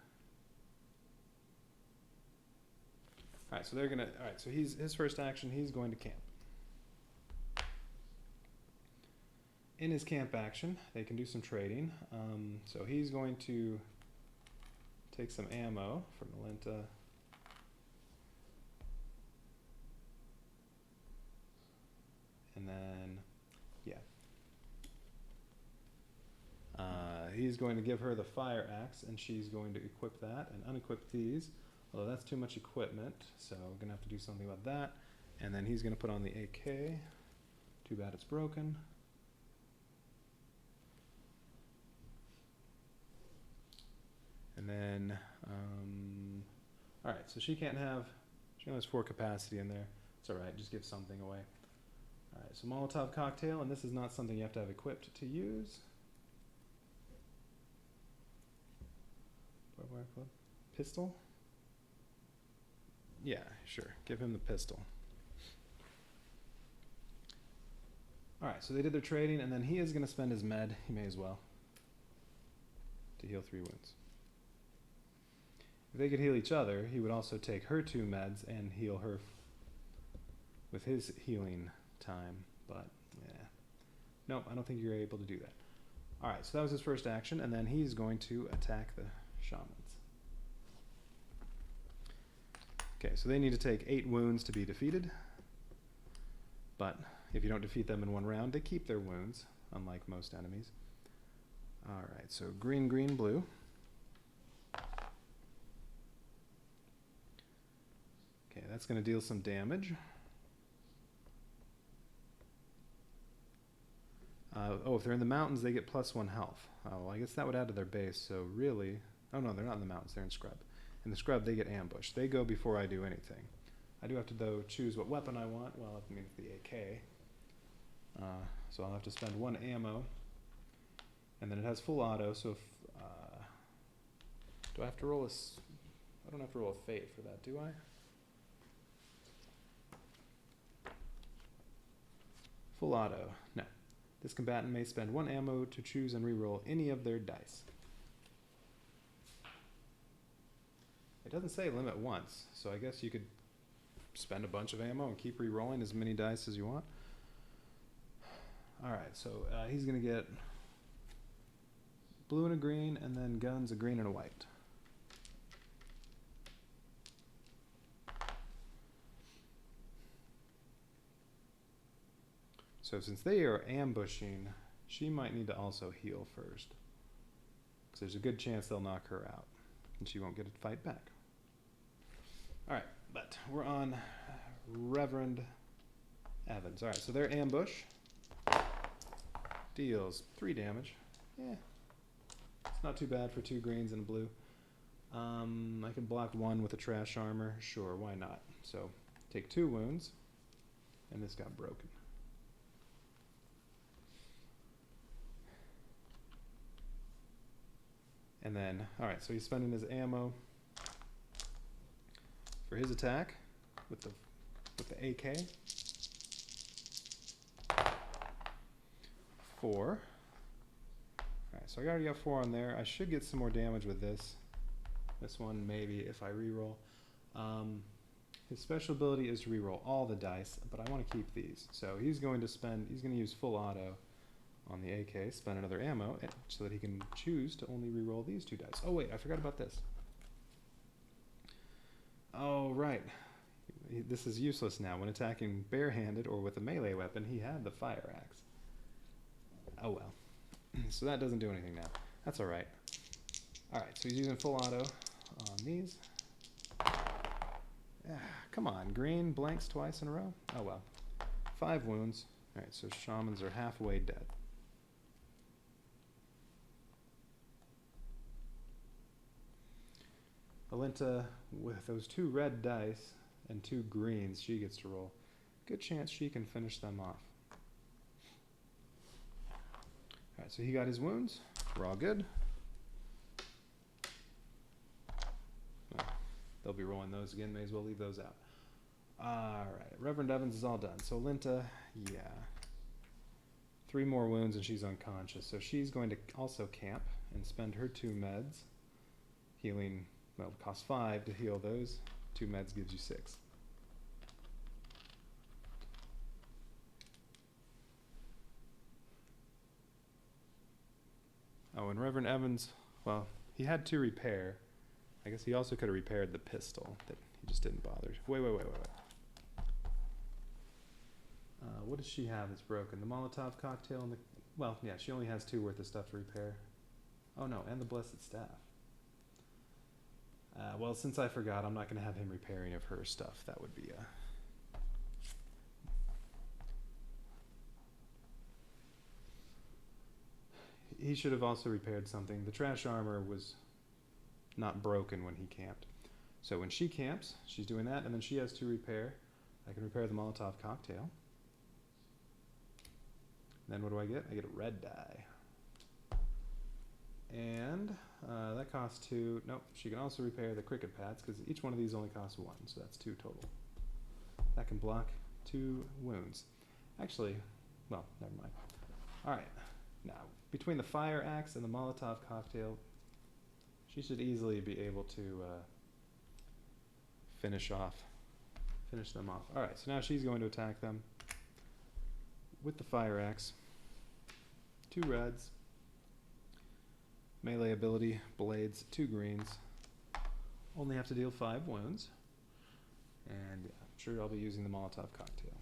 Speaker 1: Alright, so they're gonna... Alright, so his first action, he's going to camp. In his camp action, they can do some trading. So he's going to take some ammo from Melinta. And then, he's going to give her the fire axe, and she's going to equip that and unequip these. Although that's too much equipment, so we're going to have to do something about that. And then he's going to put on the AK. Too bad it's broken. And then, alright, so she only has 4 capacity in there. It's alright, just give something away. Alright, so Molotov cocktail, and this is not something you have to have equipped to use. Pistol? Yeah, sure. Give him the pistol. Alright, so they did their trading, and then he is going to spend his med, he may as well, to heal 3 wounds. If they could heal each other, he would also take her 2 meds and heal her with his healing time, but nope, I don't think you're able to do that. Alright, so that was his first action, and then he's going to attack the shamans. Okay, so they need to take 8 wounds to be defeated, but if you don't defeat them in 1 round, they keep their wounds, unlike most enemies. Alright, so green, green, blue. Okay, that's going to deal some damage. If they're in the mountains, they get +1 health. Oh, I guess that would add to their base, so really... Oh no, they're not in the mountains, they're in scrub. In the scrub, they get ambushed. They go before I do anything. I do have to, though, choose what weapon I want. Well, I mean, it's the AK. So I'll have to spend 1 ammo. And then it has full auto, so if... do I have to roll a... I don't have to roll a fate for that, do I? Full auto. No. This combatant may spend 1 ammo to choose and reroll any of their dice. It doesn't say limit once, so I guess you could spend a bunch of ammo and keep re-rolling as many dice as you want. Alright, so he's going to get blue and a green, and then guns a green and a white. So since they are ambushing, she might need to also heal first. Because there's a good chance they'll knock her out, and she won't get to fight back. Alright, but we're on Reverend Evans. Alright, so their ambush deals 3 damage. Yeah, it's not too bad for 2 greens and a blue. I can block 1 with a trash armor. Sure, why not? So, take 2 wounds, and this got broken. And then, alright, so he's spending his ammo for his attack with the AK. 4. Alright, so I already got 4 on there. I should get some more damage with this. This one, maybe, if I reroll. His special ability is to reroll all the dice, but I want to keep these. So he's going to use full auto on the AK, spend another ammo, so that he can choose to only reroll these 2 dice. Oh wait, I forgot about this. Oh right, this is useless now. When attacking barehanded or with a melee weapon, he had the fire axe. Oh well. So that doesn't do anything now. That's alright. Alright, so he's using full auto on these. Come on, green blanks twice in a row? Oh well. 5 wounds. Alright, so shamans are halfway dead. Alinta, with those 2 red dice and 2 greens, she gets to roll. Good chance she can finish them off. Alright, so he got his wounds. We're all good. Well, they'll be rolling those again. May as well leave those out. Alright, Reverend Evans is all done. So Alinta, yeah. 3 more wounds and she's unconscious. So she's going to also camp and spend her 2 meds. Healing, well, it costs 5 to heal those. 2 meds gives you 6. Oh, and Reverend Evans, well, he had to repair. I guess he also could have repaired the pistol that he just didn't bother. Wait. What does she have that's broken? The Molotov cocktail and the... Well, yeah, she only has 2 worth of stuff to repair. Oh no, and the Blessed Staff. Well, since I forgot, I'm not going to have him repairing of her stuff. That would be He should have also repaired something. The trash armor was not broken when he camped. So when she camps, she's doing that, and then she has to repair. I can repair the Molotov cocktail. Then what do I get? I get a red die. And that costs 2. Nope, she can also repair the cricket pads, because each one of these only costs 1, so that's 2 total. That can block 2 wounds. Actually, well, never mind. Alright, now, between the fire axe and the Molotov cocktail, she should easily be able to finish them off. Alright, so now she's going to attack them with the fire axe. 2 reds. Melee ability, blades, 2 greens. Only have to deal 5 wounds. And yeah, I'm sure I'll be using the Molotov cocktail.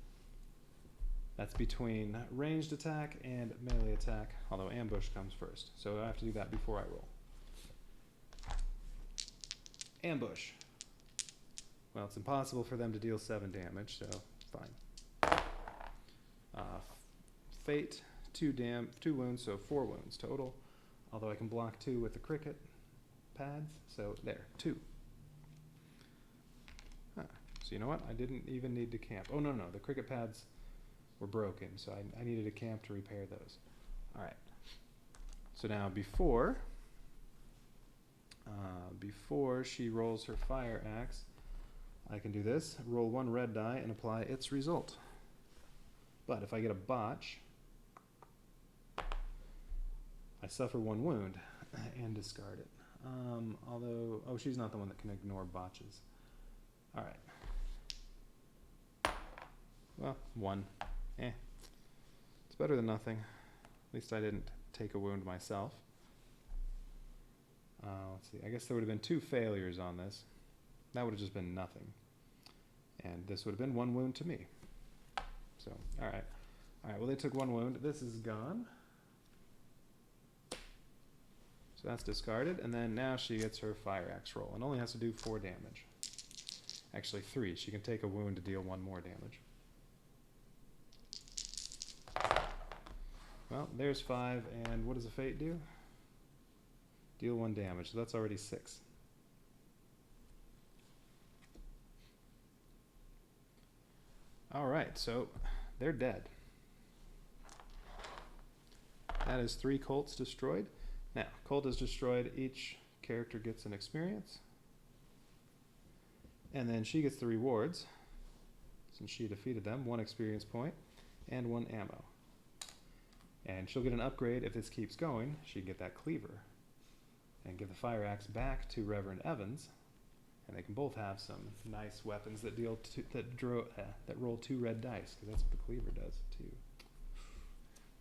Speaker 1: That's between ranged attack and melee attack, although ambush comes first. So I have to do that before I roll. Ambush. Well, it's impossible for them to deal 7 damage, so fine. Fate, 2 wounds, so 4 wounds total. Although I can block 2 with the cricket pads, so there, 2. Huh. So you know what? I didn't even need to camp. Oh, no, the cricket pads were broken, so I needed a camp to repair those. Alright. So now before she rolls her fire axe, I can do this, roll 1 red die and apply its result. But if I get a botch, I suffer 1 wound and discard it. Although, oh, she's not the one that can ignore botches. Alright. Well, 1. It's better than nothing. At least I didn't take a wound myself. let's see. I guess there would have been 2 failures on this. That would have just been nothing. And this would have been 1 wound to me. So, all right. All right, well, they took 1 wound. This is gone. So that's discarded. And then now she gets her fire axe roll and only has to do 4 damage. Actually, 3. She can take a wound to deal 1 more damage. Well, there's 5. And what does a fate do? Deal 1 damage. So that's already 6. All right, so they're dead. That is 3 cults destroyed. Now, cult is destroyed. Each character gets an experience. And then she gets the rewards, since she defeated them, 1 experience point and 1 ammo. And she'll get an upgrade if this keeps going. She can get that cleaver and give the fire axe back to Reverend Evans. And they can both have some nice weapons that deal that roll 2 red dice, because that's what the cleaver does too.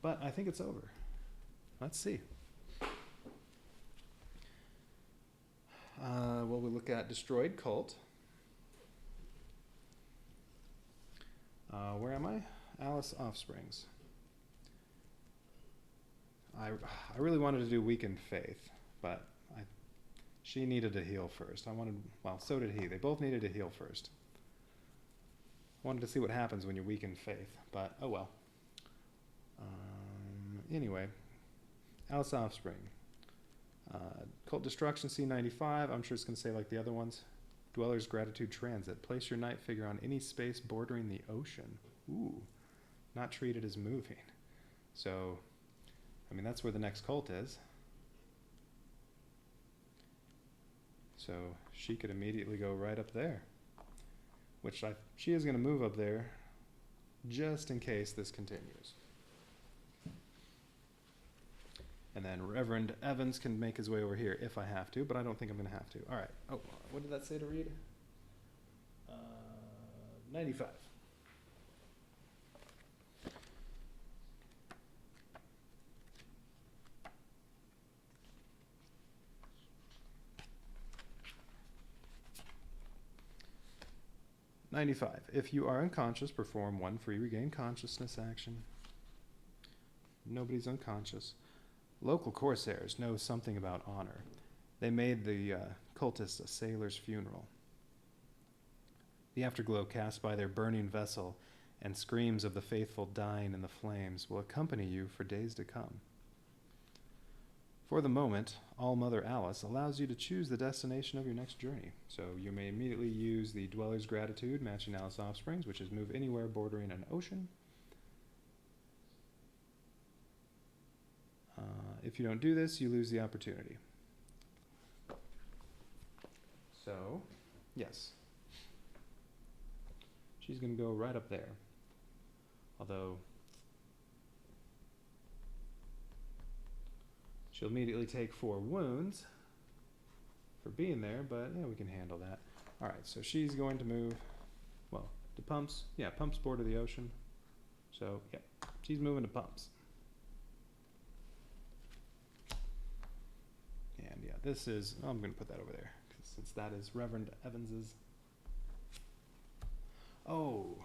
Speaker 1: But I think it's over. Let's see. Well, we'll look at destroyed cult. Where am I? Alice Offsprings. I really wanted to do weakened faith, but she needed to heal first. Well, so did he. They both needed to heal first. Wanted to see what happens when you weaken faith, but oh well. Anyway, Alice Offspring. Cult Destruction C95. I'm sure it's going to say like the other ones. Dweller's Gratitude Transit. Place your night figure on any space bordering the ocean. Ooh. Not treated as moving. So, I mean, that's where the next cult is. So she could immediately go right up there. Which she is going to move up there just in case this continues. And then Reverend Evans can make his way over here if I have to, but I don't think I'm going to have to. All right. Oh, what did that say to read? 95. If you are unconscious, perform 1 free regain consciousness action. Nobody's unconscious. Local corsairs know something about honor. They made the cultists a sailor's funeral. The afterglow cast by their burning vessel and screams of the faithful dying in the flames will accompany you for days to come. For the moment, All-Mother Alice allows you to choose the destination of your next journey. So you may immediately use the Dweller's Gratitude, matching Alice Offsprings, which is move anywhere bordering an ocean. If you don't do this, you lose the opportunity. So, yes. She's going to go right up there. Although, she'll immediately take 4 wounds for being there, but yeah, we can handle that. All right, so she's going to move, well, to Pumps. Yeah, Pumps border the ocean. So, yeah, she's moving to Pumps. And yeah, this is, I'm going to put that over there, since that is Reverend Evans's. Oh.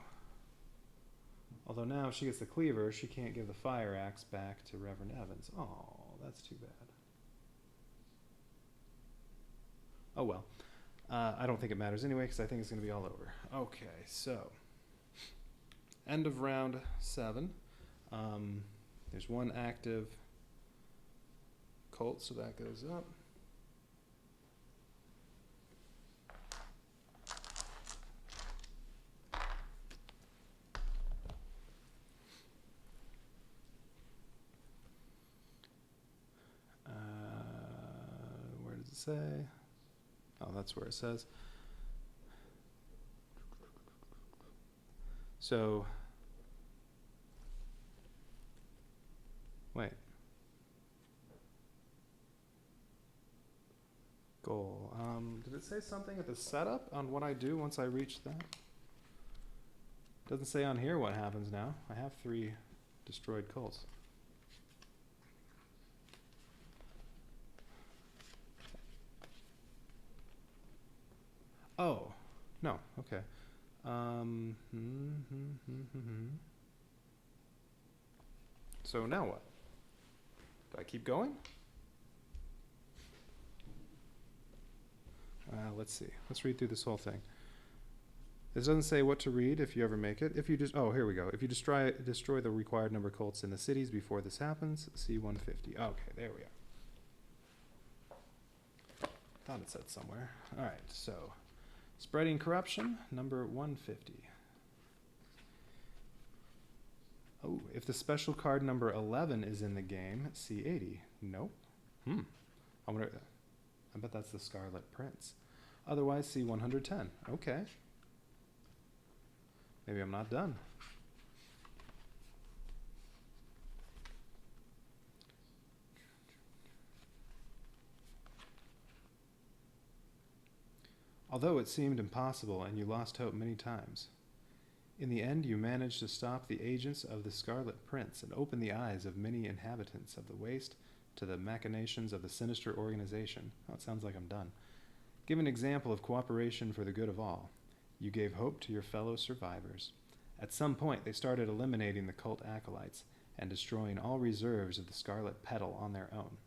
Speaker 1: Although now if she gets the cleaver, she can't give the fire axe back to Reverend Evans. Oh, that's too bad. Oh well. I don't think it matters anyway, because I think it's going to be all over. Okay, so. End of round 7. There's 1 active cult, so that goes up. Where does it say? Oh, that's where it says. So, wait. Goal. Did it say something at the setup on what I do once I reach that? Doesn't say on here what happens now. I have 3 destroyed cults. Oh, no. Okay. Um, so now what? Do I keep going? Let's see. Let's read through this whole thing. This doesn't say what to read if you ever make it. If you just, oh, here we go. If you destroy the required number of colts in the cities before this happens, C-150. Okay, there we are. Thought it said somewhere. All right, so spreading corruption, number 150. Oh, if the special card number 11 is in the game, C80. Nope. I wonder. I bet that's the Scarlet Prince. Otherwise, C110. Okay. Maybe I'm not done. Although it seemed impossible and you lost hope many times, in the end you managed to stop the agents of the Scarlet Prince and open the eyes of many inhabitants of the waste to the machinations of the sinister organization. Oh, it sounds like I'm done. Give an example of cooperation for the good of all. You gave hope to your fellow survivors. At some point, they started eliminating the cult acolytes and destroying all reserves of the Scarlet Petal on their own.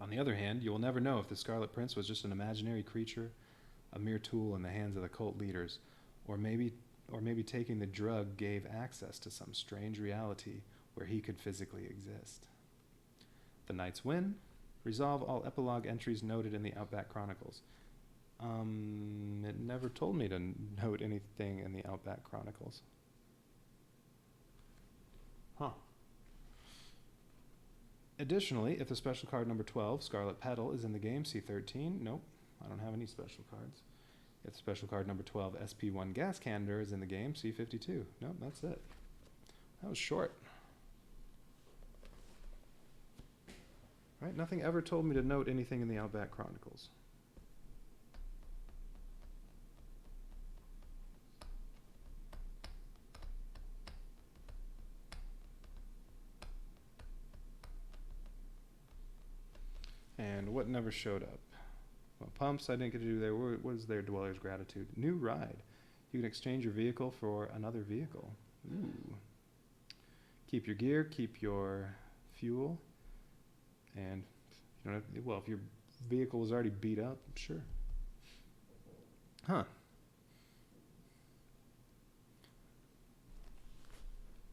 Speaker 1: On the other hand, you will never know if the Scarlet Prince was just an imaginary creature, a mere tool in the hands of the cult leaders, or maybe taking the drug gave access to some strange reality where he could physically exist. The Knights win. Resolve all epilogue entries noted in the Outback Chronicles. It never told me to note anything in the Outback Chronicles. Huh. Additionally, if the special card number 12, Scarlet Petal, is in the game, C13. Nope, I don't have any special cards. If special card number 12, SP1 Gas Canister, is in the game, C52. Nope, that's it. That was short. Right, nothing ever told me to note anything in the Outback Chronicles. And what never showed up? Well, pumps I didn't get to do there. What is their dweller's gratitude? New ride. You can exchange your vehicle for another vehicle. Ooh. Keep your gear, keep your fuel, and you know, well, if your vehicle was already beat up, sure. Huh.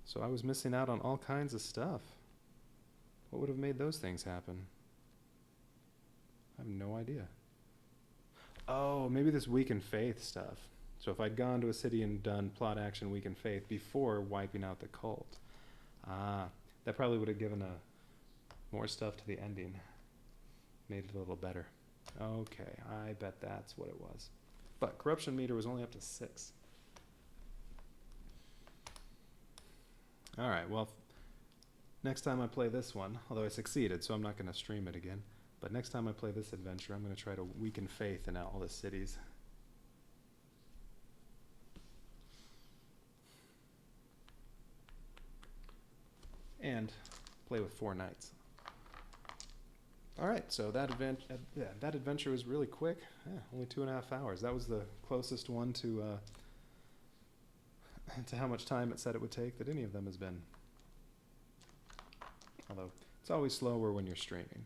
Speaker 1: So I was missing out on all kinds of stuff. What would have made those things happen? I have no idea. Oh, maybe this weakened faith stuff. So if I'd gone to a city and done plot action weakened faith before wiping out the cult, that probably would have given more stuff to the ending. Made it a little better. Okay, I bet that's what it was. But corruption meter was only up to 6. All right, well, next time I play this one, although I succeeded, so I'm not going to stream it again, but next time I play this adventure, I'm going to try to weaken faith in all the cities. And play with 4 knights. All right, so that adventure was really quick. Yeah, only 2.5 hours. That was the closest one to how much time it said it would take that any of them has been. Although it's always slower when you're streaming.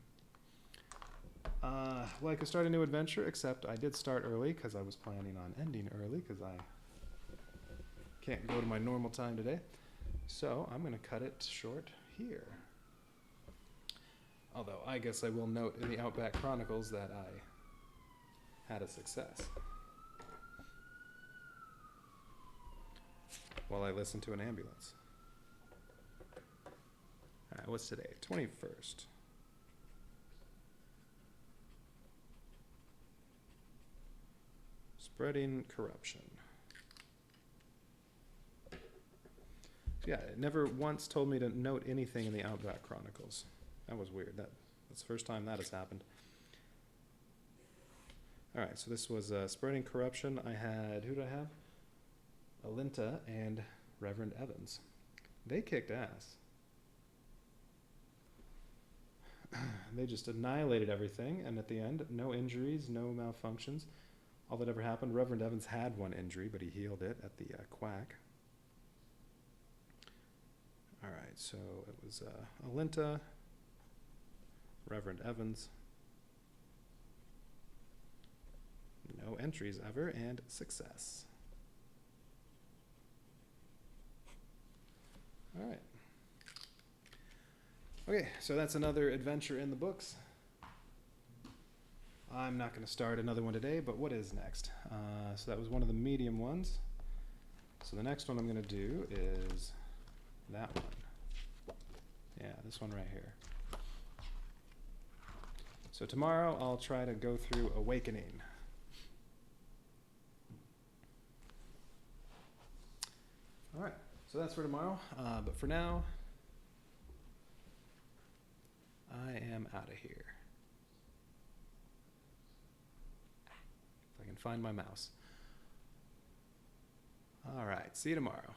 Speaker 1: Well, I could start a new adventure, except I did start early because I was planning on ending early because I can't go to my normal time today. So I'm going to cut it short here. Although I guess I will note in the Outback Chronicles that I had a success while I listened to an ambulance. All right, what's today? 21st. Spreading corruption. Yeah, it never once told me to note anything in the Outback Chronicles. That was weird. That's the first time that has happened. All right, so this was Spreading Corruption. I had, who did I have? Alinta and Reverend Evans. They kicked ass. they just annihilated everything, and at the end, no injuries, no malfunctions. All that ever happened, Reverend Evans had one injury, but he healed it at the Quack. All right, so it was Alinta, Reverend Evans, no entries ever, and success. All right. Okay, so that's another adventure in the books. I'm not going to start another one today, but what is next? So that was one of the medium ones. So the next one I'm going to do is that one. Yeah, this one right here. So tomorrow I'll try to go through Awakening. All right, so that's for tomorrow. But for now, I am out of here. If I can find my mouse. All right, see you tomorrow.